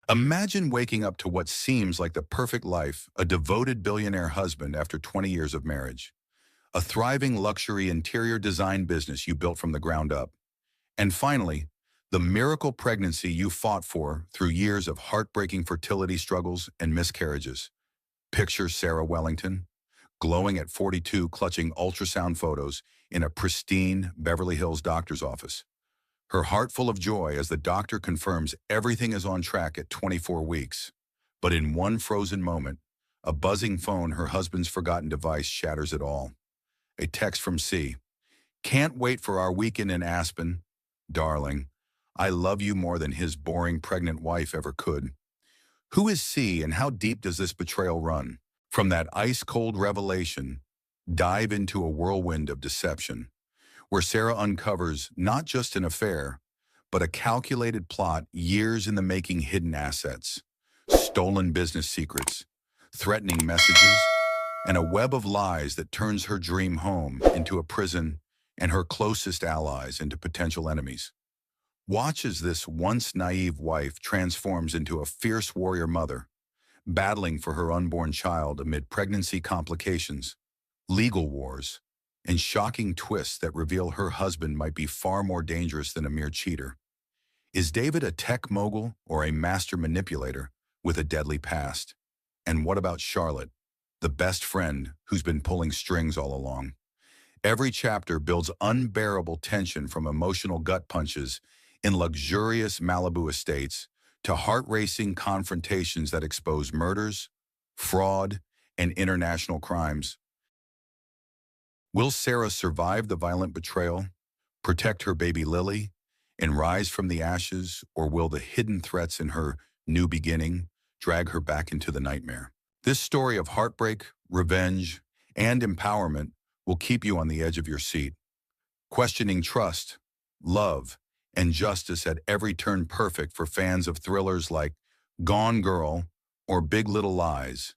Imagine waking up to what seems like the perfect life, a devoted billionaire husband after 20 years of marriage, a thriving luxury interior design business you built from the ground up, and finally, the miracle pregnancy you fought for through years of heartbreaking fertility struggles and miscarriages. Picture Sarah Wellington, glowing at 42, clutching ultrasound photos in a pristine Beverly Hills doctor's office. Her heart full of joy as the doctor confirms everything is on track at 24 weeks. But in one frozen moment, a buzzing phone, her husband's forgotten device, shatters it all. A text from C. Can't wait for our weekend in Aspen. Darling, I love you more than his boring pregnant wife ever could. Who is C and how deep does this betrayal run? From that ice-cold revelation, dive into a whirlwind of deception, where Sarah uncovers not just an affair, but a calculated plot, years in the making, hidden assets, stolen business secrets, threatening messages, and a web of lies that turns her dream home into a prison and her closest allies into potential enemies. Watch as this once naive wife transforms into a fierce warrior mother, battling for her unborn child amid pregnancy complications, legal wars, and shocking twists that reveal her husband might be far more dangerous than a mere cheater. Is David a tech mogul or a master manipulator with a deadly past? And what about Charlotte, the best friend who's been pulling strings all along? Every chapter builds unbearable tension, from emotional gut punches in luxurious Malibu estates to heart-racing confrontations that expose murders, fraud, and international crimes. Will Sarah survive the violent betrayal, protect her baby Lily, and rise from the ashes, or will the hidden threats in her new beginning drag her back into the nightmare? This story of heartbreak, revenge, and empowerment will keep you on the edge of your seat, questioning trust, love, and justice at every turn, perfect for fans of thrillers like Gone Girl or Big Little Lies,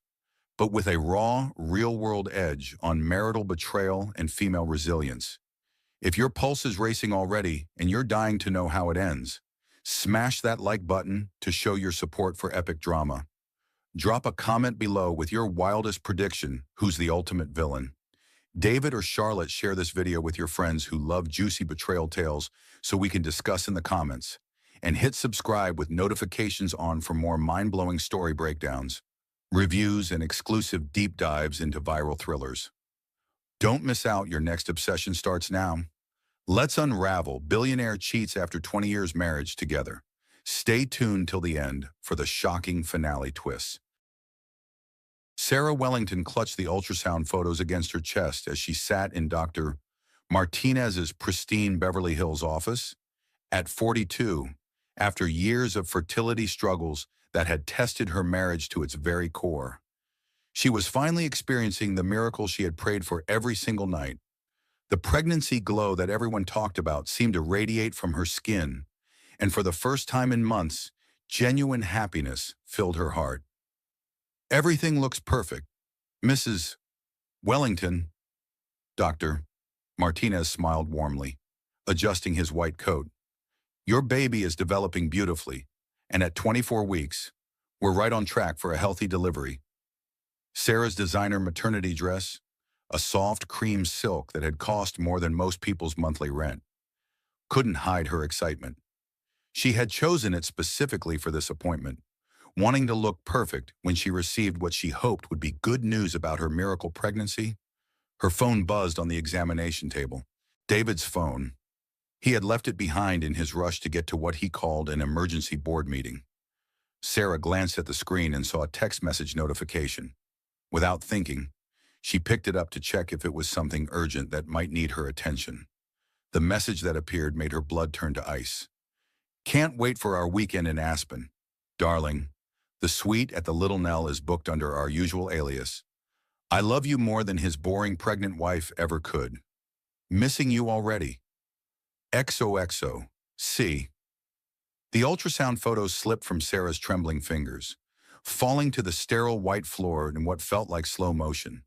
but with a raw, real-world edge on marital betrayal and female resilience. If your pulse is racing already and you're dying to know how it ends, smash that like button to show your support for epic drama. Drop a comment below with your wildest prediction: who's the ultimate villain? David or Charlotte? Share this video with your friends who love juicy betrayal tales so we can discuss in the comments. And hit subscribe with notifications on for more mind-blowing story breakdowns, reviews, and exclusive deep dives into viral thrillers. Don't miss out. Your next obsession starts now. Let's unravel Billionaire cheats after 20 years marriage together. Stay tuned till the end for the shocking finale twists. Sarah Wellington clutched the ultrasound photos against her chest as she sat in Dr. Martinez's pristine Beverly Hills office. At 42, after years of fertility struggles that had tested her marriage to its very core, she was finally experiencing the miracle she had prayed for every single night. The pregnancy glow that everyone talked about seemed to radiate from her skin, and for the first time in months, genuine happiness filled her heart. Everything looks perfect, Mrs. Wellington. Dr. Martinez smiled warmly, adjusting his white coat. Your baby is developing beautifully, and at 24 weeks, we're right on track for a healthy delivery. Sarah's designer maternity dress, a soft cream silk that had cost more than most people's monthly rent, couldn't hide her excitement. She had chosen it specifically for this appointment, wanting to look perfect when she received what she hoped would be good news about her miracle pregnancy. Her phone buzzed on the examination table. David's phone. He had left it behind in his rush to get to what he called an emergency board meeting. Sarah glanced at the screen and saw a text message notification. Without thinking, she picked it up to check if it was something urgent that might need her attention. The message that appeared made her blood turn to ice. Can't wait for our weekend in Aspen. Darling, the suite at the Little Nell is booked under our usual alias. I love you more than his boring pregnant wife ever could. Missing you already. XOXO. C. The ultrasound photos slipped from Sarah's trembling fingers, falling to the sterile white floor in what felt like slow motion.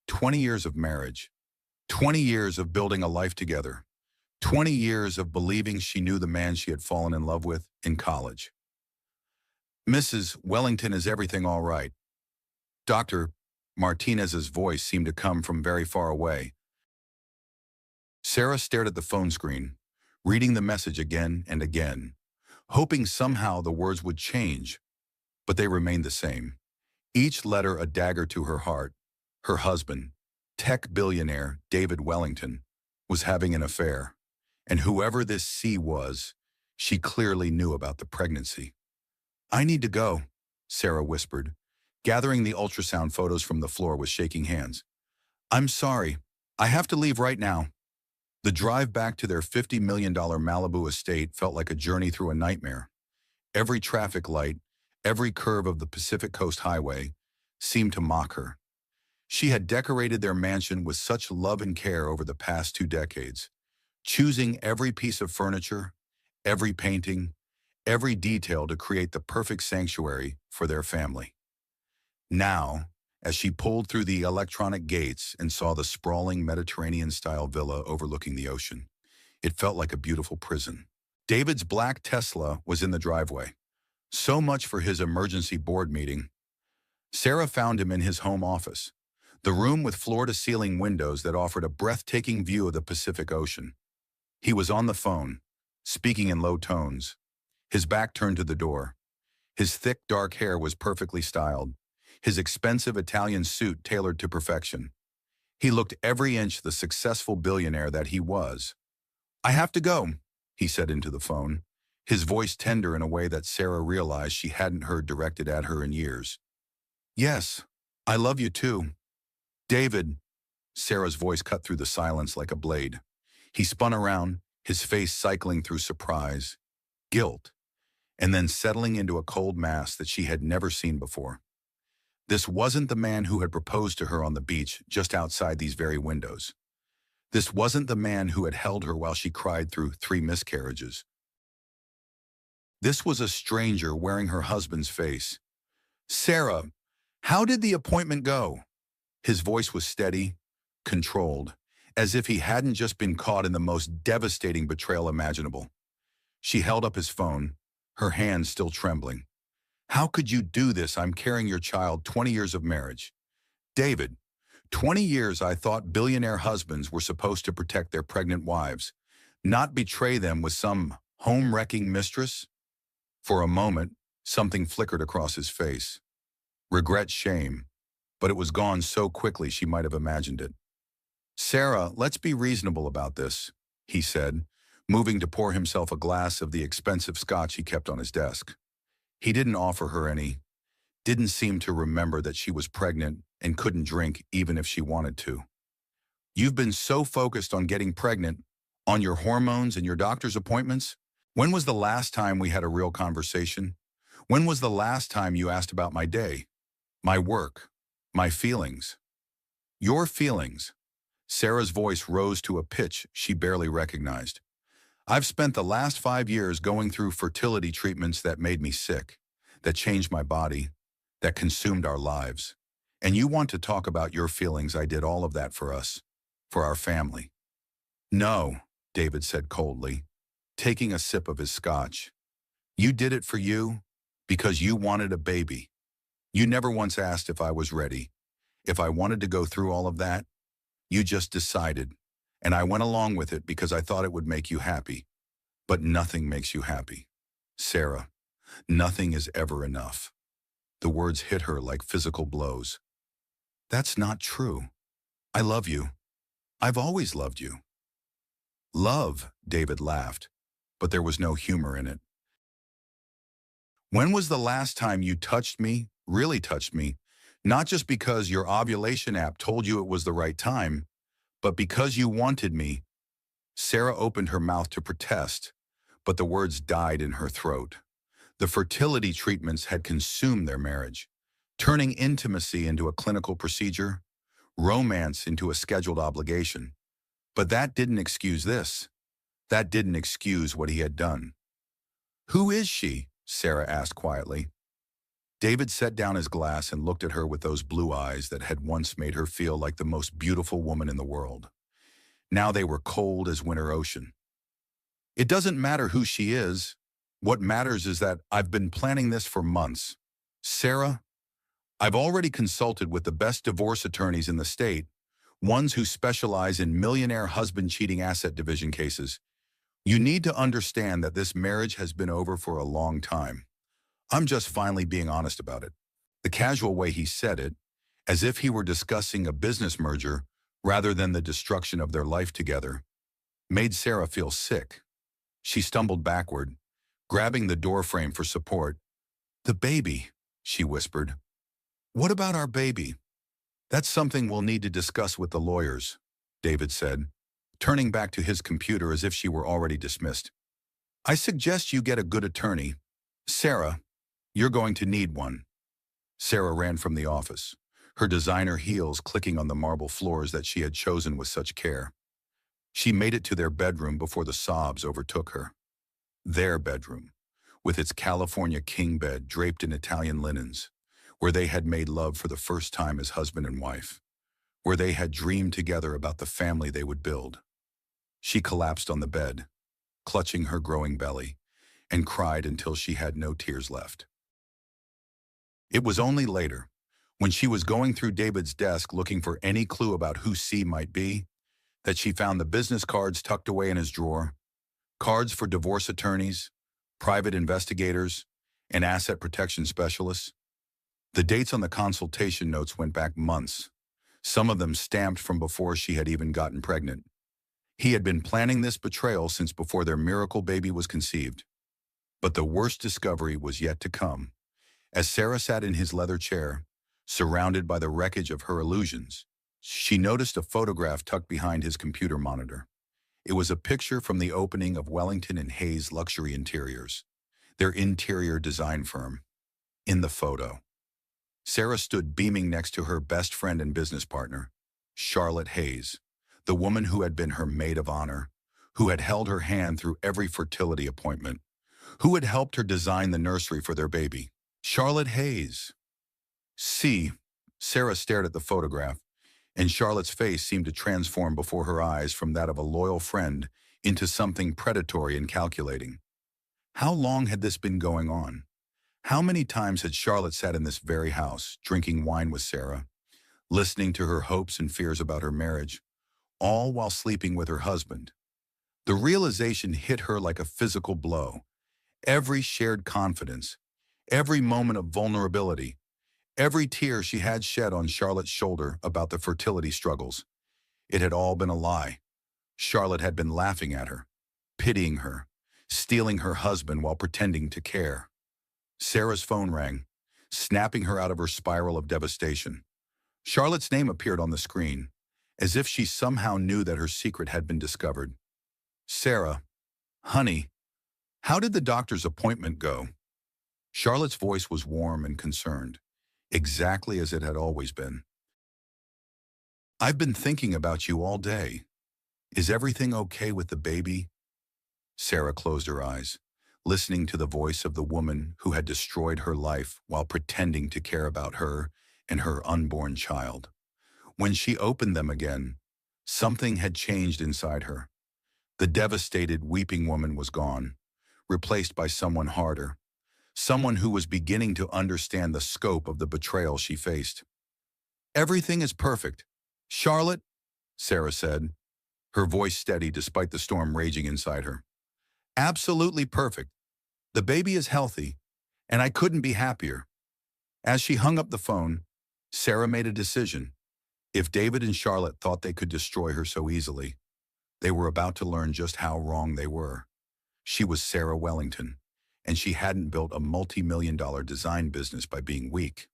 20 years of marriage. 20 years of building a life together. 20 years of believing she knew the man she had fallen in love with in college. Mrs. Wellington, is everything all right? Dr. Martinez's voice seemed to come from very far away. Sarah stared at the phone screen, reading the message again and again, hoping somehow the words would change, but they remained the same. Each letter a dagger to her heart. Her husband, tech billionaire David Wellington, was having an affair, and whoever this C was, she clearly knew about the pregnancy. "I need to go," Sarah whispered, gathering the ultrasound photos from the floor with shaking hands. "I'm sorry. I have to leave right now." The drive back to their $50 million Malibu estate felt like a journey through a nightmare. Every traffic light, every curve of the Pacific Coast Highway seemed to mock her. She had decorated their mansion with such love and care over the past 2 decades, choosing every piece of furniture, every painting, every detail to create the perfect sanctuary for their family. Now, as she pulled through the electronic gates and saw the sprawling Mediterranean-style villa overlooking the ocean, it felt like a beautiful prison. David's black Tesla was in the driveway. So much for his emergency board meeting. Sarah found him in his home office, the room with floor-to-ceiling windows that offered a breathtaking view of the Pacific Ocean. He was on the phone, speaking in low tones, his back turned to the door. His thick, dark hair was perfectly styled, his expensive Italian suit tailored to perfection. He looked every inch the successful billionaire that he was. "I have to go," he said into the phone, his voice tender in a way that Sarah realized she hadn't heard directed at her in years. "Yes, I love you too." "David," Sarah's voice cut through the silence like a blade. He spun around, his face cycling through surprise, guilt, and then settling into a cold mass that she had never seen before. This wasn't the man who had proposed to her on the beach just outside these very windows. This wasn't the man who had held her while she cried through 3 miscarriages. This was a stranger wearing her husband's face. "Sarah, how did the appointment go?" His voice was steady, controlled, as if he hadn't just been caught in the most devastating betrayal imaginable. She held up his phone, her hands still trembling. "How could you do this? I'm carrying your child, 20 years of marriage." "David, 20 years I thought billionaire husbands were supposed to protect their pregnant wives, not betray them with some home-wrecking mistress." For a moment, something flickered across his face. Regret, shame, but it was gone so quickly she might have imagined it. "Sarah, let's be reasonable about this," he said, moving to pour himself a glass of the expensive scotch he kept on his desk. He didn't offer her any, didn't seem to remember that she was pregnant and couldn't drink even if she wanted to. "You've been so focused on getting pregnant, on your hormones and your doctor's appointments. When was the last time we had a real conversation? When was the last time you asked about my day, my work, my feelings?" "Your feelings." Sarah's voice rose to a pitch she barely recognized. "I've spent the last 5 years going through fertility treatments that made me sick, that changed my body, that consumed our lives. And you want to talk about your feelings? I did all of that for us, for our family." "No," David said coldly, taking a sip of his scotch. "You did it for you, because you wanted a baby. You never once asked if I was ready, if I wanted to go through all of that. You just decided, and I went along with it because I thought it would make you happy. But nothing makes you happy. Sarah, nothing is ever enough." The words hit her like physical blows. "That's not true. I love you. I've always loved you." "Love," David laughed, but there was no humor in it. "When was the last time you touched me, really touched me, not just because your ovulation app told you it was the right time, but because you wanted me?" Sarah opened her mouth to protest, but the words died in her throat. The fertility treatments had consumed their marriage, turning intimacy into a clinical procedure, romance into a scheduled obligation. But that didn't excuse this. That didn't excuse what he had done. "Who is she?" Sarah asked quietly. David set down his glass and looked at her with those blue eyes that had once made her feel like the most beautiful woman in the world. Now they were cold as winter ocean. "It doesn't matter who she is. What matters is that I've been planning this for months. Sarah, I've already consulted with the best divorce attorneys in the state, ones who specialize in millionaire husband cheating asset division cases. You need to understand that this marriage has been over for a long time. I'm just finally being honest about it. The casual way he said it, as if he were discussing a business merger rather than the destruction of their life together, made Sarah feel sick. She stumbled backward, grabbing the doorframe for support. "The baby," she whispered. "What about our baby?" "That's something we'll need to discuss with the lawyers," David said, turning back to his computer as if she were already dismissed. "I suggest you get a good attorney. Sarah, you're going to need one." Sarah ran from the office, her designer heels clicking on the marble floors that she had chosen with such care. She made it to their bedroom before the sobs overtook her. Their bedroom, with its California king bed draped in Italian linens, where they had made love for the first time as husband and wife, where they had dreamed together about the family they would build. She collapsed on the bed, clutching her growing belly, and cried until she had no tears left. It was only later, when she was going through David's desk looking for any clue about who C might be, that she found the business cards tucked away in his drawer, cards for divorce attorneys, private investigators, and asset protection specialists. The dates on the consultation notes went back months, some of them stamped from before she had even gotten pregnant. He had been planning this betrayal since before their miracle baby was conceived. But the worst discovery was yet to come. As Sarah sat in his leather chair, surrounded by the wreckage of her illusions, she noticed a photograph tucked behind his computer monitor. It was a picture from the opening of Wellington and Hayes Luxury Interiors, their interior design firm. In the photo, Sarah stood beaming next to her best friend and business partner, Charlotte Hayes, the woman who had been her maid of honor, who had held her hand through every fertility appointment, who had helped her design the nursery for their baby. Charlotte Hayes. See, Sarah stared at the photograph, and Charlotte's face seemed to transform before her eyes from that of a loyal friend into something predatory and calculating. How long had this been going on? How many times had Charlotte sat in this very house, drinking wine with Sarah, listening to her hopes and fears about her marriage, all while sleeping with her husband? The realization hit her like a physical blow. Every shared confidence, every moment of vulnerability, every tear she had shed on Charlotte's shoulder about the fertility struggles. It had all been a lie. Charlotte had been laughing at her, pitying her, stealing her husband while pretending to care. Sarah's phone rang, snapping her out of her spiral of devastation. Charlotte's name appeared on the screen, as if she somehow knew that her secret had been discovered. "Sarah, honey, how did the doctor's appointment go?" Charlotte's voice was warm and concerned, exactly as it had always been. "I've been thinking about you all day. Is everything okay with the baby?" Sarah closed her eyes, listening to the voice of the woman who had destroyed her life while pretending to care about her and her unborn child. When she opened them again, something had changed inside her. The devastated, weeping woman was gone, replaced by someone harder, someone who was beginning to understand the scope of the betrayal she faced. "Everything is perfect, Charlotte," Sarah said, her voice steady despite the storm raging inside her. "Absolutely perfect. The baby is healthy, and I couldn't be happier." As she hung up the phone, Sarah made a decision. If David and Charlotte thought they could destroy her so easily, they were about to learn just how wrong they were. She was Sarah Wellington, and she hadn't built a multi-million-dollar design business by being weak.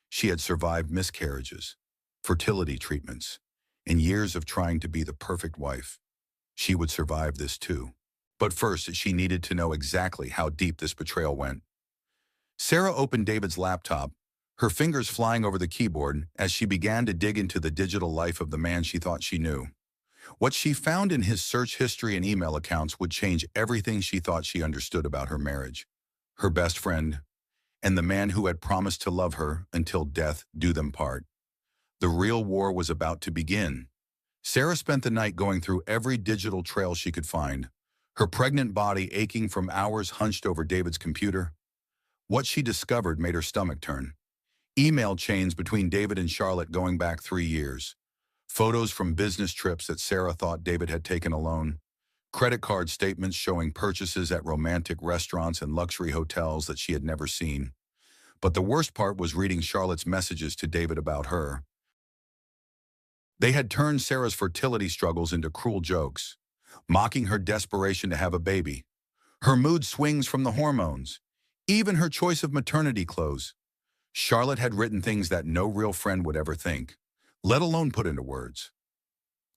She had survived miscarriages, fertility treatments, and years of trying to be the perfect wife. She would survive this too. But first, she needed to know exactly how deep this betrayal went. Sarah opened David's laptop, her fingers flying over the keyboard as she began to dig into the digital life of the man she thought she knew. What she found in his search history and email accounts would change everything she thought she understood about her marriage, her best friend, and the man who had promised to love her until death do them part. The real war was about to begin. Sarah spent the night going through every digital trail she could find, her pregnant body aching from hours hunched over David's computer. What she discovered made her stomach turn. Email chains between David and Charlotte going back 3 years. Photos from business trips that Sarah thought David had taken alone. Credit card statements showing purchases at romantic restaurants and luxury hotels that she had never seen. But the worst part was reading Charlotte's messages to David about her. They had turned Sarah's fertility struggles into cruel jokes, mocking her desperation to have a baby, her mood swings from the hormones, even her choice of maternity clothes. Charlotte had written things that no real friend would ever think, let alone put into words.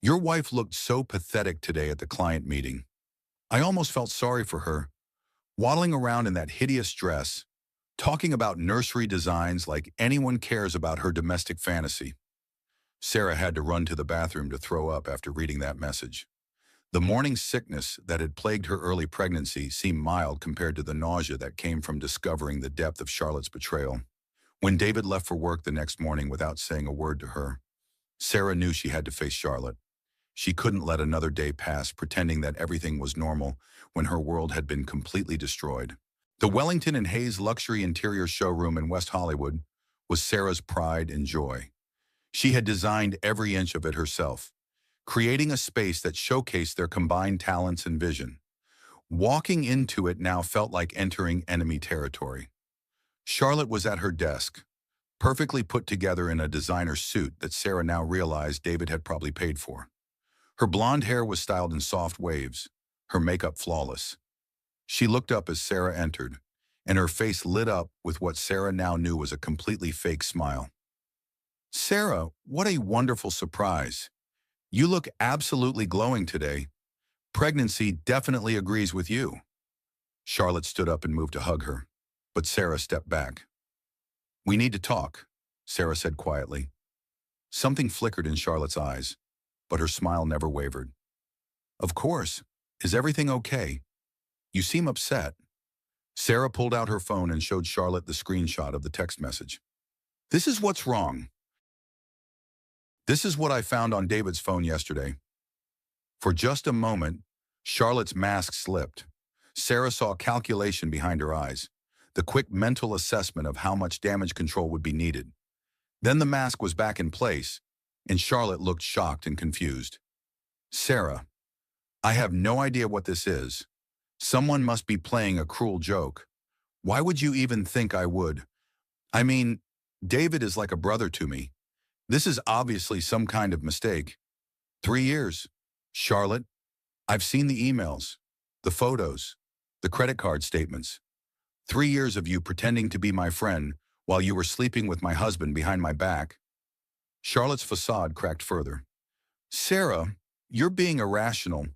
Your wife looked so pathetic today at the client meeting. I almost felt sorry for her, waddling around in that hideous dress, talking about nursery designs like anyone cares about her domestic fantasy. Sarah had to run to the bathroom to throw up after reading that message. The morning sickness that had plagued her early pregnancy seemed mild compared to the nausea that came from discovering the depth of Charlotte's betrayal. When David left for work the next morning without saying a word to her, Sarah knew she had to face Charlotte. She couldn't let another day pass pretending that everything was normal when her world had been completely destroyed. The Wellington and Hayes luxury interior showroom in West Hollywood was Sarah's pride and joy. She had designed every inch of it herself, creating a space that showcased their combined talents and vision. Walking into it now felt like entering enemy territory. Charlotte was at her desk, perfectly put together in a designer suit that Sarah now realized David had probably paid for. Her blonde hair was styled in soft waves, her makeup flawless. She looked up as Sarah entered, and her face lit up with what Sarah now knew was a completely fake smile. Sarah, what a wonderful surprise. You look absolutely glowing today. Pregnancy definitely agrees with you. Charlotte stood up and moved to hug her, but Sarah stepped back. We need to talk, Sarah said quietly. Something flickered in Charlotte's eyes, but her smile never wavered. Of course. Is everything okay? You seem upset. Sarah pulled out her phone and showed Charlotte the screenshot of the text message. This is what's wrong. This is what I found on David's phone yesterday. For just a moment, Charlotte's mask slipped. Sarah saw calculation behind her eyes, the quick mental assessment of how much damage control would be needed. Then the mask was back in place, and Charlotte looked shocked and confused. Sarah, I have no idea what this is. Someone must be playing a cruel joke. Why would you even think I would? I mean, David is like a brother to me. This is obviously some kind of mistake. 3 years. Charlotte, I've seen the emails, the photos, the credit card statements. 3 years of you pretending to be my friend while you were sleeping with my husband behind my back. Charlotte's facade cracked further. Sarah, you're being irrational.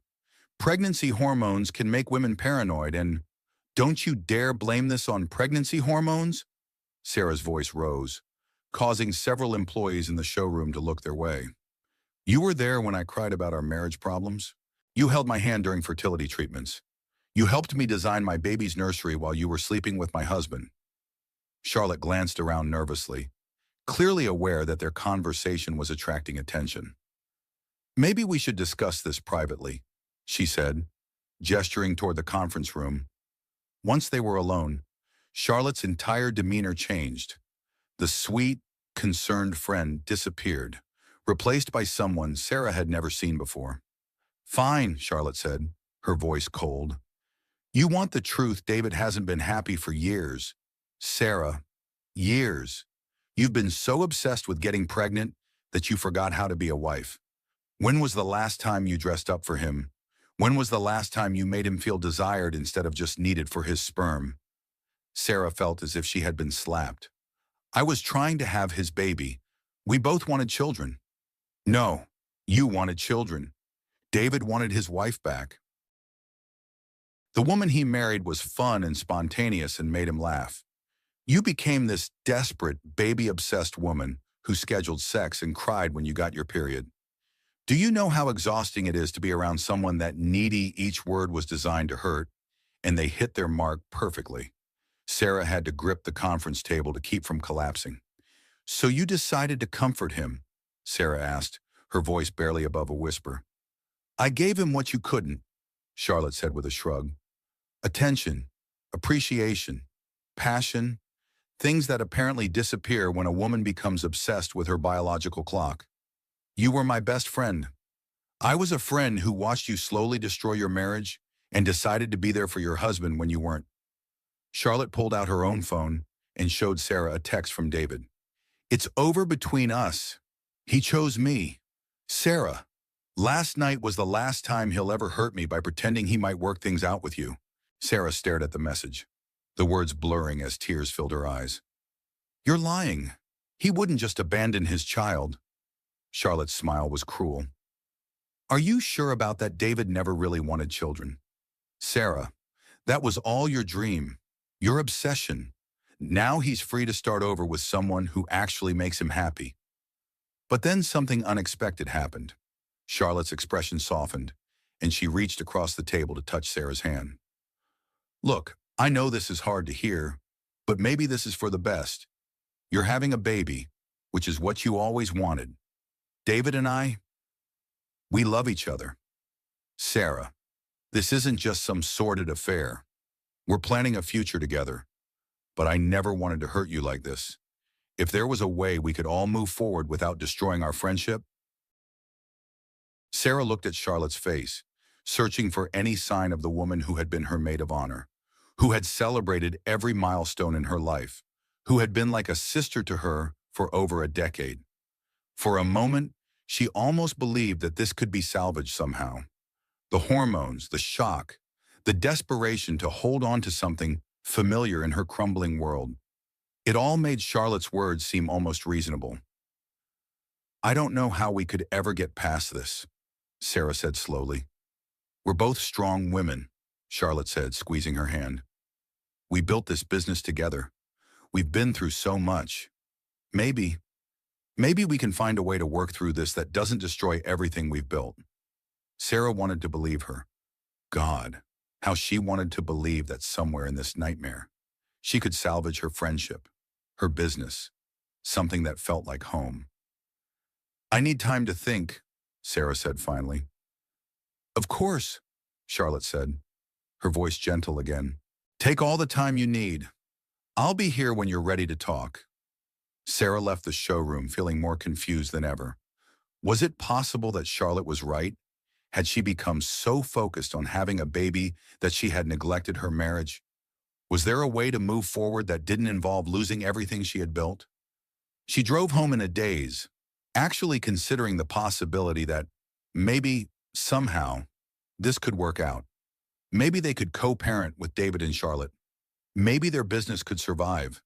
Pregnancy hormones can make women paranoid, and don't you dare blame this on pregnancy hormones? Sarah's voice rose, causing several employees in the showroom to look their way. You were there when I cried about our marriage problems. You held my hand during fertility treatments. You helped me design my baby's nursery while you were sleeping with my husband. Charlotte glanced around nervously, clearly aware that their conversation was attracting attention. Maybe we should discuss this privately, she said, gesturing toward the conference room. Once they were alone, Charlotte's entire demeanor changed. The sweet, concerned friend disappeared, replaced by someone Sarah had never seen before. Fine, Charlotte said, her voice cold. You want the truth. David hasn't been happy for years. Sarah, years. You've been so obsessed with getting pregnant that you forgot how to be a wife. When was the last time you dressed up for him? When was the last time you made him feel desired instead of just needed for his sperm? Sarah felt as if she had been slapped. I was trying to have his baby. We both wanted children. No, you wanted children. David wanted his wife back. The woman he married was fun and spontaneous and made him laugh. You became this desperate, baby-obsessed woman who scheduled sex and cried when you got your period. Do you know how exhausting it is to be around someone that needy each word was designed to hurt, and they hit their mark perfectly? Sarah had to grip the conference table to keep from collapsing. So you decided to comfort him? Sarah asked, her voice barely above a whisper. I gave him what you couldn't. Charlotte said with a shrug. Attention, appreciation, passion, things that apparently disappear when a woman becomes obsessed with her biological clock. You were my best friend. I was a friend who watched you slowly destroy your marriage and decided to be there for your husband when you weren't. Charlotte pulled out her own phone and showed Sarah a text from David. It's over between us. He chose me. Sarah, last night was the last time he'll ever hurt me by pretending he might work things out with you. Sarah stared at the message, the words blurring as tears filled her eyes. You're lying. He wouldn't just abandon his child. Charlotte's smile was cruel. Are you sure about that? David never really wanted children. Sarah, that was all your dream, your obsession. Now he's free to start over with someone who actually makes him happy. But then something unexpected happened. Charlotte's expression softened, and she reached across the table to touch Sarah's hand. Look, I know this is hard to hear, but maybe this is for the best. You're having a baby, which is what you always wanted. David and I, we love each other. Sarah, this isn't just some sordid affair. We're planning a future together, but I never wanted to hurt you like this. If there was a way we could all move forward without destroying our friendship. Sarah looked at Charlotte's face, searching for any sign of the woman who had been her maid of honor, who had celebrated every milestone in her life, who had been like a sister to her for over a decade. For a moment, she almost believed that this could be salvaged somehow. The hormones, the shock, the desperation to hold on to something familiar in her crumbling world. It all made Charlotte's words seem almost reasonable. I don't know how we could ever get past this, Sarah said slowly. We're both strong women, Charlotte said, squeezing her hand. We built this business together. We've been through so much. Maybe we can find a way to work through this that doesn't destroy everything we've built. Sarah wanted to believe her. God, how she wanted to believe that somewhere in this nightmare, she could salvage her friendship, her business, something that felt like home. I need time to think, Sarah said finally. Of course, Charlotte said, her voice gentle again. Take all the time you need. I'll be here when you're ready to talk. Sarah left the showroom feeling more confused than ever. Was it possible that Charlotte was right? Had she become so focused on having a baby that she had neglected her marriage? Was there a way to move forward that didn't involve losing everything she had built? She drove home in a daze, actually considering the possibility that maybe, somehow, this could work out. Maybe they could co-parent with David and Charlotte. Maybe their business could survive.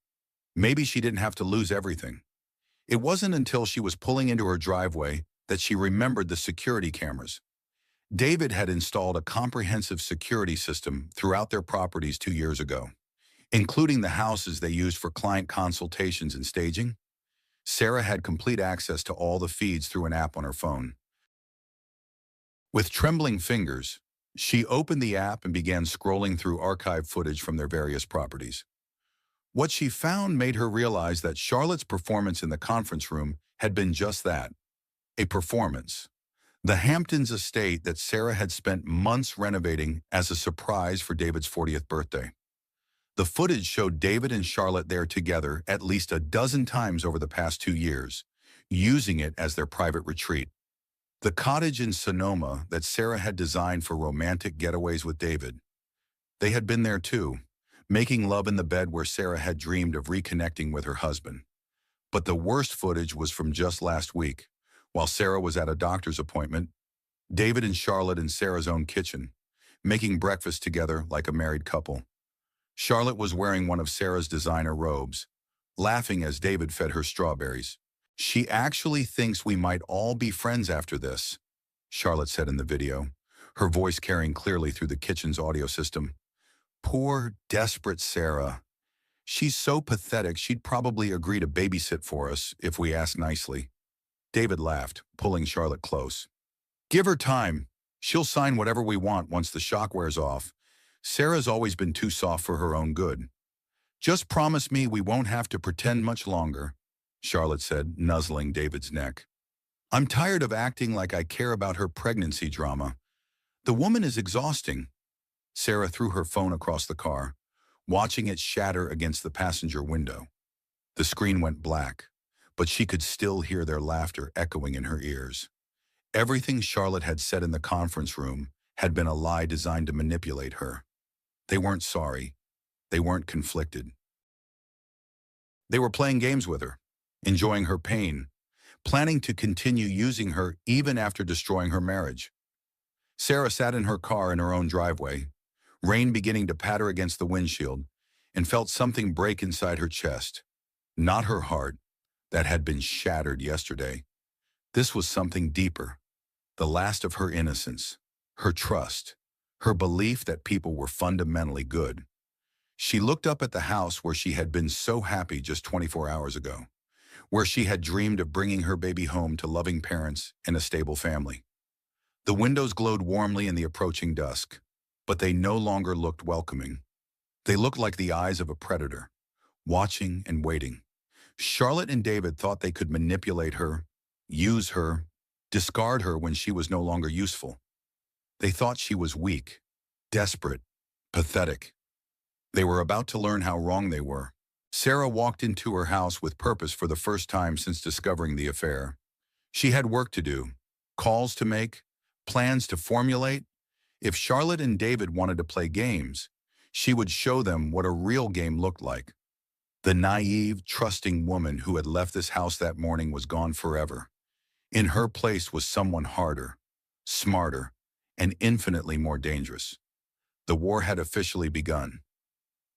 Maybe she didn't have to lose everything. It wasn't until she was pulling into her driveway that she remembered the security cameras. David had installed a comprehensive security system throughout their properties 2 years ago, including the houses they used for client consultations and staging. Sarah had complete access to all the feeds through an app on her phone. With trembling fingers, she opened the app and began scrolling through archived footage from their various properties. What she found made her realize that Charlotte's performance in the conference room had been just that, a performance. The Hamptons estate that Sarah had spent months renovating as a surprise for David's 40th birthday. The footage showed David and Charlotte there together at least a dozen times over the past 2 years, using it as their private retreat. The cottage in Sonoma that Sarah had designed for romantic getaways with David. They had been there too, making love in the bed where Sarah had dreamed of reconnecting with her husband. But the worst footage was from just last week, while Sarah was at a doctor's appointment. David and Charlotte in Sarah's own kitchen, making breakfast together like a married couple. Charlotte was wearing one of Sarah's designer robes, laughing as David fed her strawberries. She actually thinks we might all be friends after this, Charlotte said in the video, her voice carrying clearly through the kitchen's audio system. Poor, desperate Sarah. She's so pathetic she'd probably agree to babysit for us if we asked nicely. David laughed, pulling Charlotte close. Give her time. She'll sign whatever we want once the shock wears off. Sarah's always been too soft for her own good. Just promise me we won't have to pretend much longer, Charlotte said, nuzzling David's neck. I'm tired of acting like I care about her pregnancy drama. The woman is exhausting. Sarah threw her phone across the car, watching it shatter against the passenger window. The screen went black, but she could still hear their laughter echoing in her ears. Everything Charlotte had said in the conference room had been a lie designed to manipulate her. They weren't sorry. They weren't conflicted. They were playing games with her, enjoying her pain, planning to continue using her even after destroying her marriage. Sarah sat in her car in her own driveway, rain beginning to patter against the windshield, and felt something break inside her chest. Not her heart, that had been shattered yesterday. This was something deeper, the last of her innocence, her trust, her belief that people were fundamentally good. She looked up at the house where she had been so happy just 24 hours ago, where she had dreamed of bringing her baby home to loving parents and a stable family. The windows glowed warmly in the approaching dusk, but they no longer looked welcoming. They looked like the eyes of a predator, watching and waiting. Charlotte and David thought they could manipulate her, use her, discard her when she was no longer useful. They thought she was weak, desperate, pathetic. They were about to learn how wrong they were. Sarah walked into her house with purpose for the first time since discovering the affair. She had work to do, calls to make, plans to formulate. If Charlotte and David wanted to play games, she would show them what a real game looked like. The naive, trusting woman who had left this house that morning was gone forever. In her place was someone harder, smarter, and infinitely more dangerous. The war had officially begun.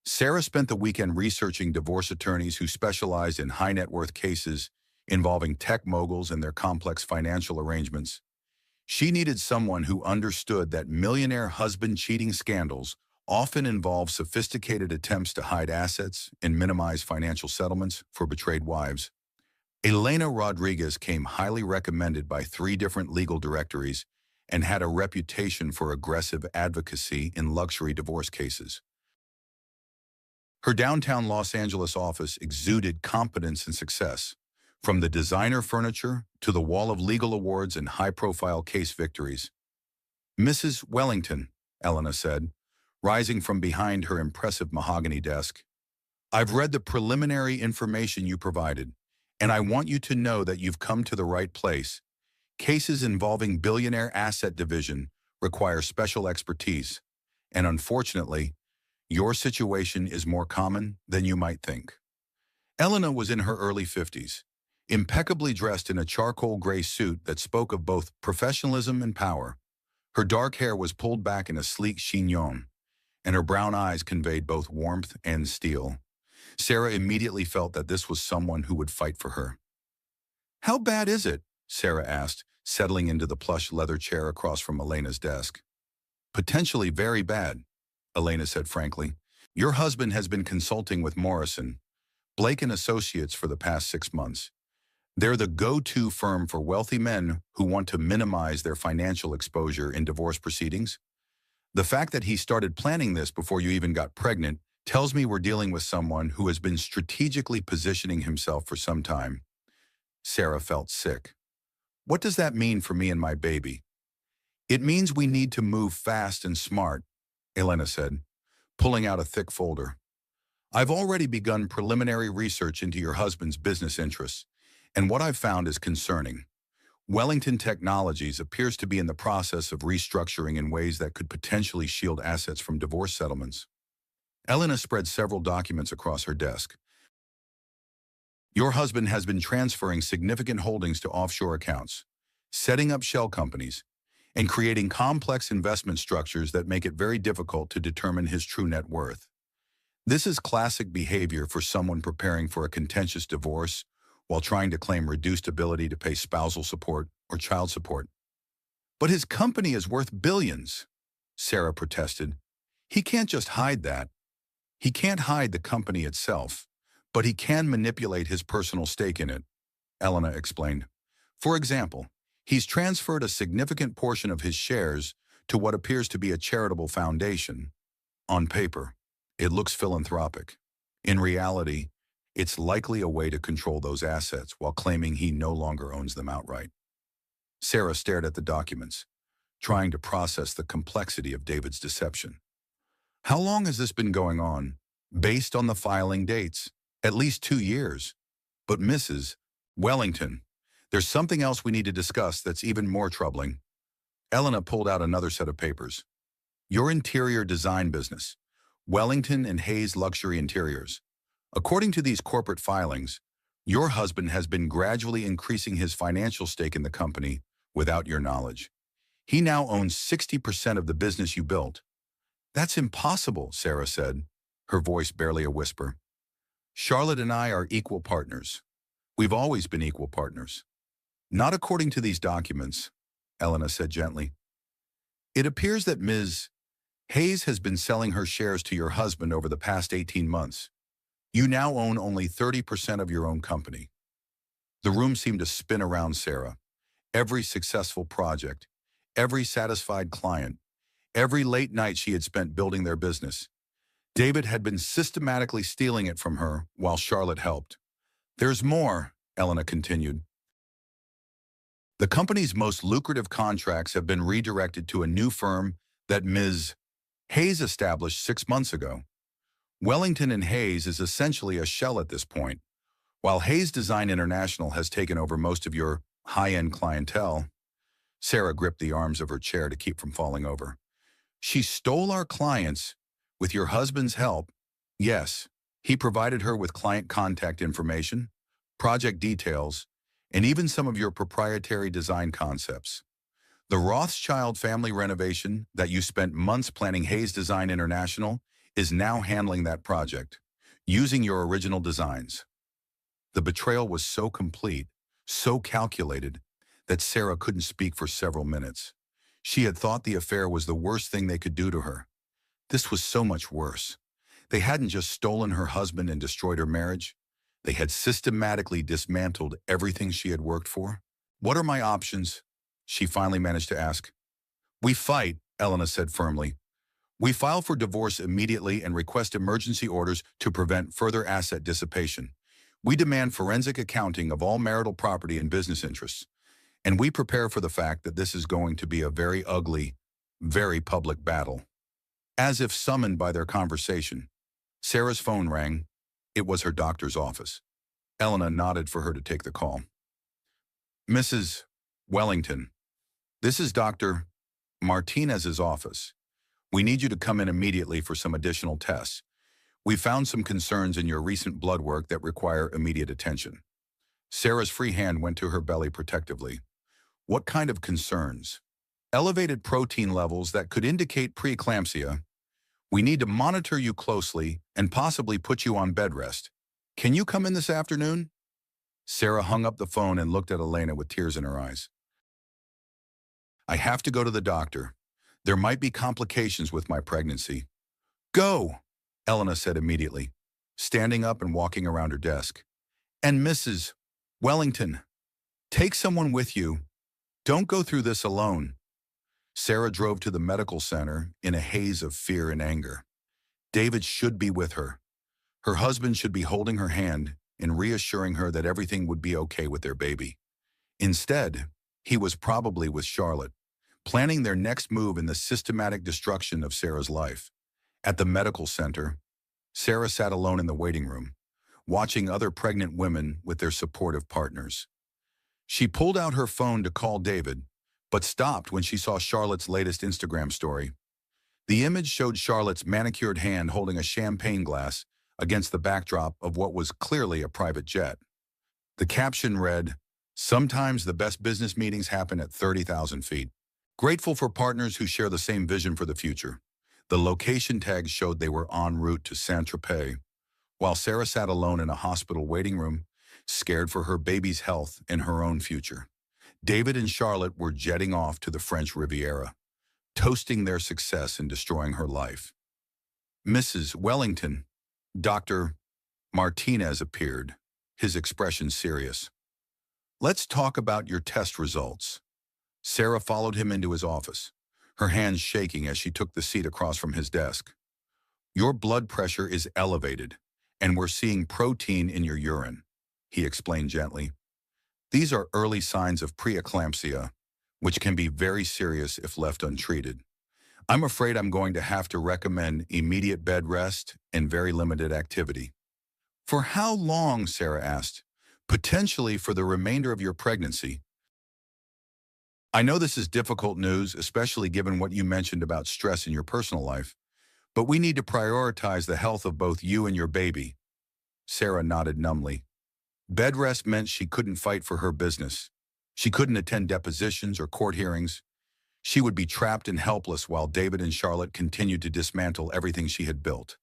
Sarah spent the weekend researching divorce attorneys who specialized in high-net-worth cases involving tech moguls and their complex financial arrangements. She needed someone who understood that millionaire husband-cheating scandals often involve sophisticated attempts to hide assets and minimize financial settlements for betrayed wives. Elena Rodriguez came highly recommended by 3 different legal directories and had a reputation for aggressive advocacy in luxury divorce cases. Her downtown Los Angeles office exuded competence and success, from the designer furniture to the wall of legal awards and high-profile case victories. "Mrs. Wellington," Elena said, rising from behind her impressive mahogany desk, "I've read the preliminary information you provided, and I want you to know that you've come to the right place. Cases involving Billionaire asset division require special expertise, and unfortunately, your situation is more common than you might think." Elena was in her early 50s, impeccably dressed in a charcoal gray suit that spoke of both professionalism and power. Her dark hair was pulled back in a sleek chignon, and her brown eyes conveyed both warmth and steel. Sarah immediately felt that this was someone who would fight for her. "How bad is it?" Sarah asked, settling into the plush leather chair across from Elena's desk. "Potentially very bad," Elena said frankly. "Your husband has been consulting with Morrison, Blake and Associates for the past 6 months. They're the go-to firm for wealthy men who want to minimize their financial exposure in divorce proceedings. The fact that he started planning this before you even got pregnant tells me we're dealing with someone who has been strategically positioning himself for some time." Sarah felt sick. "What does that mean for me and my baby?" "It means we need to move fast and smart," Elena said, pulling out a thick folder. "I've already begun preliminary research into your husband's business interests, and what I've found is concerning. Wellington Technologies appears to be in the process of restructuring in ways that could potentially shield assets from divorce settlements." Elena spread several documents across her desk. "Your husband has been transferring significant holdings to offshore accounts, setting up shell companies, and creating complex investment structures that make it very difficult to determine his true net worth. This is classic behavior for someone preparing for a contentious divorce while trying to claim reduced ability to pay spousal support or child support." "But his company is worth billions," Sarah protested. "He can't just hide that." "He can't hide the company itself, but he can manipulate his personal stake in it," Elena explained. "For example, he's transferred a significant portion of his shares to what appears to be a charitable foundation. On paper, it looks philanthropic. In reality, it's likely a way to control those assets while claiming he no longer owns them outright." Sarah stared at the documents. trying to process the complexity of David's deception. How long has this been going on? Based on the filing dates, at least 2 years. But Mrs. Wellington, there's something else we need to discuss that's even more troubling. Elena pulled out another set of papers. Your interior design business, Wellington and Hayes Luxury Interiors. According to these corporate filings, your husband has been gradually increasing his financial stake in the company without your knowledge. He now owns 60% of the business you built. That's impossible, Sarah said, her voice barely a whisper. Charlotte and I are equal partners. We've always been equal partners. Not according to these documents, Elena said gently. It appears that Ms. Hayes has been selling her shares to your husband over the past 18 months. You now own only 30% of your own company. The room seemed to spin around Sarah. Every successful project, every satisfied client, every late night she had spent building their business. David had been systematically stealing it from her while Charlotte helped. There's more, Elena continued. The company's most lucrative contracts have been redirected to a new firm that Ms. Hayes established 6 months ago. Wellington and Hayes is essentially a shell at this point. While Hayes Design International has taken over most of your high-end clientele, Sarah gripped the arms of her chair to keep from falling over. She stole our clients with your husband's help. Yes, he provided her with client contact information, project details, and even some of your proprietary design concepts. The Rothschild family renovation that you spent months planning, Hayes Design International, is now handling that project, using your original designs. The betrayal was so complete, so calculated, that Sarah couldn't speak for several minutes. She had thought the affair was the worst thing they could do to her. This was so much worse. They hadn't just stolen her husband and destroyed her marriage. They had systematically dismantled everything she had worked for. What are my options? She finally managed to ask. We fight, Elena said firmly. We file for divorce immediately and request emergency orders to prevent further asset dissipation. We demand forensic accounting of all marital property and business interests. And we prepare for the fact that this is going to be a very ugly, very public battle. As if summoned by their conversation, Sarah's phone rang. It was her doctor's office. Elena nodded for her to take the call. Mrs. Wellington, this is Dr. Martinez's office. We need you to come in immediately for some additional tests. We found some concerns in your recent blood work that require immediate attention. Sarah's free hand went to her belly protectively. What kind of concerns? Elevated protein levels that could indicate preeclampsia. We need to monitor you closely and possibly put you on bed rest. Can you come in this afternoon? Sarah hung up the phone and looked at Elena with tears in her eyes. I have to go to the doctor. There might be complications with my pregnancy. Go, Elena said immediately, standing up and walking around her desk. And Mrs. Wellington, take someone with you. Don't go through this alone. Sarah drove to the medical center in a haze of fear and anger. David should be with her. Her husband should be holding her hand and reassuring her that everything would be okay with their baby. Instead, he was probably with Charlotte, planning their next move in the systematic destruction of Sarah's life. At the medical center, Sarah sat alone in the waiting room, watching other pregnant women with their supportive partners. She pulled out her phone to call David, but stopped when she saw Charlotte's latest Instagram story. The image showed Charlotte's manicured hand holding a champagne glass against the backdrop of what was clearly a private jet. The caption read, "Sometimes the best business meetings happen at 30,000 feet. Grateful for partners who share the same vision for the future." The location tags showed they were en route to Saint-Tropez, while Sarah sat alone in a hospital waiting room, scared for her baby's health and her own future. David and Charlotte were jetting off to the French Riviera, toasting their success in destroying her life. Mrs. Wellington, Dr. Martinez appeared, his expression serious. Let's talk about your test results. Sarah followed him into his office, her hands shaking as she took the seat across from his desk. Your blood pressure is elevated, and we're seeing protein in your urine, he explained gently. These are early signs of preeclampsia, which can be very serious if left untreated. I'm afraid I'm going to have to recommend immediate bed rest and very limited activity. For how long, Sarah asked? Potentially for the remainder of your pregnancy. I know this is difficult news, especially given what you mentioned about stress in your personal life, but we need to prioritize the health of both you and your baby. Sarah nodded numbly. Bed rest meant she couldn't fight for her business. She couldn't attend depositions or court hearings. She would be trapped and helpless while David and Charlotte continued to dismantle everything she had built.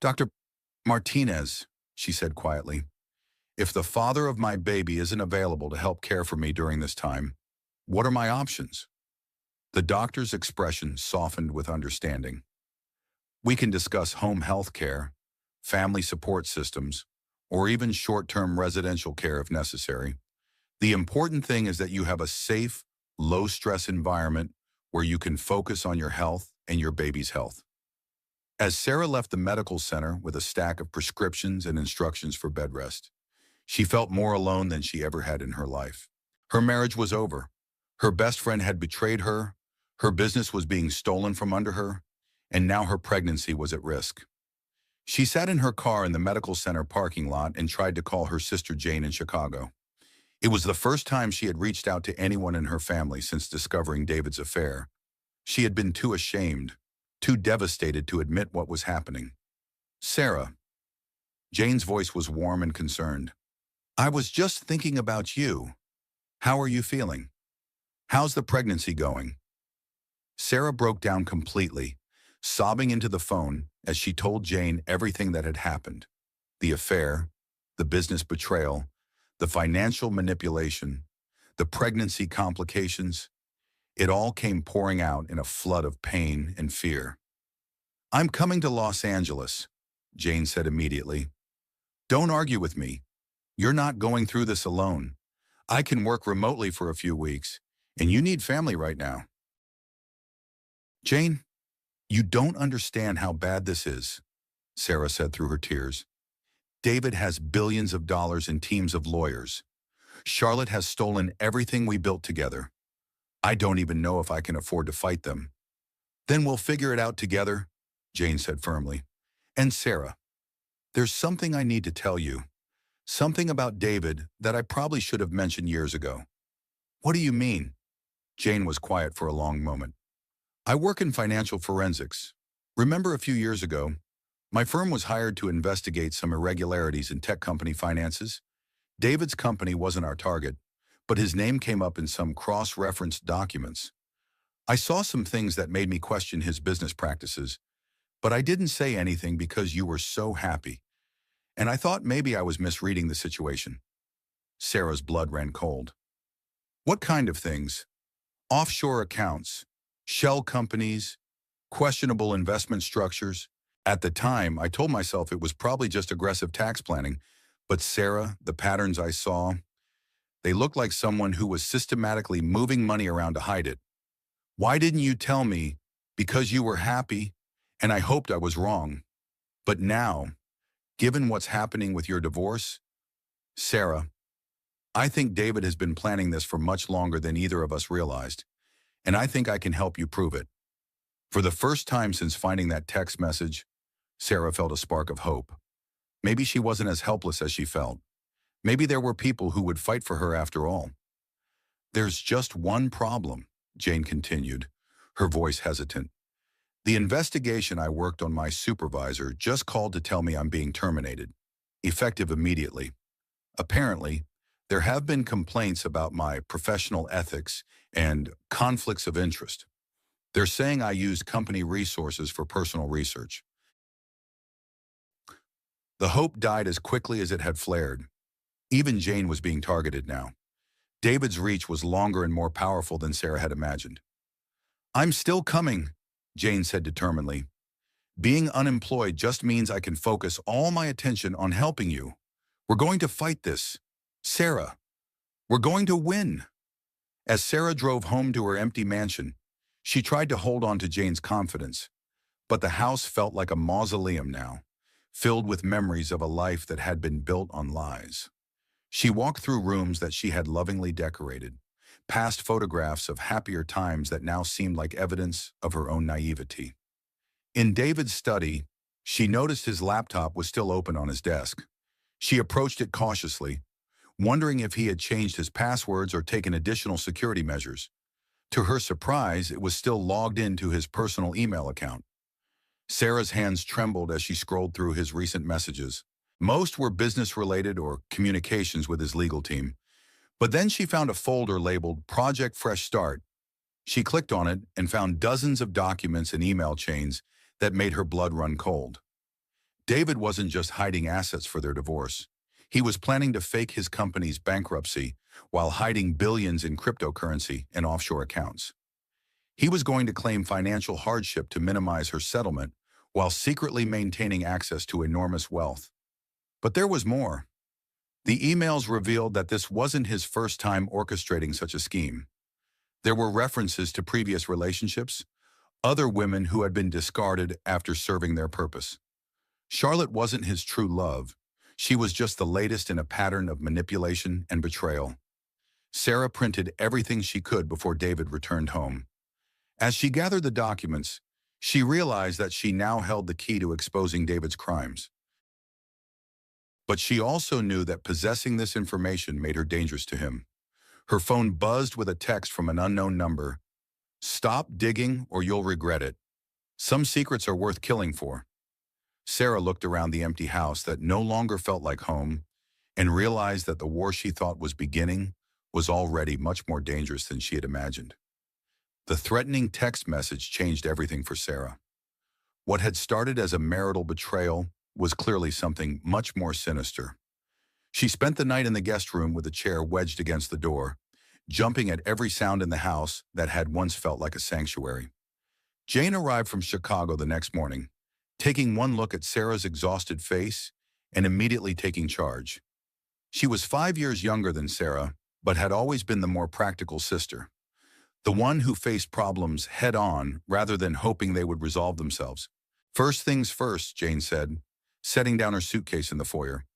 Dr. Martinez, she said quietly, if the father of my baby isn't available to help care for me during this time, what are my options? The doctor's expression softened with understanding. We can discuss home health care, family support systems, or even short-term residential care if necessary. The important thing is that you have a safe, low-stress environment where you can focus on your health and your baby's health. As Sarah left the medical center with a stack of prescriptions and instructions for bed rest, she felt more alone than she ever had in her life. Her marriage was over. Her best friend had betrayed her business was being stolen from under her, and now her pregnancy was at risk. She sat in her car in the medical center parking lot and tried to call her sister Jane in Chicago. It was the first time she had reached out to anyone in her family since discovering David's affair. She had been too ashamed, too devastated to admit what was happening. Sarah. Jane's voice was warm and concerned. I was just thinking about you. How are you feeling? How's the pregnancy going? Sarah broke down completely, sobbing into the phone as she told Jane everything that had happened. The affair, the business betrayal, the financial manipulation, the pregnancy complications. It all came pouring out in a flood of pain and fear. I'm coming to Los Angeles, Jane said immediately. Don't argue with me. You're not going through this alone. I can work remotely for a few weeks, and you need family right now. Jane, you don't understand how bad this is, Sarah said through her tears. David has billions of dollars and teams of lawyers. Charlotte has stolen everything we built together. I don't even know if I can afford to fight them. Then we'll figure it out together, Jane said firmly. And Sarah, there's something I need to tell you. Something about David that I probably should have mentioned years ago. What do you mean? Jane was quiet for a long moment. I work in financial forensics. Remember a few years ago, my firm was hired to investigate some irregularities in tech company finances. David's company wasn't our target, but his name came up in some cross-referenced documents. I saw some things that made me question his business practices, but I didn't say anything because you were so happy, and I thought maybe I was misreading the situation. Sarah's blood ran cold. What kind of things? Offshore accounts, shell companies, questionable investment structures. At the time, I told myself it was probably just aggressive tax planning, but Sarah, the patterns I saw, they looked like someone who was systematically moving money around to hide it. Why didn't you tell me? Because you were happy, and I hoped I was wrong. But now, given what's happening with your divorce, Sarah, I think David has been planning this for much longer than either of us realized, and I think I can help you prove it. For the first time since finding that text message, Sarah felt a spark of hope. Maybe she wasn't as helpless as she felt. Maybe there were people who would fight for her after all. There's just one problem, Jane continued, her voice hesitant. The investigation I worked on, my supervisor just called to tell me I'm being terminated, effective immediately. Apparently, there have been complaints about my professional ethics and conflicts of interest. They're saying I used company resources for personal research. The hope died as quickly as it had flared. Even Jane was being targeted now. David's reach was longer and more powerful than Sarah had imagined. I'm still coming, Jane said determinedly. Being unemployed just means I can focus all my attention on helping you. We're going to fight this. Sarah, we're going to win. As Sarah drove home to her empty mansion, she tried to hold on to Jane's confidence, but the house felt like a mausoleum now, filled with memories of a life that had been built on lies. She walked through rooms that she had lovingly decorated, past photographs of happier times that now seemed like evidence of her own naivety. In David's study, she noticed his laptop was still open on his desk. She approached it cautiously, wondering if he had changed his passwords or taken additional security measures. To her surprise, it was still logged into his personal email account. Sarah's hands trembled as she scrolled through his recent messages. Most were business-related or communications with his legal team. But then she found a folder labeled Project Fresh Start. She clicked on it and found dozens of documents and email chains that made her blood run cold. David wasn't just hiding assets for their divorce. He was planning to fake his company's bankruptcy while hiding billions in cryptocurrency and offshore accounts. He was going to claim financial hardship to minimize her settlement while secretly maintaining access to enormous wealth. But there was more. The emails revealed that this wasn't his first time orchestrating such a scheme. There were references to previous relationships, other women who had been discarded after serving their purpose. Charlotte wasn't his true love. She was just the latest in a pattern of manipulation and betrayal. Sarah printed everything she could before David returned home. As she gathered the documents, she realized that she now held the key to exposing David's crimes. But she also knew that possessing this information made her dangerous to him. Her phone buzzed with a text from an unknown number. "Stop digging or you'll regret it. Some secrets are worth killing for." Sarah looked around the empty house that no longer felt like home and realized that the war she thought was beginning was already much more dangerous than she had imagined. The threatening text message changed everything for Sarah. What had started as a marital betrayal was clearly something much more sinister. She spent the night in the guest room with a chair wedged against the door, jumping at every sound in the house that had once felt like a sanctuary. Jane arrived from Chicago the next morning, taking one look at Sarah's exhausted face and immediately taking charge. She was 5 years younger than Sarah, but had always been the more practical sister, the one who faced problems head-on rather than hoping they would resolve themselves. "First things first," Jane said, setting down her suitcase in the foyer.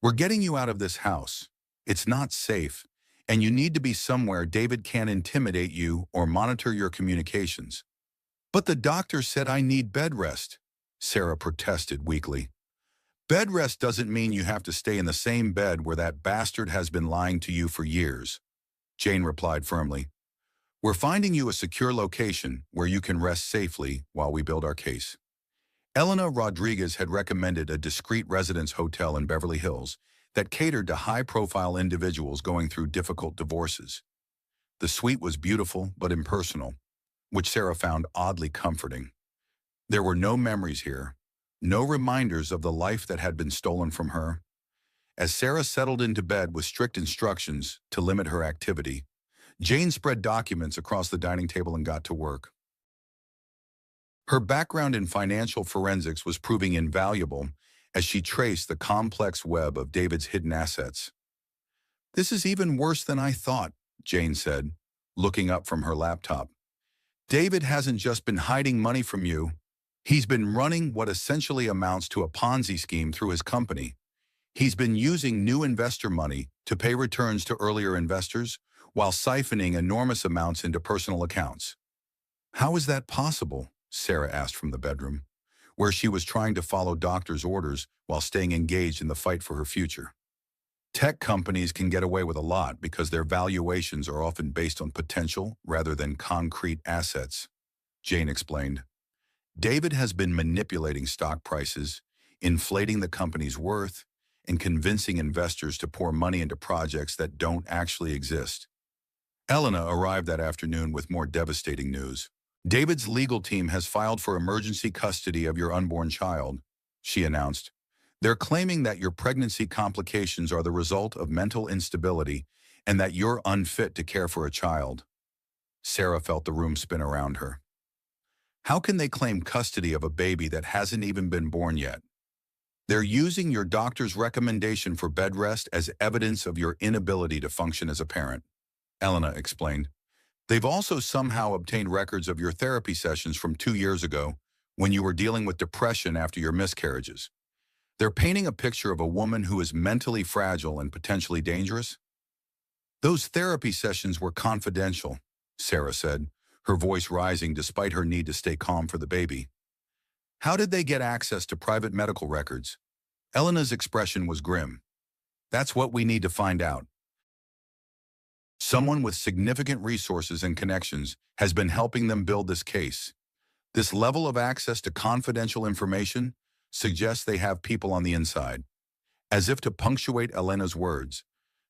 "We're getting you out of this house. It's not safe, and you need to be somewhere David can't intimidate you or monitor your communications." "But the doctor said I need bed rest," Sarah protested weakly. "Bed rest doesn't mean you have to stay in the same bed where that bastard has been lying to you for years," Jane replied firmly. "We're finding you a secure location where you can rest safely while we build our case." Elena Rodriguez had recommended a discreet residence hotel in Beverly Hills that catered to high-profile individuals going through difficult divorces. The suite was beautiful but impersonal, which Sarah found oddly comforting. There were no memories here, no reminders of the life that had been stolen from her. As Sarah settled into bed with strict instructions to limit her activity, Jane spread documents across the dining table and got to work. Her background in financial forensics was proving invaluable as she traced the complex web of David's hidden assets. "This is even worse than I thought," Jane said, looking up from her laptop. "David hasn't just been hiding money from you. He's been running what essentially amounts to a Ponzi scheme through his company. He's been using new investor money to pay returns to earlier investors while siphoning enormous amounts into personal accounts." "How is that possible?" Sarah asked from the bedroom, where she was trying to follow doctor's orders while staying engaged in the fight for her future. "Tech companies can get away with a lot because their valuations are often based on potential rather than concrete assets," Jane explained. "David has been manipulating stock prices, inflating the company's worth, and convincing investors to pour money into projects that don't actually exist." Elena arrived that afternoon with more devastating news. "David's legal team has filed for emergency custody of your unborn child," she announced. "They're claiming that your pregnancy complications are the result of mental instability and that you're unfit to care for a child." Sarah felt the room spin around her. "How can they claim custody of a baby that hasn't even been born yet?" "They're using your doctor's recommendation for bed rest as evidence of your inability to function as a parent," Elena explained. "They've also somehow obtained records of your therapy sessions from 2 years ago when you were dealing with depression after your miscarriages. They're painting a picture of a woman who is mentally fragile and potentially dangerous." Those therapy sessions were confidential, Sarah said, her voice rising despite her need to stay calm for the baby. How did they get access to private medical records? Elena's expression was grim. That's what we need to find out. Someone with significant resources and connections has been helping them build this case. This level of access to confidential information suggests they have people on the inside. As if to punctuate Elena's words,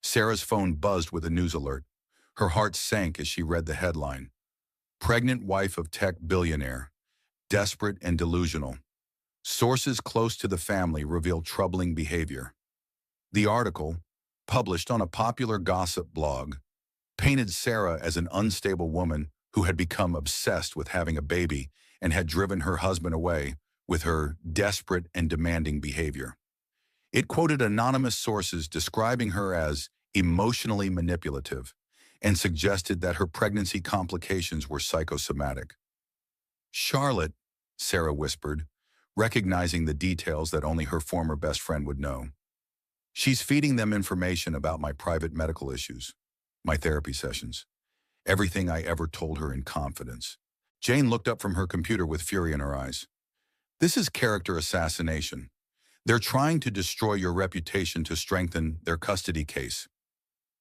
Sarah's phone buzzed with a news alert. Her heart sank as she read the headline. Pregnant wife of tech billionaire, desperate and delusional. Sources close to the family reveal troubling behavior. The article, published on a popular gossip blog, painted Sarah as an unstable woman who had become obsessed with having a baby and had driven her husband away with her desperate and demanding behavior. It quoted anonymous sources describing her as emotionally manipulative and suggested that her pregnancy complications were psychosomatic. Charlotte, Sarah whispered, recognizing the details that only her former best friend would know. She's feeding them information about my private medical issues, my therapy sessions, everything I ever told her in confidence. Jane looked up from her computer with fury in her eyes. This is character assassination. They're trying to destroy your reputation to strengthen their custody case.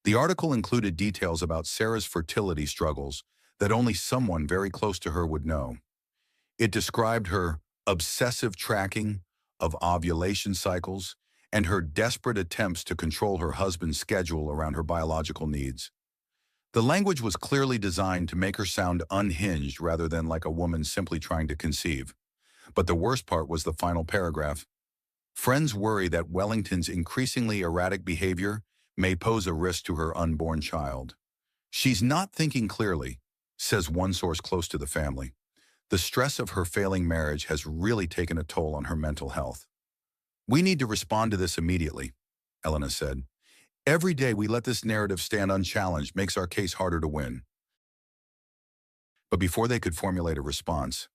The article included details about Sarah's fertility struggles that only someone very close to her would know. It described her obsessive tracking of ovulation cycles and her desperate attempts to control her husband's schedule around her biological needs. The language was clearly designed to make her sound unhinged rather than like a woman simply trying to conceive. But the worst part was the final paragraph. Friends worry that Wellington's increasingly erratic behavior may pose a risk to her unborn child. She's not thinking clearly, says one source close to the family. The stress of her failing marriage has really taken a toll on her mental health. We need to respond to this immediately, Elena said. Every day we let this narrative stand unchallenged makes our case harder to win. But before they could formulate a response,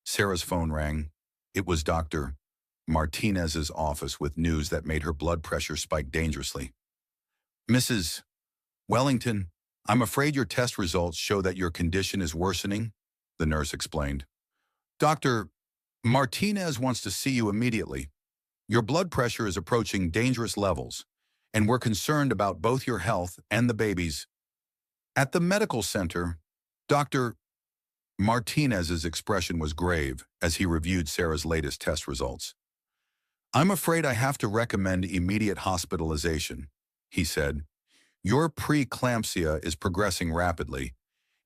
Sarah's phone rang. It was Dr. Martinez's office with news that made her blood pressure spike dangerously. Mrs. Wellington, I'm afraid your test results show that your condition is worsening, the nurse explained. Dr. Martinez wants to see you immediately. Your blood pressure is approaching dangerous levels, and we're concerned about both your health and the baby's. At the medical center, Dr. Martinez's expression was grave as he reviewed Sarah's latest test results. I'm afraid I have to recommend immediate hospitalization, he said. Your preeclampsia is progressing rapidly,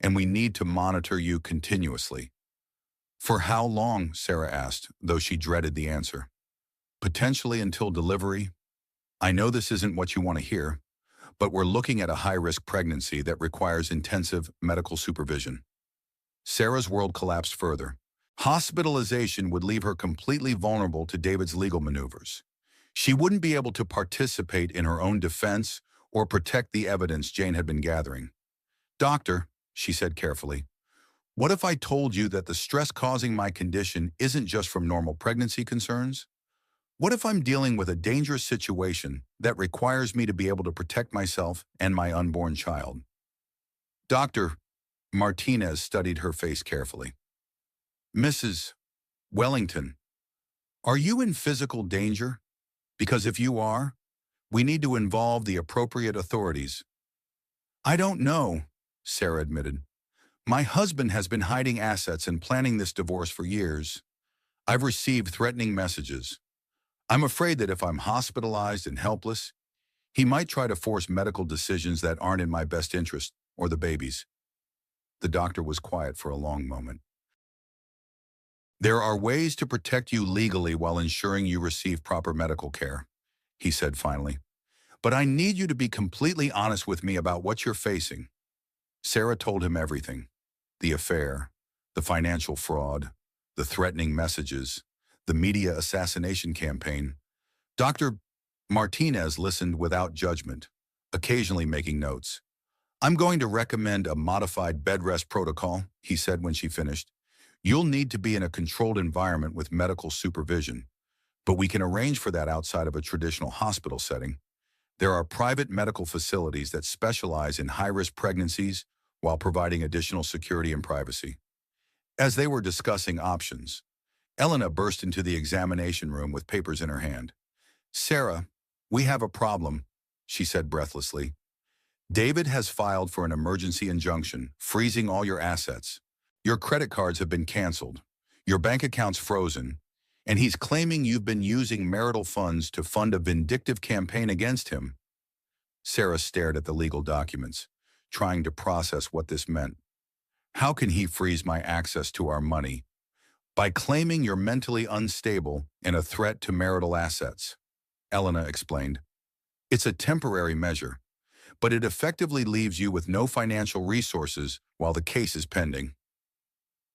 and we need to monitor you continuously. For how long? Sarah asked, though she dreaded the answer. Potentially until delivery. I know this isn't what you want to hear, but we're looking at a high-risk pregnancy that requires intensive medical supervision. Sarah's world collapsed further. Hospitalization would leave her completely vulnerable to David's legal maneuvers. She wouldn't be able to participate in her own defense or protect the evidence Jane had been gathering. Doctor, she said carefully, what if I told you that the stress causing my condition isn't just from normal pregnancy concerns? What if I'm dealing with a dangerous situation that requires me to be able to protect myself and my unborn child? Dr. Martinez studied her face carefully. Mrs. Wellington, are you in physical danger? Because if you are, we need to involve the appropriate authorities. I don't know, Sarah admitted. My husband has been hiding assets and planning this divorce for years. I've received threatening messages. I'm afraid that if I'm hospitalized and helpless, he might try to force medical decisions that aren't in my best interest or the baby's. The doctor was quiet for a long moment. There are ways to protect you legally while ensuring you receive proper medical care, he said finally. But I need you to be completely honest with me about what you're facing. Sarah told him everything. The affair, the financial fraud, the threatening messages, the media assassination campaign. Dr. Martinez listened without judgment, occasionally making notes. I'm going to recommend a modified bed rest protocol, he said when she finished. You'll need to be in a controlled environment with medical supervision, but we can arrange for that outside of a traditional hospital setting. There are private medical facilities that specialize in high-risk pregnancies while providing additional security and privacy. As they were discussing options, Elena burst into the examination room with papers in her hand. "Sarah, we have a problem," she said breathlessly. "David has filed for an emergency injunction, freezing all your assets. Your credit cards have been canceled, your bank accounts frozen, and he's claiming you've been using marital funds to fund a vindictive campaign against him." Sarah stared at the legal documents, trying to process what this meant. "How can he freeze my access to our money?" "By claiming you're mentally unstable and a threat to marital assets," Elena explained. "It's a temporary measure, but it effectively leaves you with no financial resources while the case is pending."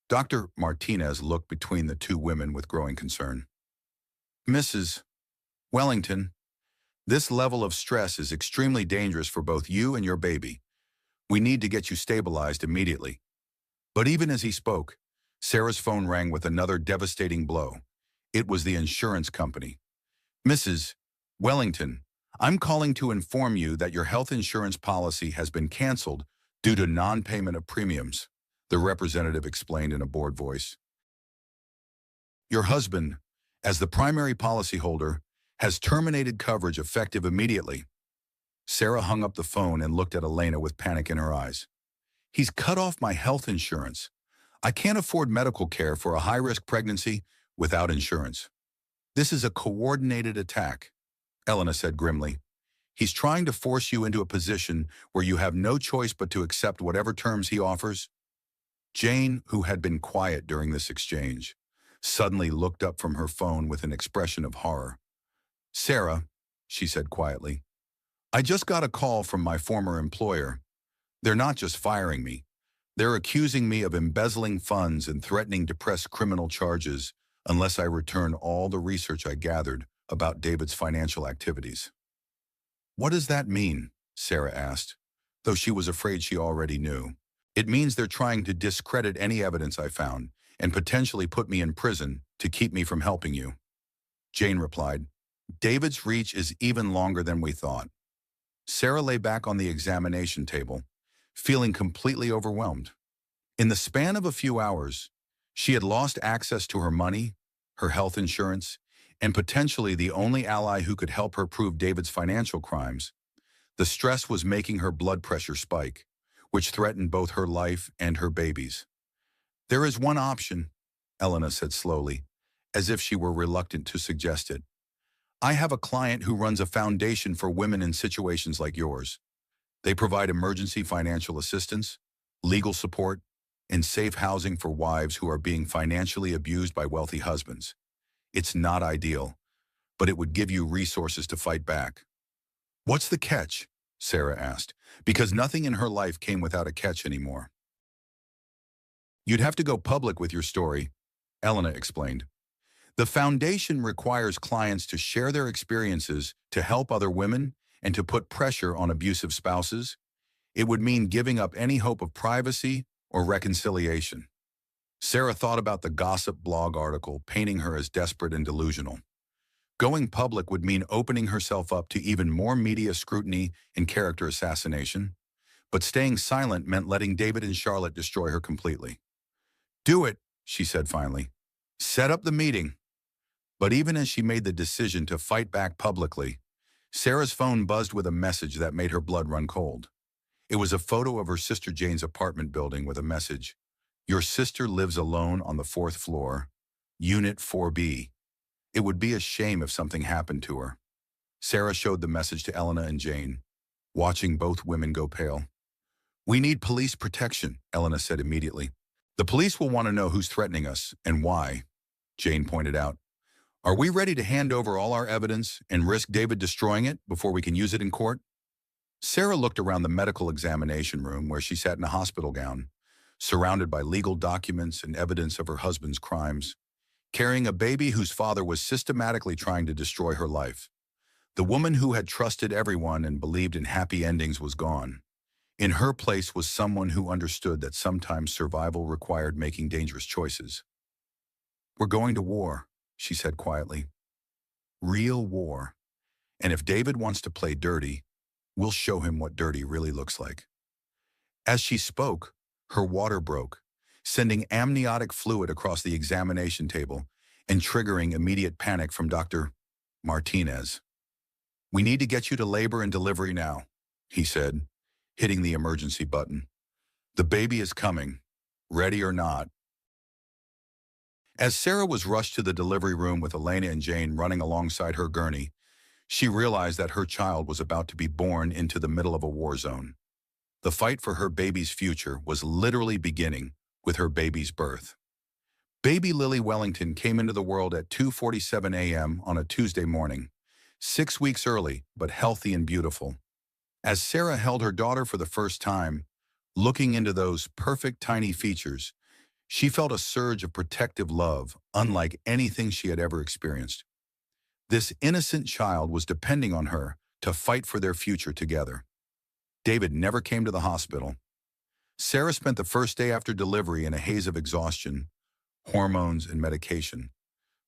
Dr. Martinez looked between the two women with growing concern. "Mrs. Wellington, this level of stress is extremely dangerous for both you and your baby. We need to get you stabilized immediately." But even as he spoke, Sarah's phone rang with another devastating blow. It was the insurance company. "Mrs. Wellington, I'm calling to inform you that your health insurance policy has been canceled due to non-payment of premiums," the representative explained in a bored voice. "Your husband, as the primary policyholder, has terminated coverage effective immediately." Sarah hung up the phone and looked at Elena with panic in her eyes. "He's cut off my health insurance. I can't afford medical care for a high-risk pregnancy without insurance." "This is a coordinated attack," Elena said grimly. "He's trying to force you into a position where you have no choice but to accept whatever terms he offers." Jane, who had been quiet during this exchange, suddenly looked up from her phone with an expression of horror. "Sarah," she said quietly, "I just got a call from my former employer. They're not just firing me. They're accusing me of embezzling funds and threatening to press criminal charges unless I return all the research I gathered about David's financial activities." "What does that mean?" Sarah asked, though she was afraid she already knew. "It means they're trying to discredit any evidence I found and potentially put me in prison to keep me from helping you." Jane replied, "David's reach is even longer than we thought." Sarah lay back on the examination table, feeling completely overwhelmed. In the span of a few hours, she had lost access to her money, her health insurance, and potentially the only ally who could help her prove David's financial crimes. The stress was making her blood pressure spike, which threatened both her life and her baby's. "There is one option," Elena said slowly, as if she were reluctant to suggest it. "I have a client who runs a foundation for women in situations like yours. They provide emergency financial assistance, legal support, and safe housing for wives who are being financially abused by wealthy husbands. It's not ideal, but it would give you resources to fight back." "What's the catch?" Sarah asked, because nothing in her life came without a catch anymore. "You'd have to go public with your story," Elena explained. "The foundation requires clients to share their experiences to help other women and to put pressure on abusive spouses. It would mean giving up any hope of privacy or reconciliation." Sarah thought about the gossip blog article painting her as desperate and delusional. Going public would mean opening herself up to even more media scrutiny and character assassination, but staying silent meant letting David and Charlotte destroy her completely. "Do it," she said finally. "Set up the meeting." But even as she made the decision to fight back publicly, Sarah's phone buzzed with a message that made her blood run cold. It was a photo of her sister Jane's apartment building with a message: "Your sister lives alone on the 4th floor, Unit 4B. It would be a shame if something happened to her." Sarah showed the message to Elena and Jane, watching both women go pale. "We need police protection," Elena said immediately. "The police will want to know who's threatening us and why," Jane pointed out. "Are we ready to hand over all our evidence and risk David destroying it before we can use it in court?" Sarah looked around the medical examination room where she sat in a hospital gown, surrounded by legal documents and evidence of her husband's crimes, carrying a baby whose father was systematically trying to destroy her life. The woman who had trusted everyone and believed in happy endings was gone. In her place was someone who understood that sometimes survival required making dangerous choices. "We're going to war," she said quietly. "Real war. And if David wants to play dirty, we'll show him what dirty really looks like. As she spoke, her water broke, sending amniotic fluid across the examination table and triggering immediate panic from Dr. Martinez. "We need to get you to labor and delivery now," he said, hitting the emergency button. "The baby is coming, ready or not." As Sarah was rushed to the delivery room with Elena and Jane running alongside her gurney, she realized that her child was about to be born into the middle of a war zone. The fight for her baby's future was literally beginning with her baby's birth. Baby Lily Wellington came into the world at 2:47 a.m. on a Tuesday morning, 6 weeks early, but healthy and beautiful. As Sarah held her daughter for the first time, looking into those perfect tiny features, she felt a surge of protective love unlike anything she had ever experienced. This innocent child was depending on her to fight for their future together. David never came to the hospital. Sarah spent the first day after delivery in a haze of exhaustion, hormones, and medication.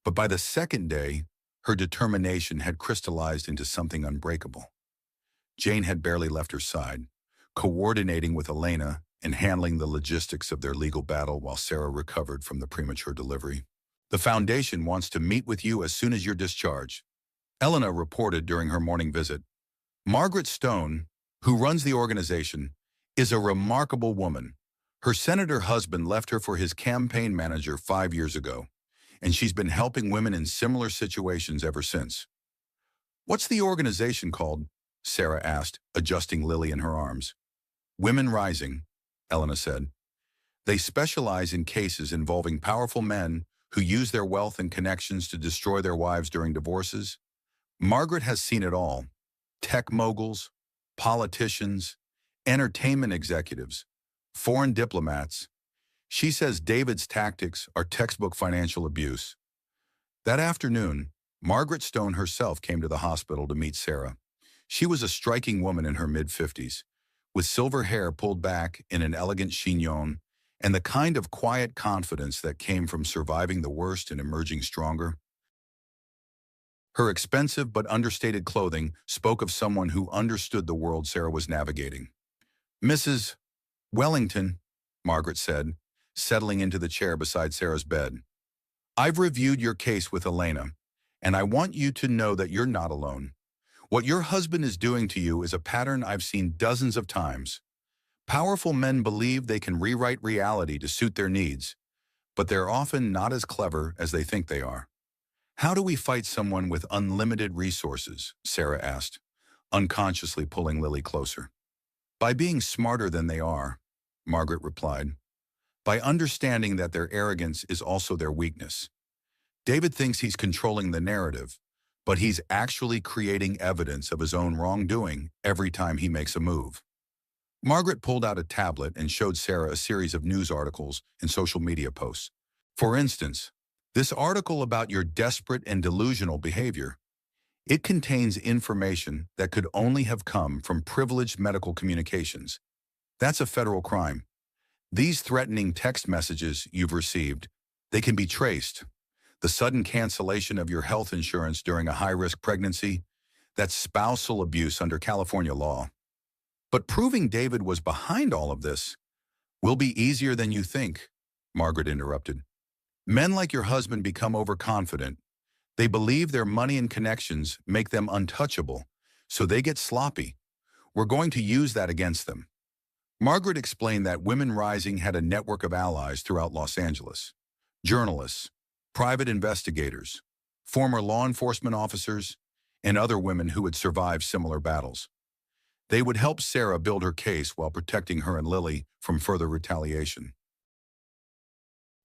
But by the second day, her determination had crystallized into something unbreakable. Jane had barely left her side, coordinating with Elena and handling the logistics of their legal battle while Sarah recovered from the premature delivery. "The foundation wants to meet with you as soon as you're discharged," Elena reported during her morning visit. "Margaret Stone, who runs the organization, is a remarkable woman. Her senator husband left her for his campaign manager 5 years ago, and she's been helping women in similar situations ever since." "What's the organization called?" Sarah asked, adjusting Lily in her arms. "Women Rising," Elena said. "They specialize in cases involving powerful men who use their wealth and connections to destroy their wives during divorces. Margaret has seen it all: tech moguls, politicians, entertainment executives, foreign diplomats. She says David's tactics are textbook financial abuse." That afternoon, Margaret Stone herself came to the hospital to meet Sarah. She was a striking woman in her mid-50s, with silver hair pulled back in an elegant chignon and the kind of quiet confidence that came from surviving the worst and emerging stronger. Her expensive but understated clothing spoke of someone who understood the world Sarah was navigating. "Mrs. Wellington," Margaret said, settling into the chair beside Sarah's bed, "I've reviewed your case with Elena, and I want you to know that you're not alone. What your husband is doing to you is a pattern I've seen dozens of times. Powerful men believe they can rewrite reality to suit their needs, but they're often not as clever as they think they are." "How do we fight someone with unlimited resources?" Sarah asked, unconsciously pulling Lily closer. "By being smarter than they are," Margaret replied. "By understanding that their arrogance is also their weakness. David thinks he's controlling the narrative, but he's actually creating evidence of his own wrongdoing every time he makes a move." Margaret pulled out a tablet and showed Sarah a series of news articles and social media posts. "For instance, this article about your desperate and delusional behavior. It contains information that could only have come from privileged medical communications. That's a federal crime. These threatening text messages you've received, they can be traced. The sudden cancellation of your health insurance during a high-risk pregnancy, that's spousal abuse under California law. But proving David was behind all of this will be easier than you think," Margaret interrupted. "Men like your husband become overconfident. They believe their money and connections make them untouchable, so they get sloppy. We're going to use that against them." Margaret explained that Women Rising had a network of allies throughout Los Angeles: journalists, private investigators, former law enforcement officers, and other women who had survived similar battles. They would help Sarah build her case while protecting her and Lily from further retaliation.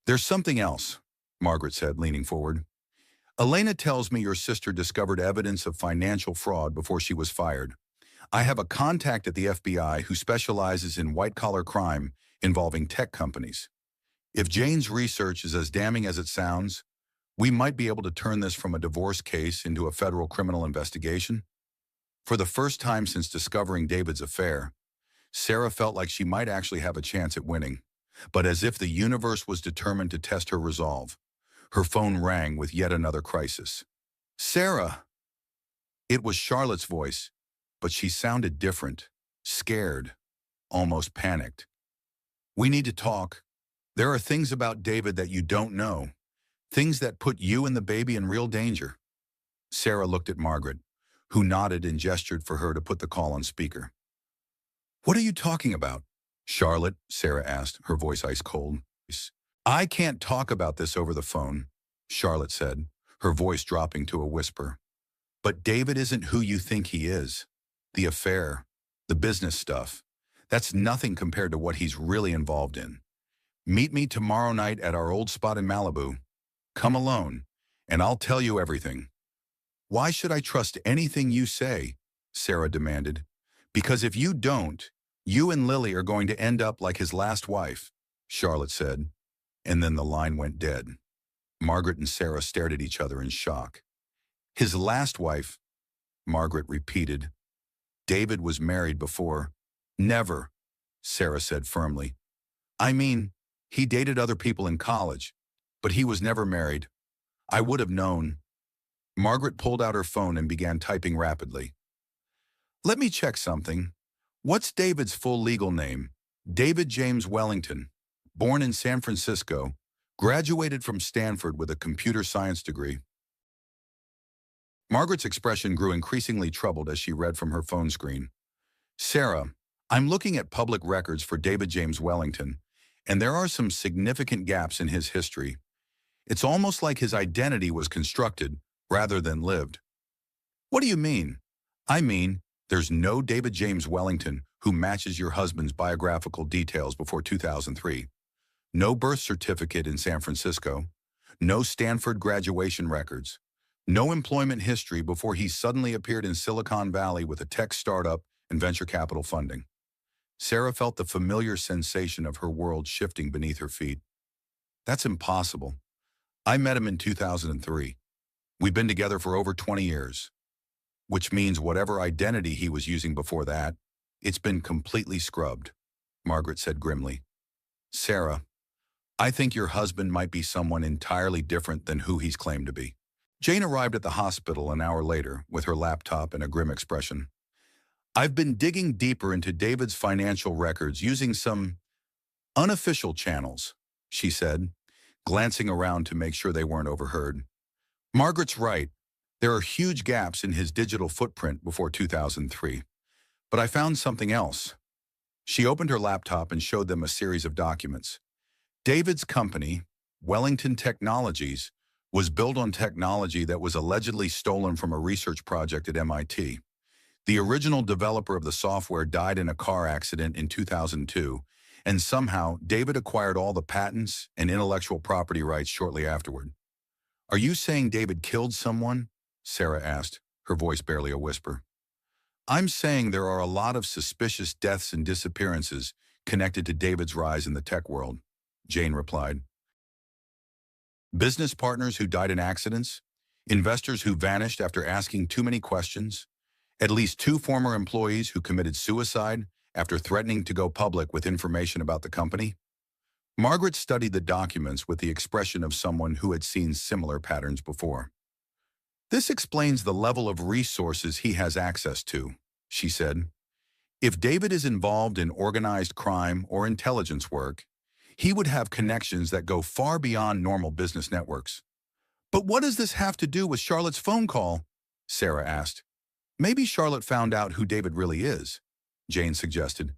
"There's something else," Margaret said, leaning forward. "Elena tells me your sister discovered evidence of financial fraud before she was fired. I have a contact at the FBI who specializes in white-collar crime involving tech companies. If Jane's research is as damning as it sounds, we might be able to turn this from a divorce case into a federal criminal investigation." For the first time since discovering David's affair, Sarah felt like she might actually have a chance at winning. But as if the universe was determined to test her resolve, her phone rang with yet another crisis. "Sarah!" It was Charlotte's voice, but she sounded different, scared, almost panicked. "We need to talk. There are things about David that you don't know, things that put you and the baby in real danger." Sarah looked at Margaret, who nodded and gestured for her to put the call on speaker. "What are you talking about?" "Charlotte," Sarah asked, her voice ice cold. "I can't talk about this over the phone," Charlotte said, her voice dropping to a whisper. "But David isn't who you think he is. The affair, the business stuff, that's nothing compared to what he's really involved in. Meet me tomorrow night at our old spot in Malibu. Come alone, and I'll tell you everything." "Why should I trust anything you say?" Sarah demanded. "Because if you don't, you and Lily are going to end up like his last wife," Charlotte said, and then the line went dead. Margaret and Sarah stared at each other in shock. "His last wife," Margaret repeated. "David was married before." "Never," Sarah said firmly. "I mean, he dated other people in college, but he was never married. I would have known." Margaret pulled out her phone and began typing rapidly. "Let me check something. What's David's full legal name?" "David James Wellington. Born in San Francisco. Graduated from Stanford with a computer science degree." Margaret's expression grew increasingly troubled as she read from her phone screen. "Sarah, I'm looking at public records for David James Wellington, and there are some significant gaps in his history. It's almost like his identity was constructed rather than lived." "What do you mean?" "I mean, there's no David James Wellington who matches your husband's biographical details before 2003. No birth certificate in San Francisco. No Stanford graduation records. No employment history before he suddenly appeared in Silicon Valley with a tech startup and venture capital funding." Sarah felt the familiar sensation of her world shifting beneath her feet. "That's impossible. I met him in 2003. We've been together for over 20 years. Which means whatever identity he was using before that, it's been completely scrubbed," Margaret said grimly. "Sarah, I think your husband might be someone entirely different than who he's claimed to be." Jane arrived at the hospital an hour later with her laptop and a grim expression. "I've been digging deeper into David's financial records using some unofficial channels," she said, glancing around to make sure they weren't overheard. "Margaret's right. There are huge gaps in his digital footprint before 2003. But I found something else." She opened her laptop and showed them a series of documents. David's company, Wellington Technologies, was built on technology that was allegedly stolen from a research project at MIT. The original developer of the software died in a car accident in 2002, and somehow David acquired all the patents and intellectual property rights shortly afterward. "Are you saying David killed someone?" Sarah asked, her voice barely a whisper. "I'm saying there are a lot of suspicious deaths and disappearances connected to David's rise in the tech world," Jane replied. "Business partners who died in accidents, investors who vanished after asking too many questions, at least 2 former employees who committed suicide after threatening to go public with information about the company." Margaret studied the documents with the expression of someone who had seen similar patterns before. "This explains the level of resources he has access to," she said. "If David is involved in organized crime or intelligence work, he would have connections that go far beyond normal business networks." "But what does this have to do with Charlotte's phone call?" Sarah asked. "Maybe Charlotte found out who David really is," Jane suggested.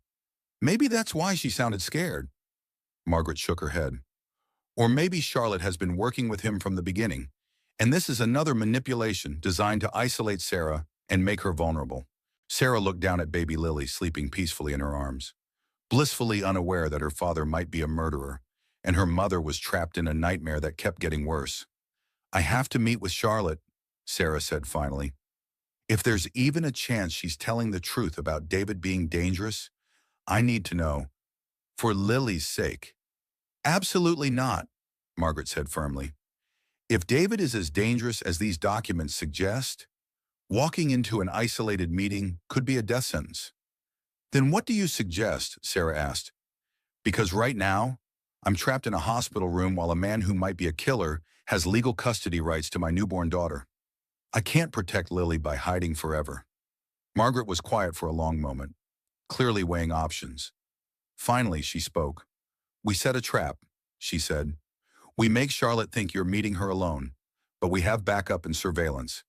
"Maybe that's why she sounded scared." Margaret shook her head. "Or maybe Charlotte has been working with him from the beginning, and this is another manipulation designed to isolate Sarah and make her vulnerable." Sarah looked down at baby Lily sleeping peacefully in her arms, blissfully unaware that her father might be a murderer, and her mother was trapped in a nightmare that kept getting worse. "I have to meet with Charlotte," Sarah said finally. "If there's even a chance she's telling the truth about David being dangerous, I need to know. For Lily's sake." "Absolutely not," Margaret said firmly. "If David is as dangerous as these documents suggest, walking into an isolated meeting could be a death sentence." "Then what do you suggest?" Sarah asked. "Because right now, I'm trapped in a hospital room while a man who might be a killer has legal custody rights to my newborn daughter." I can't protect Lily by hiding forever. Margaret was quiet for a long moment, clearly weighing options. Finally, she spoke. We set a trap, she said. We make Charlotte think you're meeting her alone, but we have backup and surveillance.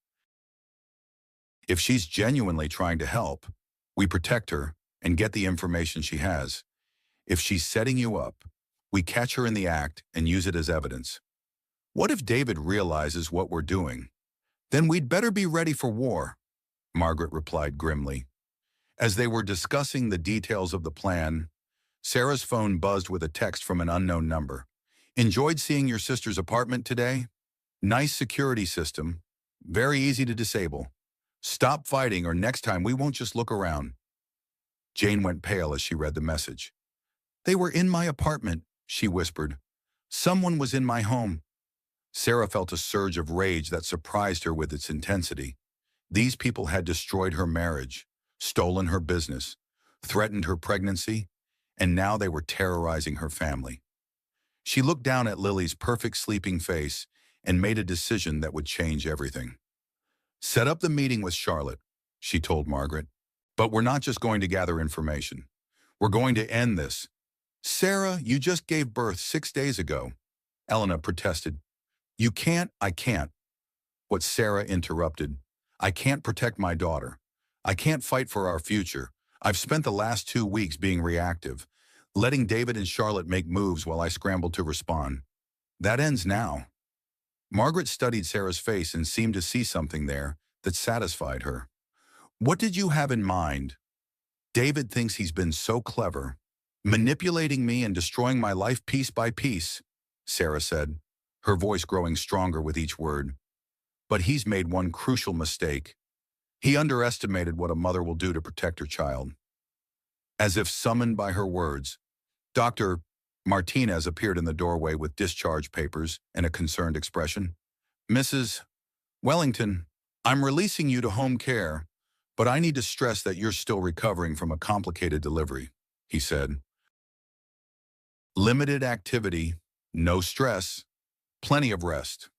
If she's genuinely trying to help, we protect her and get the information she has. If she's setting you up, we catch her in the act and use it as evidence. What if David realizes what we're doing? Then we'd better be ready for war, Margaret replied grimly. As they were discussing the details of the plan, Sarah's phone buzzed with a text from an unknown number. Enjoyed seeing your sister's apartment today? Nice security system. Very easy to disable. Stop fighting or next time we won't just look around. Jane went pale as she read the message. They were in my apartment, she whispered. Someone was in my home. Sarah felt a surge of rage that surprised her with its intensity. These people had destroyed her marriage, stolen her business, threatened her pregnancy, and now they were terrorizing her family. She looked down at Lily's perfect sleeping face and made a decision that would change everything. Set up the meeting with Charlotte, she told Margaret. But we're not just going to gather information. We're going to end this. Sarah, you just gave birth 6 days ago, Elena protested. You can't, I can't. What Sarah interrupted. I can't protect my daughter. I can't fight for our future. I've spent the last 2 weeks being reactive, letting David and Charlotte make moves while I scrambled to respond. That ends now. Margaret studied Sarah's face and seemed to see something there that satisfied her. What did you have in mind? David thinks he's been so clever, manipulating me and destroying my life piece by piece, Sarah said, her voice growing stronger with each word. But he's made one crucial mistake. He underestimated what a mother will do to protect her child. As if summoned by her words, Dr. Martinez appeared in the doorway with discharge papers and a concerned expression. Mrs. Wellington, I'm releasing you to home care, but I need to stress that you're still recovering from a complicated delivery, he said. Limited activity, no stress, plenty of rest.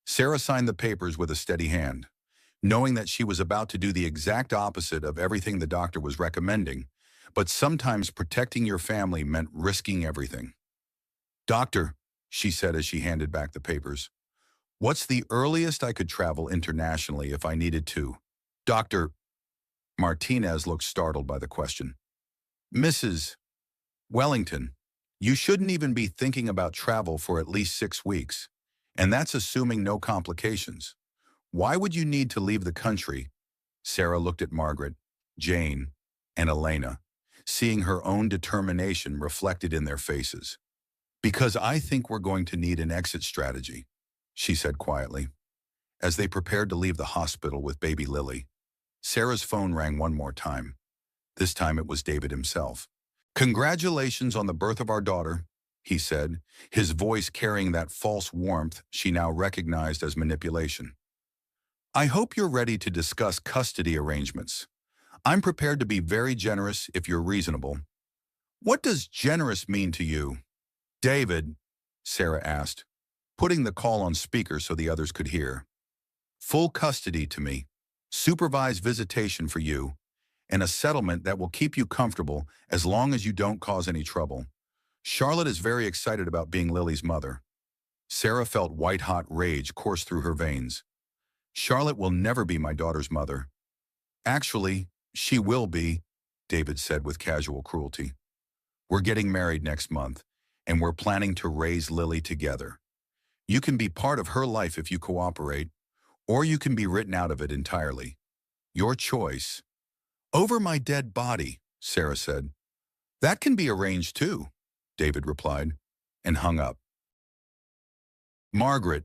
Sarah signed the papers with a steady hand, knowing that she was about to do the exact opposite of everything the doctor was recommending, but sometimes protecting your family meant risking everything. Doctor, she said as she handed back the papers, what's the earliest I could travel internationally if I needed to? Dr. Martinez looked startled by the question. Mrs. Wellington, you shouldn't even be thinking about travel for at least 6 weeks, and that's assuming no complications. Why would you need to leave the country? Sarah looked at Margaret, Jane, and Elena, seeing her own determination reflected in their faces. Because I think we're going to need an exit strategy, she said quietly. As they prepared to leave the hospital with baby Lily, Sarah's phone rang one more time. This time it was David himself. Congratulations on the birth of our daughter, he said, his voice carrying that false warmth she now recognized as manipulation. I hope you're ready to discuss custody arrangements. I'm prepared to be very generous if you're reasonable. What does generous mean to you? David, Sarah asked, putting the call on speaker so the others could hear. Full custody to me, supervised visitation for you, and a settlement that will keep you comfortable as long as you don't cause any trouble. Charlotte is very excited about being Lily's mother. Sarah felt white-hot rage course through her veins. Charlotte will never be my daughter's mother. Actually, she will be, David said with casual cruelty. We're getting married next month, and we're planning to raise Lily together. You can be part of her life if you cooperate, or you can be written out of it entirely. Your choice. Over my dead body, Sarah said. That can be arranged too, David replied, and hung up. Margaret,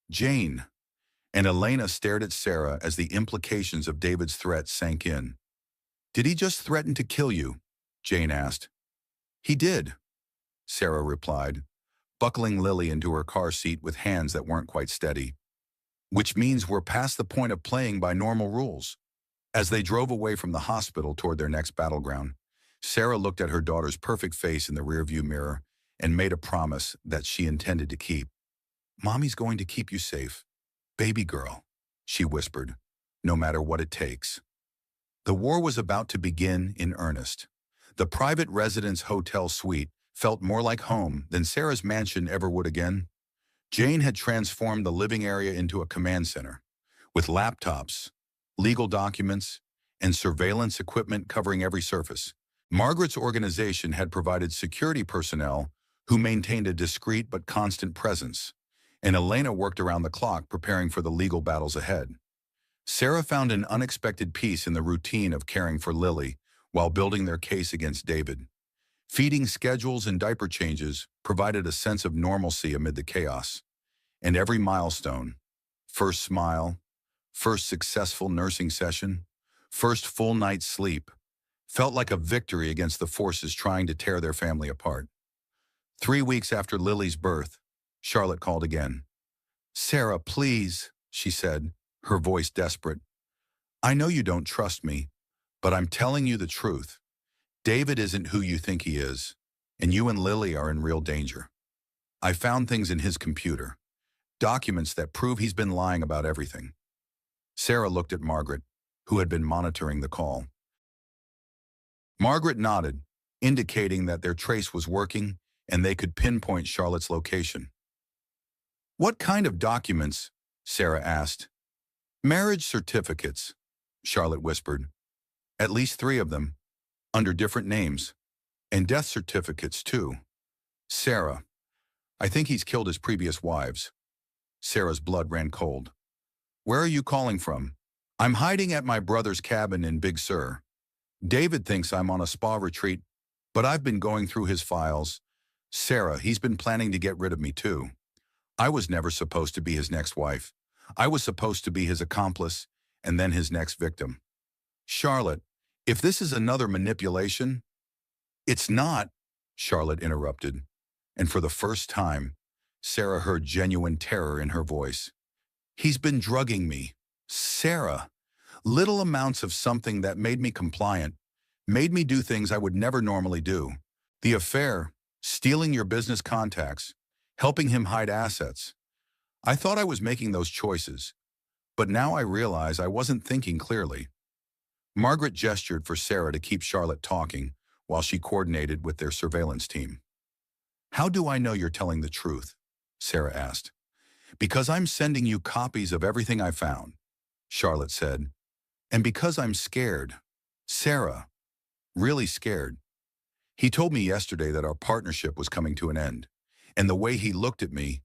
Jane, and Elena stared at Sarah as the implications of David's threat sank in. Did he just threaten to kill you? Jane asked. He did, Sarah replied, buckling Lily into her car seat with hands that weren't quite steady. Which means we're past the point of playing by normal rules. As they drove away from the hospital toward their next battleground, Sarah looked at her daughter's perfect face in the rearview mirror and made a promise that she intended to keep. Mommy's going to keep you safe, baby girl. she whispered, no matter what it takes. The war was about to begin in earnest. The private residence hotel suite felt more like home than Sarah's mansion ever would again. Jane had transformed the living area into a command center, with laptops, legal documents, and surveillance equipment covering every surface. Margaret's organization had provided security personnel who maintained a discreet but constant presence, and Elena worked around the clock preparing for the legal battles ahead. Sarah found an unexpected peace in the routine of caring for Lily while building their case against David. Feeding schedules and diaper changes provided a sense of normalcy amid the chaos, and every milestone, first smile, first successful nursing session, first full night's sleep, felt like a victory against the forces trying to tear their family apart. 3 weeks after Lily's birth, Charlotte called again. "Sarah, please," she said, her voice desperate. "I know you don't trust me, but I'm telling you the truth. David isn't who you think he is, and you and Lily are in real danger. I found things in his computer, documents that prove he's been lying about everything." Sarah looked at Margaret, who had been monitoring the call. Margaret nodded, indicating that their trace was working and they could pinpoint Charlotte's location. "What kind of documents?" Sarah asked. "Marriage certificates," Charlotte whispered. "At least 3 of them, under different names. And death certificates, too. Sarah, I think he's killed his previous wives." Sarah's blood ran cold. "Where are you calling from?" "I'm hiding at my brother's cabin in Big Sur. David thinks I'm on a spa retreat, but I've been going through his files. Sarah, he's been planning to get rid of me, too. I was never supposed to be his next wife. I was supposed to be his accomplice, and then his next victim." "Charlotte, if this is another manipulation—" "It's not," Charlotte interrupted, and for the first time, Sarah heard genuine terror in her voice. "He's been drugging me. Sarah, little amounts of something that made me compliant, made me do things I would never normally do. The affair, stealing your business contacts, helping him hide assets. I thought I was making those choices, but now I realize I wasn't thinking clearly." Margaret gestured for Sarah to keep Charlotte talking while she coordinated with their surveillance team. "How do I know you're telling the truth?" Sarah asked. "Because I'm sending you copies of everything I found," Charlotte said. "And because I'm scared. Sarah, really scared. He told me yesterday that our partnership was coming to an end, and the way he looked at me,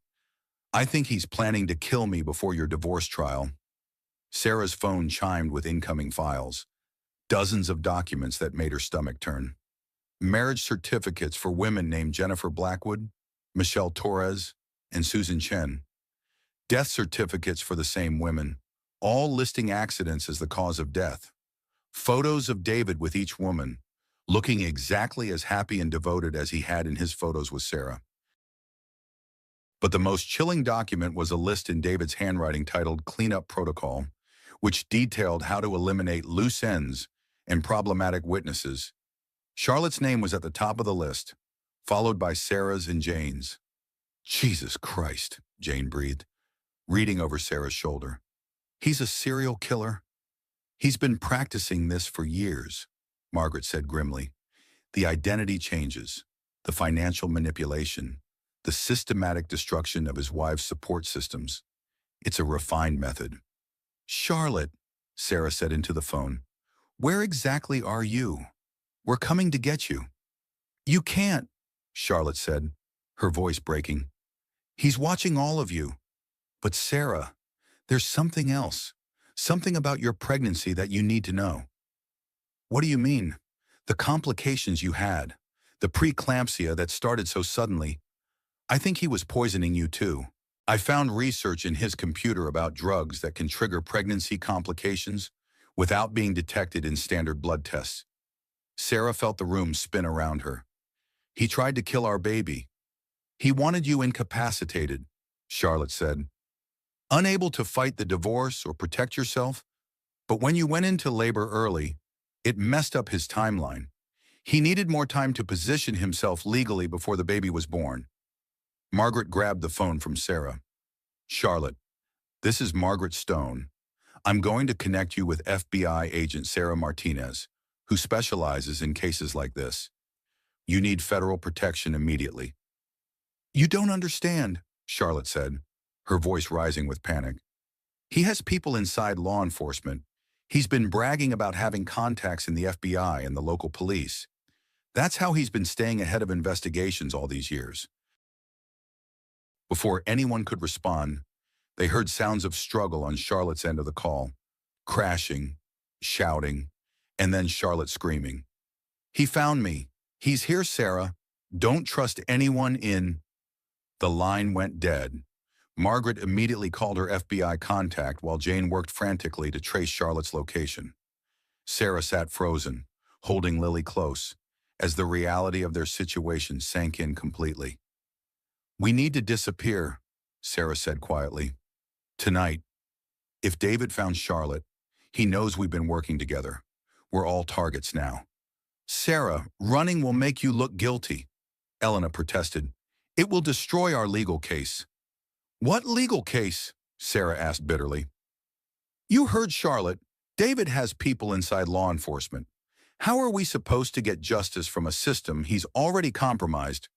I think he's planning to kill me before your divorce trial." Sarah's phone chimed with incoming files, dozens of documents that made her stomach turn. Marriage certificates for women named Jennifer Blackwood, Michelle Torres, and Susan Chen. Death certificates for the same women, all listing accidents as the cause of death. Photos of David with each woman, looking exactly as happy and devoted as he had in his photos with Sarah. But the most chilling document was a list in David's handwriting titled Cleanup Protocol, which detailed how to eliminate loose ends and problematic witnesses. Charlotte's name was at the top of the list, followed by Sarah's and Jane's. "Jesus Christ," Jane breathed, reading over Sarah's shoulder. "He's a serial killer?" "He's been practicing this for years," Margaret said grimly. "The identity changes, the financial manipulation, the systematic destruction of his wife's support systems. It's a refined method." "Charlotte," Sarah said into the phone, "where exactly are you? We're coming to get you." "You can't," Charlotte said, her voice breaking. "He's watching all of you." "But Sarah, there's something else, something about your pregnancy that you need to know." "What do you mean?" "The complications you had, the preeclampsia that started so suddenly. I think he was poisoning you too. I found research in his computer about drugs that can trigger pregnancy complications without being detected in standard blood tests." Sarah felt the room spin around her. "He tried to kill our baby. He wanted you incapacitated," Charlotte said. "Unable to fight the divorce or protect yourself. But when you went into labor early, it messed up his timeline. He needed more time to position himself legally before the baby was born." Margaret grabbed the phone from Sarah. "Charlotte, this is Margaret Stone. I'm going to connect you with FBI agent Sarah Martinez, who specializes in cases like this. You need federal protection immediately. You don't understand, Charlotte said, her voice rising with panic. He has people inside law enforcement. He's been bragging about having contacts in the FBI and the local police. That's how he's been staying ahead of investigations all these years. Before anyone could respond, they heard sounds of struggle on Charlotte's end of the call, crashing, shouting, and then Charlotte screaming. He found me. He's here, Sarah. Don't trust anyone in. The line went dead. Margaret immediately called her FBI contact while Jane worked frantically to trace Charlotte's location. Sarah sat frozen, holding Lily close, as the reality of their situation sank in completely. We need to disappear, Sarah said quietly. Tonight. If David found Charlotte, he knows we've been working together. We're all targets now. Sarah, running will make you look guilty, Elena protested. It will destroy our legal case. What legal case? Sarah asked bitterly. You heard Charlotte. David has people inside law enforcement. How are we supposed to get justice from a system he's already compromised?